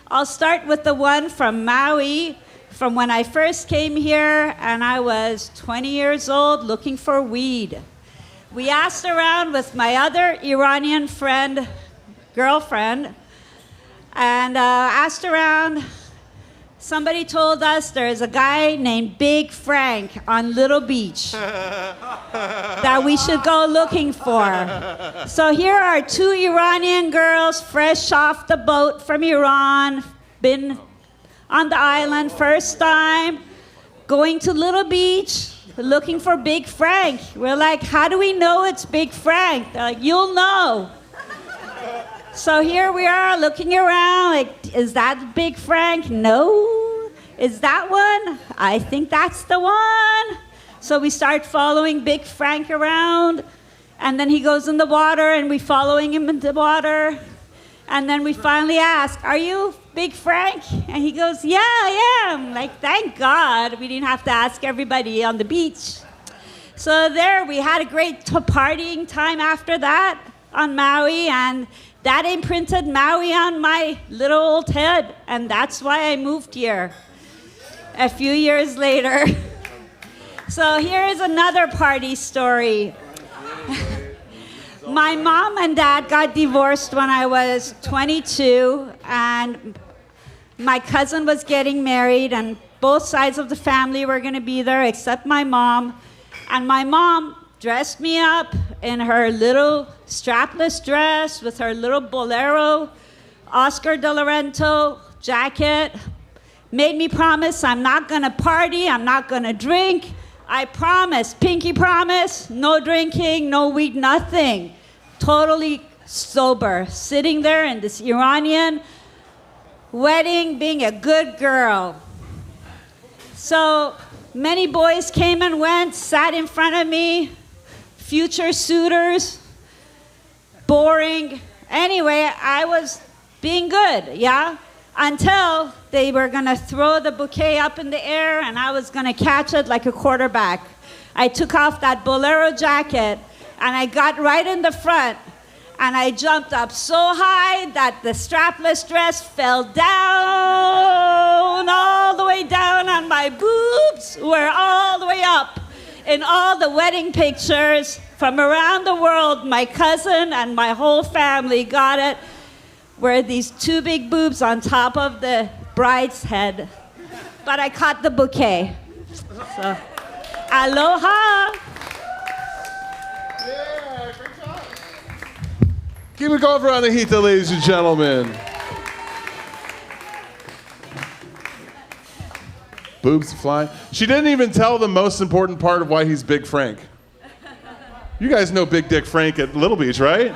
I'll start with the one from Maui, from when I first came here, and I was 20 years old looking for weed. We asked around with my other Iranian girlfriend, and asked around. Somebody told us there's a guy named Big Frank on Little Beach that we should go looking for. So here are two Iranian girls fresh off the boat from Iran, been on the island first time, going to Little Beach, looking for Big Frank. We're like, how do we know it's Big Frank? They're like, you'll know. So here we are looking around, like, is that Big Frank? No. Is that one? I think that's the one. So we start following Big Frank around, and then he goes in the water, and we following him in the water. And then we finally ask, are you Big Frank? And he goes, yeah, I am. Like, thank God we didn't have to ask everybody on the beach. So there, we had a great partying time after that on Maui, and that imprinted Maui on my little old head, and that's why I moved here a few years later. So here's another party story. My mom and dad got divorced when I was 22, and my cousin was getting married, and both sides of the family were going to be there except my mom. And my mom dressed me up in her little strapless dress with her little bolero, Oscar de la Renta jacket, made me promise I'm not gonna party, I'm not gonna drink. I promise, pinky promise, no drinking, no weed, nothing. Totally sober, sitting there in this Iranian wedding, being a good girl. So many boys came and went, sat in front of me, future suitors, boring. Anyway, I was being good, yeah? Until they were gonna throw the bouquet up in the air and I was gonna catch it like a quarterback. I took off that bolero jacket and I got right in the front and I jumped up so high that the strapless dress fell down, all the way down, and my boobs were all the way up. In all the wedding pictures from around the world, my cousin and my whole family got it, were these two big boobs on top of the bride's head. But I caught the bouquet. So, aloha. Keep it going for Anahita, ladies and gentlemen. Boobs flying. She didn't even tell the most important part of why he's Big Frank. You guys know Big Dick Frank at Little Beach, right?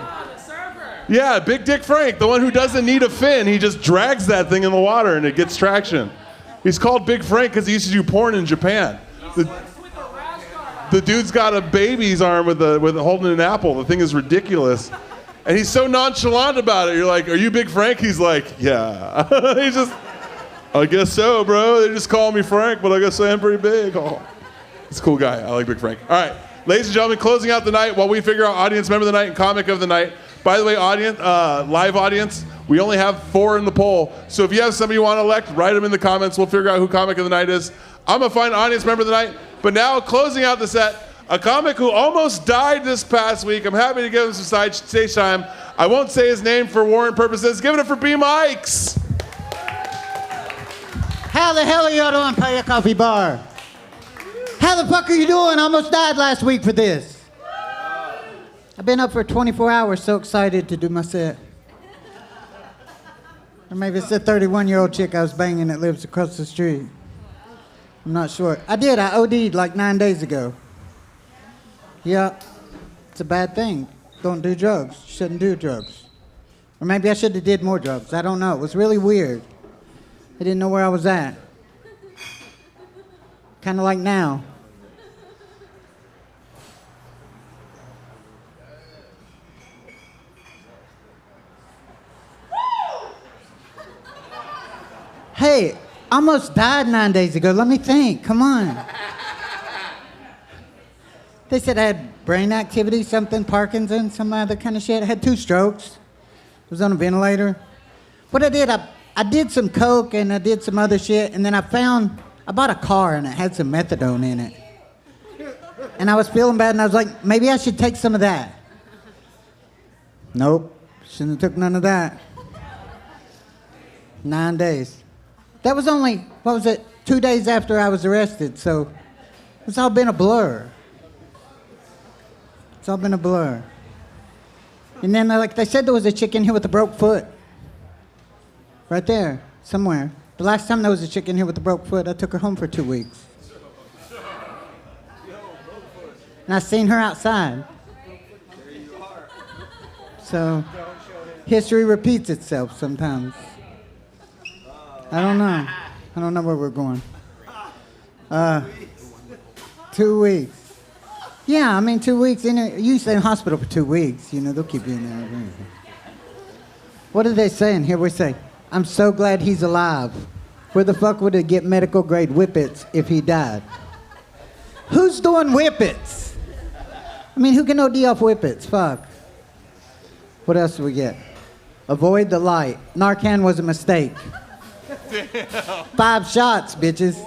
Yeah, Big Dick Frank, the one who doesn't need a fin. He just drags that thing in the water and it gets traction. He's called Big Frank because he used to do porn in Japan. The dude's got a baby's arm with holding an apple. The thing is ridiculous. And he's so nonchalant about it. You're like, are you Big Frank? He's like, yeah. He's just, I guess so, bro. They just call me Frank, but I guess I am pretty big. Oh. He's a cool guy. I like Big Frank. All right, ladies and gentlemen, closing out the night while we figure out audience member of the night and comic of the night. By the way, audience, live audience, we only have 4 in the poll. So if you have somebody you want to elect, write them in the comments. We'll figure out who comic of the night is. I'm going to find audience member of the night. But now, closing out the set, a comic who almost died this past week. I'm happy to give him some stage time. I won't say his name for warrant purposes. Give it up for B. Mikes. How the hell are you doing, Paya Coffee Bar? How the fuck are you doing? I almost died last week for this. I've been up for 24 hours, so excited to do my set. Or maybe it's the 31-year-old chick I was banging that lives across the street. I'm not sure. I OD'd like 9 days ago. Yeah, it's a bad thing. Don't do drugs. Shouldn't do drugs. Or maybe I should have did more drugs. I don't know. It was really weird. I didn't know where I was at. Kind of like now. Hey, almost died 9 days ago. Let me think. Come on. They said I had brain activity, something, Parkinson's, some other kind of shit. I had 2 strokes. Was on a ventilator. What I did, I did some coke and I did some other shit, and then I bought a car and it had some methadone in it. And I was feeling bad, and I was like, maybe I should take some of that. Nope, shouldn't have took none of that. 9 days. That was only, 2 days after I was arrested, so it's all been a blur. It's all been a blur. And then, like they said, there was a chick in here with a broke foot. Right there, somewhere. The last time there was a chick in here with a broke foot, I took her home for 2 weeks. And I seen her outside. So, history repeats itself sometimes. I don't know. I don't know where we're going. 2 weeks. Yeah, I mean 2 weeks. You stay in hospital for 2 weeks. You know, they'll keep you in there. What are they saying? Here we say, I'm so glad he's alive. Where the fuck would it get medical grade whippets if he died? Who's doing whippets? I mean, who can OD off whippets? Fuck. What else do we get? Avoid the light. Narcan was a mistake. 5 shots, bitches.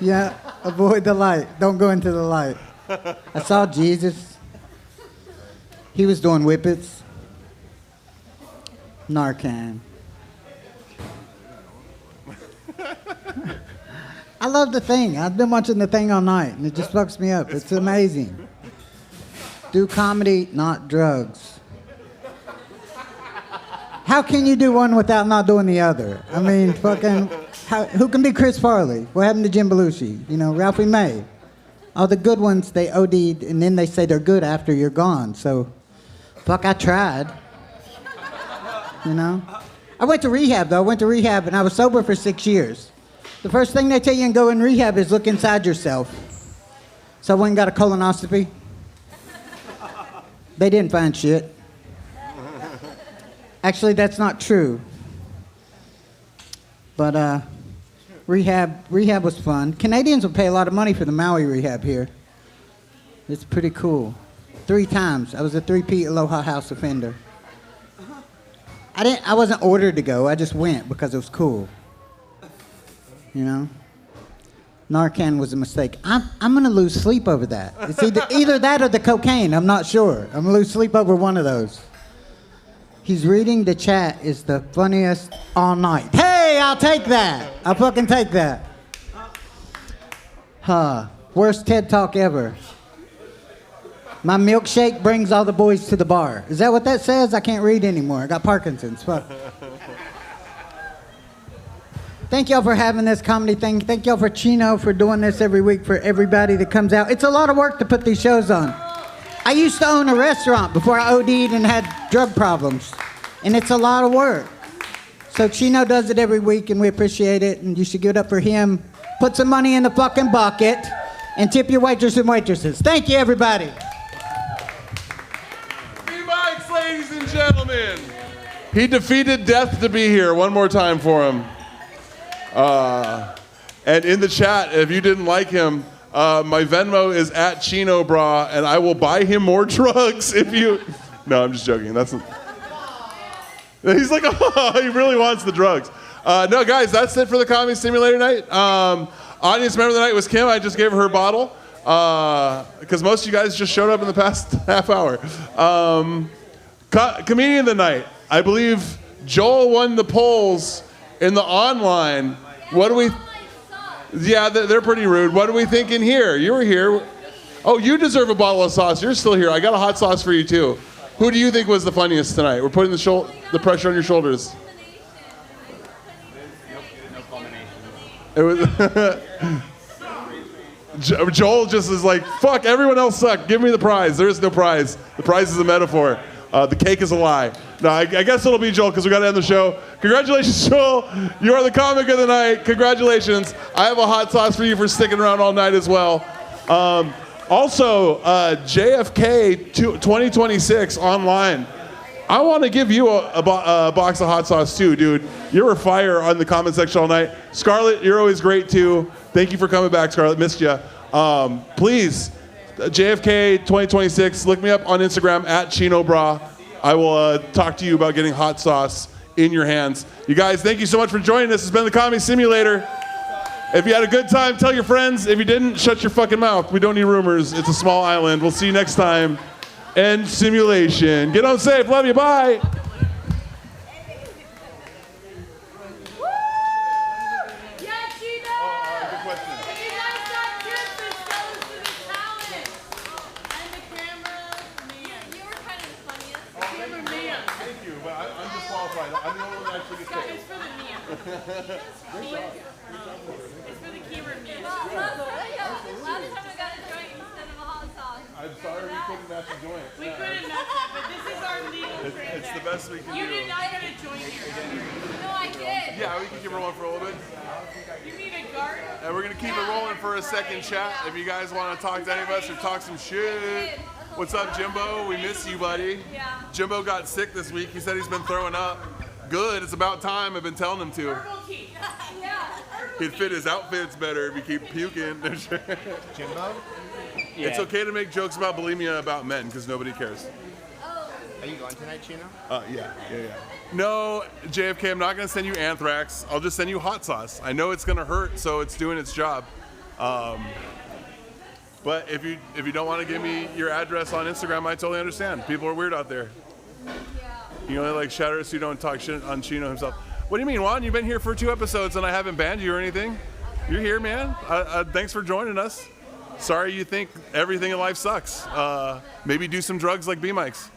Yeah, avoid the light. Don't go into the light. I saw Jesus. He was doing whippets. Narcan. I love The Thing. I've been watching The Thing all night, and it just fucks me up. It's amazing. Do comedy, not drugs. How can you do one without not doing the other? I mean, fucking, who can be Chris Farley? What happened to Jim Belushi? You know, Ralphie May. All the good ones, they OD'd, and then they say they're good after you're gone. So, fuck, I tried. You know? I went to rehab, though. I went to rehab, and I was sober for 6 years. The first thing they tell you in go in rehab is look inside yourself. So I went and got a colonoscopy. They didn't find shit. Actually, that's not true. But rehab was fun. Canadians will pay a lot of money for the Maui rehab here. It's pretty cool. 3 times. I was a 3-peat Aloha House offender. I wasn't ordered to go. I just went because it was cool. You know? Narcan was a mistake. I'm gonna lose sleep over that. It's either that or the cocaine. I'm not sure. I'm gonna lose sleep over one of those. He's reading the chat is the funniest all night. Hey, I'll take that. I'll fucking take that. Worst TED Talk ever. My milkshake brings all the boys to the bar. Is that what that says? I can't read anymore. I got Parkinson's. Fuck. Thank y'all for having this comedy thing. Thank y'all for Chino for doing this every week for everybody that comes out. It's a lot of work to put these shows on. I used to own a restaurant before I OD'd and had drug problems. And it's a lot of work. So Chino does it every week and we appreciate it. And you should give it up for him. Put some money in the fucking bucket and tip your waiters and waitresses. Thank you, everybody. B-Bikes, ladies and gentlemen. He defeated death to be here. One more time for him. And in the chat, if you didn't like him, my Venmo is at Chino Bra, and I will buy him more drugs if you... No, I'm just joking. That's... He's like, oh, he really wants the drugs. No, guys, that's it for the Comedy Simulator night. Audience member of the night was Kim. I just gave her a bottle because most of you guys just showed up in the past half hour. Comedian of the night. I believe Joel won the polls in the online. What do we... Yeah, they're pretty rude. What do we think in here? You were here. Oh, you deserve a bottle of sauce. You're still here. I got a hot sauce for you, too. Who do you think was the funniest tonight? We're putting the pressure on your shoulders. It was Joel just is like, fuck, everyone else sucked. Give me the prize. There is no prize. The prize is a metaphor. The cake is a lie. No, I guess it'll be Joel because we got to end the show. Congratulations, Joel. You are the comic of the night. Congratulations. I have a hot sauce for you for sticking around all night as well. Also, JFK 2026 online. I want to give you a box of hot sauce too, dude. You were fire on the comment section all night. Scarlett, you're always great too. Thank you for coming back, Scarlett. Missed you. Please, JFK 2026. Look me up on Instagram at Chino Bra. I will talk to you about getting hot sauce in your hands. You guys, thank you so much for joining us. It's been the Comedy Simulator. If you had a good time, tell your friends. If you didn't, shut your fucking mouth. We don't need rumors. It's a small island. We'll see you next time. End simulation. Get home safe. Love you. Bye. I'm sorry we couldn't match a joint. We couldn't match that, but this is our legal franchise. It's the best we can do. You did not get a joint here. No, I did. Yeah, we can keep it rolling for a little bit. You need a guard? And we're going to keep it rolling for a second chat. If you guys want to talk to any of us or talk some shit. What's up, Jimbo? We miss you, buddy. Yeah. Jimbo got sick this week. He said he's been throwing up. Good. It's about time. I've been telling him to. He'd fit his outfits better if you keep puking. Jimbo? It's okay to make jokes about bulimia about men because nobody cares. Are you going tonight, Chino? Yeah. No, JFK, I'm not going to send you anthrax. I'll just send you hot sauce. I know it's going to hurt, so it's doing its job. But if you don't want to give me your address on Instagram, I totally understand. People are weird out there. You only like shatter so you don't talk shit on Chino himself. What do you mean, Juan? You've been here for 2 episodes and I haven't banned you or anything. You're here, man. Thanks for joining us. Sorry you think everything in life sucks. Maybe do some drugs like B-Mikes.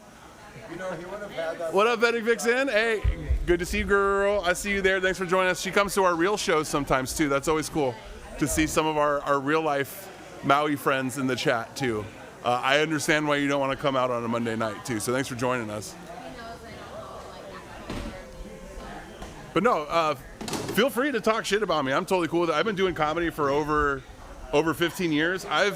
What up, Betty Vixen? Hey, good to see you, girl. I see you there. Thanks for joining us. She comes to our real shows sometimes, too. That's always cool to see some of our real-life Maui friends in the chat, too. I understand why you don't want to come out on a Monday night, too, so thanks for joining us. But no, feel free to talk shit about me. I'm totally cool with it. I've been doing comedy for over 15 years. I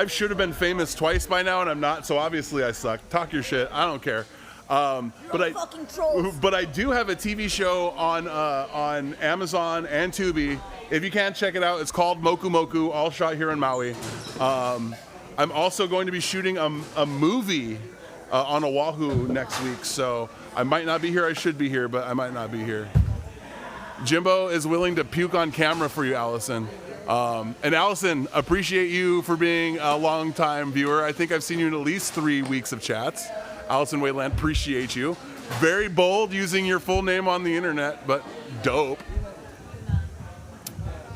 should have been famous twice by now, and I'm not, so obviously I suck. Talk your shit. I don't care. But I do have a TV show on Amazon and Tubi. If you can't check it out, it's called Moku Moku, all shot here in Maui. I'm also going to be shooting a movie on Oahu next week, so I might not be here. I should be here, but I might not be here. Jimbo is willing to puke on camera for you, Allison. And Allison, appreciate you for being a long-time viewer. I think I've seen you in at least 3 weeks of chats. Allison Wayland, appreciate you. Very bold using your full name on the internet, but dope.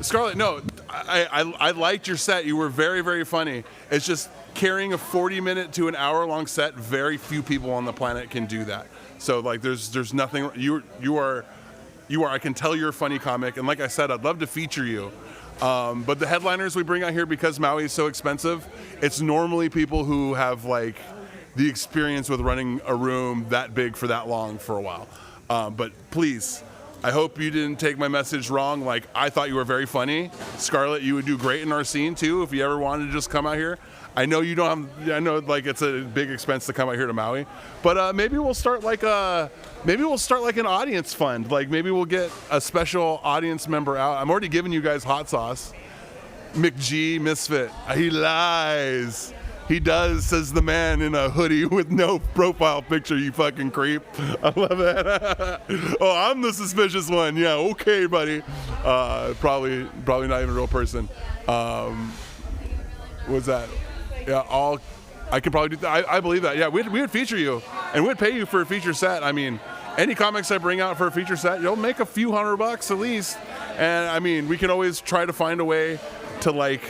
Scarlett, no, I liked your set. You were very, very funny. It's just carrying a 40-minute to an hour-long set, very few people on the planet can do that. So, like, there's nothing, you are, I can tell you're a funny comic, and like I said, I'd love to feature you. But the headliners we bring out here, because Maui is so expensive, it's normally people who have, like, the experience with running a room that big for that long for a while. But please, I hope you didn't take my message wrong. Like, I thought you were very funny. Scarlett, you would do great in our scene too if you ever wanted to just come out here. I know you don't have, I know like it's a big expense to come out here to Maui, but maybe we'll start like an audience fund. Like maybe we'll get a special audience member out. I'm already giving you guys hot sauce. McG Misfit, he lies. He does, says the man in a hoodie with no profile picture, you fucking creep. I love that. Oh, I'm the suspicious one. Yeah, okay, buddy. Probably not even a real person. What's that? Yeah, I could probably do that. I believe that. Yeah, we would feature you, and we'd pay you for a feature set. I mean, any comics I bring out for a feature set, you'll make a few $100 at least. And I mean, we can always try to find a way to like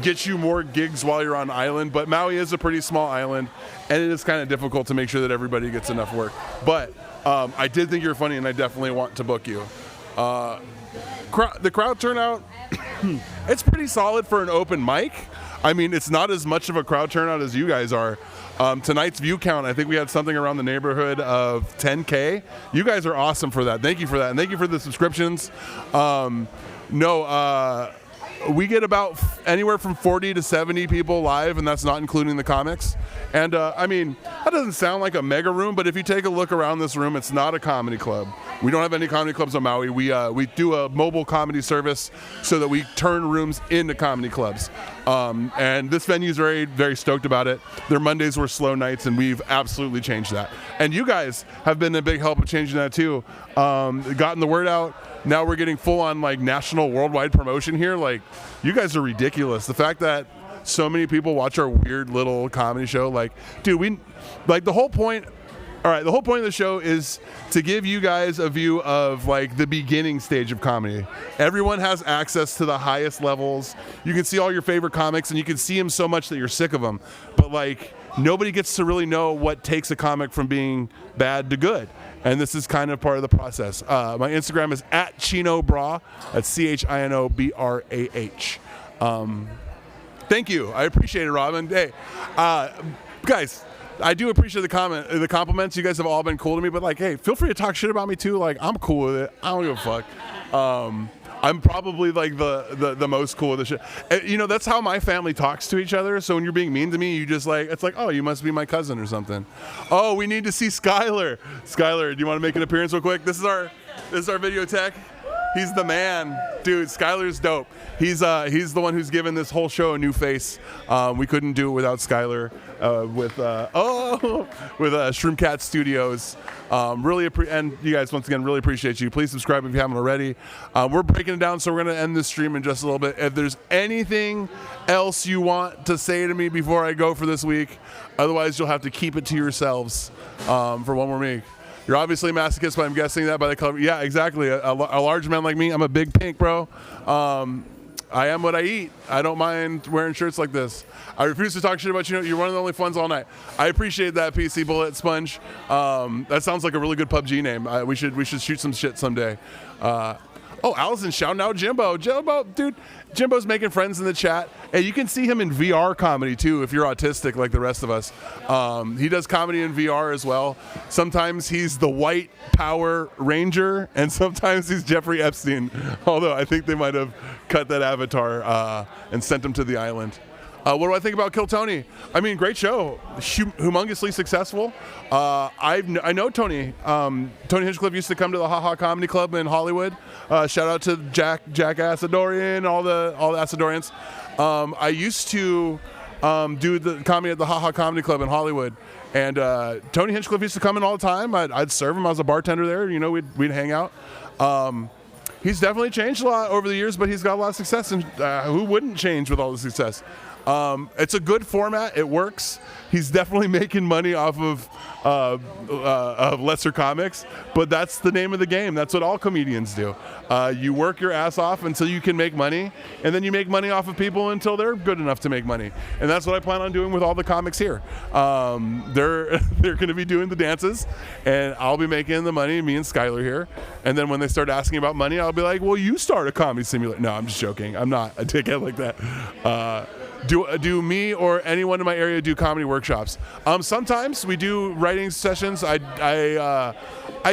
get you more gigs while you're on island, but Maui is a pretty small island, and it is kind of difficult to make sure that everybody gets enough work. But I did think you're funny, and I definitely want to book you. The crowd turnout, it's pretty solid for an open mic. I mean, it's not as much of a crowd turnout as you guys are. Tonight's view count, I think we had something around the neighborhood of 10K. You guys are awesome for that. Thank you for that, and thank you for the subscriptions. we get about anywhere from 40 to 70 people live, and that's not including the comics. And I mean, that doesn't sound like a mega room, but if you take a look around this room, it's not a comedy club. We don't have any comedy clubs on Maui. We do a mobile comedy service so that we turn rooms into comedy clubs. And this venue is very, very stoked about it. Their Mondays were slow nights, and we've absolutely changed that. And you guys have been a big help of changing that too. Gotten the word out. Now we're getting full on like national, worldwide promotion here. Like, you guys are ridiculous. The fact that so many people watch our weird little comedy show, like, dude, the whole point. All right, the whole point of the show is to give you guys a view of like the beginning stage of comedy. Everyone has access to the highest levels. You can see all your favorite comics, and you can see them so much that you're sick of them. But like, nobody gets to really know what takes a comic from being bad to good. And this is kind of part of the process. My Instagram is @ChinoBrah. That's ChinoBrah. Thank you. I appreciate it, Robin. Hey, guys, I do appreciate the compliments. You guys have all been cool to me, but like, hey, feel free to talk shit about me too. Like, I'm cool with it. I don't give a fuck. I'm probably like the most cool of the shit. You know, that's how my family talks to each other. So when you're being mean to me, you just like, it's like, oh, you must be my cousin or something. Oh, we need to see Skylar. Skylar, do you want to make an appearance real quick? This is our video tech. He's the man, dude. Skylar's dope. He's the one who's given this whole show a new face. We couldn't do it without Skylar. With Shroomcat Studios. And you guys, once again, really appreciate you. Please subscribe if you haven't already. We're breaking it down, so we're gonna end this stream in just a little bit. If there's anything else you want to say to me before I go for this week, otherwise you'll have to keep it to yourselves for one more week. You're obviously a masochist, but I'm guessing that by the color. Yeah, exactly. A large man like me, I'm a big pink, bro. I am what I eat. I don't mind wearing shirts like this. I refuse to talk shit about you. You're one of the only ones all night. I appreciate that, PC Bullet Sponge. That sounds like a really good PUBG name. We should shoot some shit someday. Oh, Allison shouting out Jimbo. Jimbo, dude. Jimbo's making friends in the chat. Hey, you can see him in VR comedy too if you're autistic like the rest of us. He does comedy in VR as well. Sometimes he's the white Power Ranger, and sometimes he's Jeffrey Epstein. Although I think they might have cut that avatar and sent him to the island. What do I think about Kill Tony? I mean, great show, humongously successful. I know Tony. Tony Hinchcliffe used to come to the Ha Ha Comedy Club in Hollywood. Shout out to Jack Asadorian, all the Asadorians. I used to do the comedy at the Ha Ha Comedy Club in Hollywood, and Tony Hinchcliffe used to come in all the time. I'd serve him. I was a bartender there. You know, we'd hang out. He's definitely changed a lot over the years, but he's got a lot of success, and who wouldn't change with all the success? It's a good format. It works. He's definitely making money off of lesser comics, but that's the name of the game. That's what all comedians do. You work your ass off until you can make money, and then you make money off of people until they're good enough to make money. And that's what I plan on doing with all the comics here. They're going to be doing the dances, and I'll be making the money, me and Skylar here. And then when they start asking about money, I'll be like, well, you start a comedy simulator. No, I'm just joking. I'm not a dickhead like that. Do me or anyone in my area do comedy workshops? Sometimes we do writing sessions. I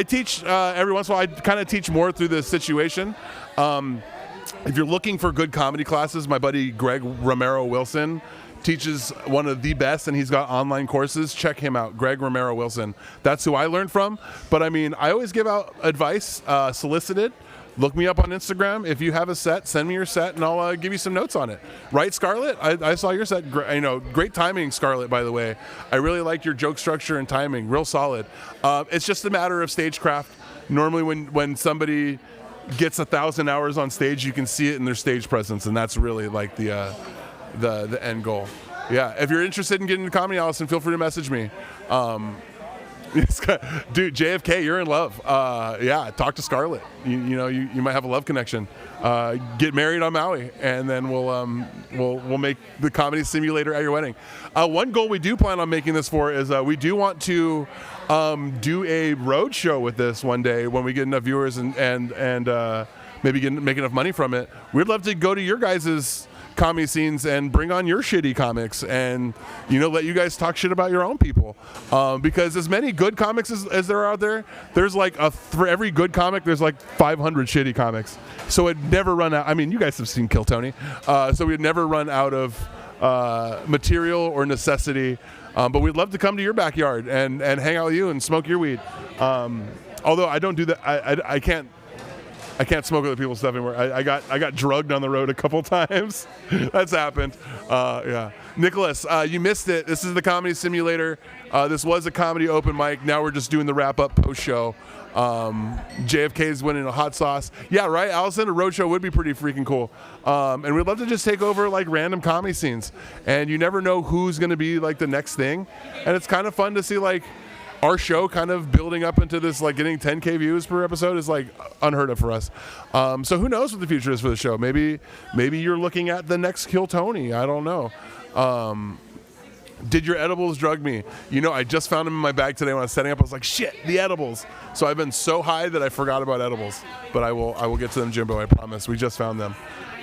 teach every once in a while. I kind of teach more through the situation. If you're looking for good comedy classes, my buddy Greg Romero Wilson teaches one of the best, and he's got online courses. Check him out, Greg Romero Wilson. That's who I learned from. But I mean, I always give out advice, solicited. Look me up on Instagram. If you have a set, send me your set, and I'll give you some notes on it. Right, Scarlett? I saw your set. Great timing, Scarlett, by the way. I really like your joke structure and timing. Real solid. It's just a matter of stagecraft. Normally when somebody gets 1,000 hours on stage, you can see it in their stage presence, and that's really like the end goal. Yeah, if you're interested in getting into comedy, Allison, feel free to message me. Dude, JFK, you're in love. Yeah, talk to Scarlett. You might have a love connection. Get married on Maui, and then we'll make the comedy simulator at your wedding. One goal we do plan on making this for is we do want to do a road show with this one day when we get enough viewers and maybe make enough money from it. We'd love to go to your guys' comedy scenes and bring on your shitty comics and, let you guys talk shit about your own people. Because as many good comics as there are out there, there's like for every good comic, there's like 500 shitty comics. So it'd never run out. I mean, you guys have seen Kill Tony. So we'd never run out of material or necessity. But we'd love to come to your backyard and hang out with you and smoke your weed. Although I don't do that. I can't smoke other people's stuff anymore. I got drugged on the road a couple times. That's happened. Yeah. Nicholas, you missed it. This is the Comedy Simulator. This was a comedy open mic. Now we're just doing the wrap-up post-show. JFK's winning a hot sauce. Yeah, right, Allison? A road show would be pretty freaking cool. And we'd love to just take over like random comedy scenes. And you never know who's going to be like the next thing. And it's kind of fun to see like our show kind of building up into this, like getting 10K views per episode is like unheard of for us. So who knows what the future is for the show? Maybe you're looking at the next Kill Tony. I don't know. Did your edibles drug me? I just found them in my bag today when I was setting up. I was like, shit, the edibles. So I've been so high that I forgot about edibles. But I will get to them, Jimbo, I promise. We just found them.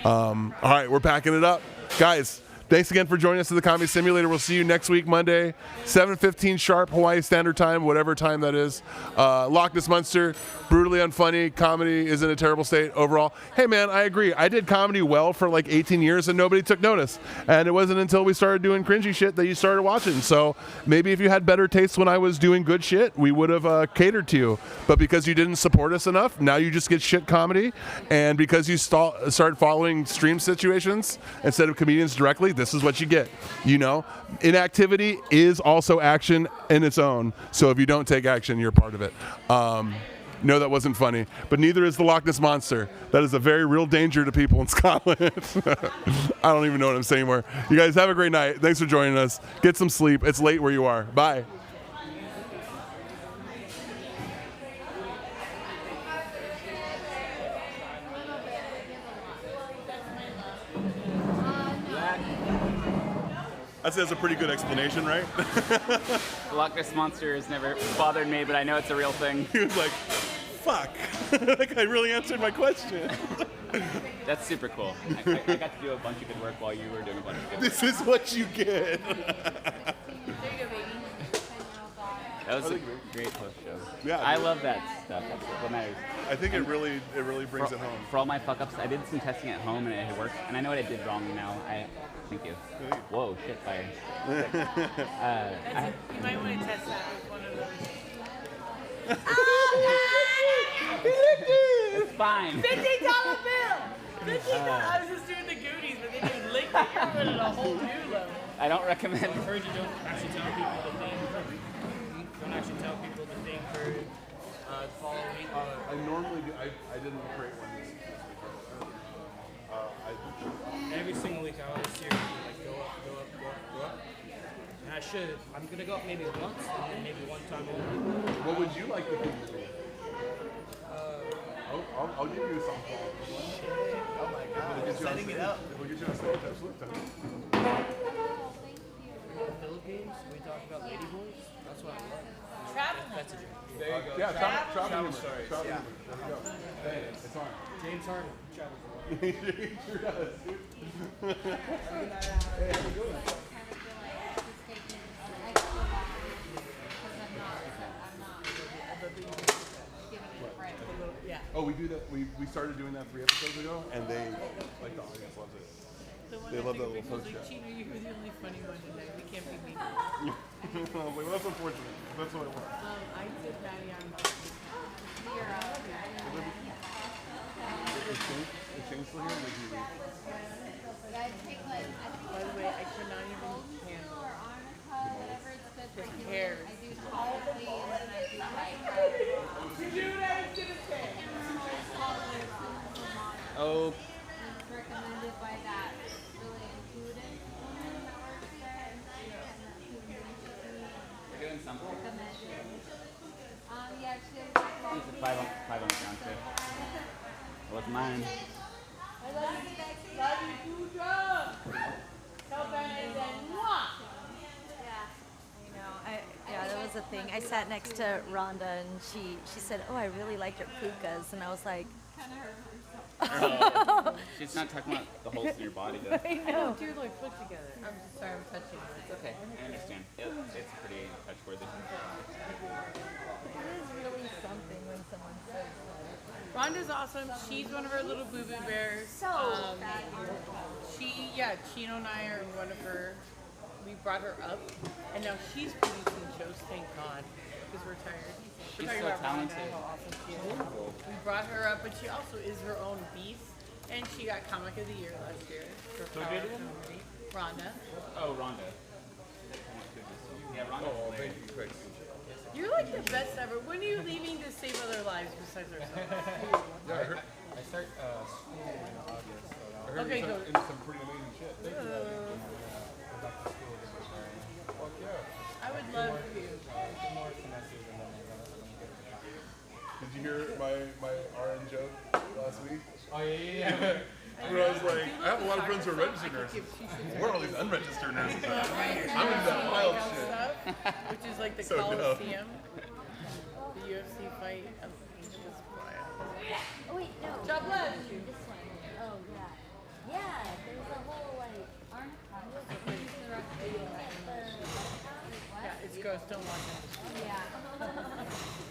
All right, we're packing it up. Guys, thanks again for joining us at the Comedy Simulator. We'll see you next week, Monday, 7:15 sharp, Hawaii Standard Time, whatever time that is. Loch Ness Monster, brutally unfunny. Comedy is in a terrible state overall. Hey, man, I agree. I did comedy well for like 18 years and nobody took notice. And it wasn't until we started doing cringy shit that you started watching. So maybe if you had better taste when I was doing good shit, we would have catered to you. But because you didn't support us enough, now you just get shit comedy. And because you started following stream situations instead of comedians directly, this is what you get. Inactivity is also action in its own. So if you don't take action, you're part of it. No, that wasn't funny. But neither is the Loch Ness Monster. That is a very real danger to people in Scotland. I don't even know what I'm saying anymore. You guys have a great night. Thanks for joining us. Get some sleep. It's late where you are. Bye. That's a pretty good explanation, right? The Loch Ness Monster has never bothered me, but I know it's a real thing. He was like, fuck. That guy really answered my question. That's super cool. I got to do a bunch of good work while you were doing a bunch of good work. This is what you get. That was a great post show. Yeah, I love that stuff. That's what matters. I think it really brings it home. For all my fuck ups, I did some testing at home and it had worked. And I know what I did wrong now. Thank you. Whoa, shit fire. You might want to test that with one of those. It's fine. $50 bill. $50. I was just doing the Goonies, but then you licked it. You're putting a whole new level. I don't recommend. I've heard you don't actually tell people the thing. Don't actually tell people the thing for the following. I normally do. I didn't create one. Every single week I always hear people like go up, go up, go up, go up. And I should. I'm gonna go up maybe once and then maybe one time only. What would you like to do? I'll give you some call. Oh my God, setting it up. We'll get you on stage. Absolutely. Philippines, we talk about ladyboys. That's what I love. Travel. That's a joke. There you go. Yeah, travel stories. Travel Yeah. There you go. Hey, it's on. James Harden travels. He sure does, dude. Hey, how you doing? Oh, we do that. We started doing that 3 episodes ago, and the audience loves it. They love that little post like, chat. Chino, you were the only funny one tonight. We can't be mean. Well, that's unfortunate. That's what I want. I did Maddie on Is Shane still here? Or did he leave? By the way, I could not even handle the hair. Oh. Recommended by that really intuitive woman that works there. They're doing something. Yeah, she It's a 5 on the count too. That was mine. I love you, Pooja. Tell Ben I said, mwah. Yeah, that was was a thing. I sat next to Rhonda, and she said, "Oh, I really like your pukas," and I was like, She's not talking about the holes in your body, though. I know. Oh, dear Lord, put together. I'm just sorry, I'm touching you. It's okay. I understand. It's pretty touch-worthy. It is really something when someone says that. Rhonda's awesome. She's one of our little boo-boo bears. Chino and I are one of her. We brought her up, and now she's producing shows. Thank God, because we're tired. She's We're talking so about Rhonda, talented. how awesome she is. We brought her up, but she also is her own beast, and she got Comic of the Year last year for Who Power did it? Comedy. Rhonda. Oh, Rhonda. Yeah, Rhonda. Oh, thank you, Craig. You're like the best ever. When are you leaving to save other lives besides ourselves? I start school in August. So heard Okay, you're go. into some pretty amazing shit. Thank you. Go back to school again. Fuck yeah. I would love for you. Two more semesters and then I'm gonna get the job. Did you hear my RN joke last week? Oh, yeah. Where I was like, I have a lot of friends who are registered nurses. Where are all these unregistered nurses at? I'm into that wild shit. Stuff, which is like the So dumb. Coliseum. The UFC fight. It was wild. Oh wait, no. God bless. This one. Oh yeah. Yeah, there's a whole like Yeah, it's gross. Don't watch it. Yeah.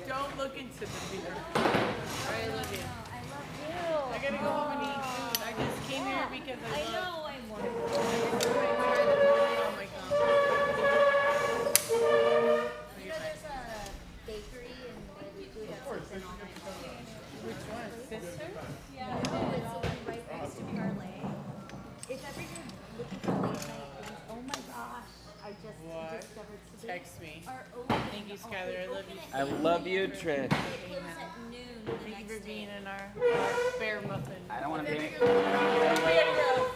Don't look into the theater. I love you. I love you. I gotta go home and eat food. I just came here because I love. know I'm Oh my God. You know, there's a bakery and we do have something on it. Which one? Sister? Yeah. It's the one right next to Parlay. If ever you're looking for late night things, oh my gosh, I just What? discovered today. Text me. Our open Thank you, Skylar. I love you. I love you, Trish. Thank you for being in our bear muffin. I don't want to be. We gotta go.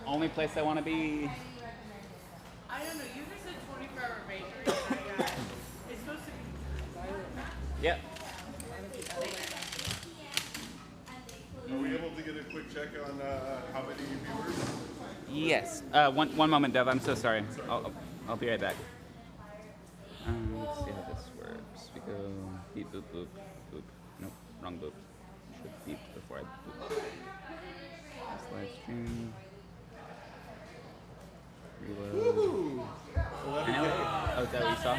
Only place I want to be. I don't know. You just said 24-hour bakery. And I got, it's supposed to be. Yep. Are we able to get a quick check on how many viewers? Yes. One moment, Dev. I'm so sorry. I'll be right back. Let's see how this works. We go beep boop boop boop. Nope, wrong boop. Should beep before I boop. This live stream. Reload. Woohoo! I know. Oh, is that what you saw?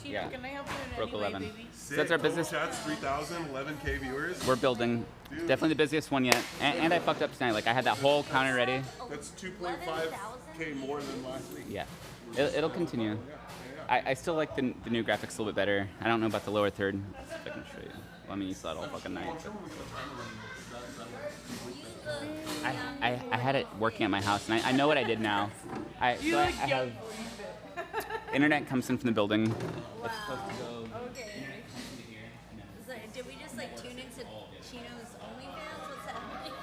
Yeah. Can I help you in Broke any way, 11. baby? So that's our business. Chats 3,000, 11K viewers. We're building. Dude. Definitely the busiest one yet. And I fucked up tonight. Like I had that whole counter ready. That's 2.5K more than last week. Yeah. It'll continue. I still like the new graphics a little bit better. I don't know about the lower third. Let's see if I can show you. Well, I mean, you saw it all fucking night. I had it working at my house, and I know what I did now. I have internet comes in from the building. It's supposed to go. Okay. So, did we just like tune into Chino's OnlyFans? What's happening?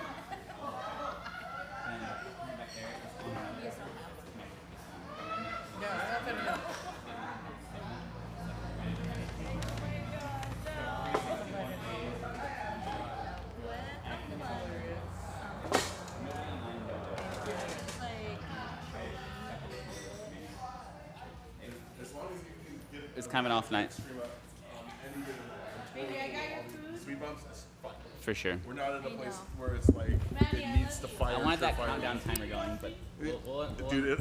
It's kind of an off night. Baby, I got your food. Sweet bumps is fun. For sure. We're not at a place where it's like it needs to fire. I wanted that countdown timer going, but we'll Dude,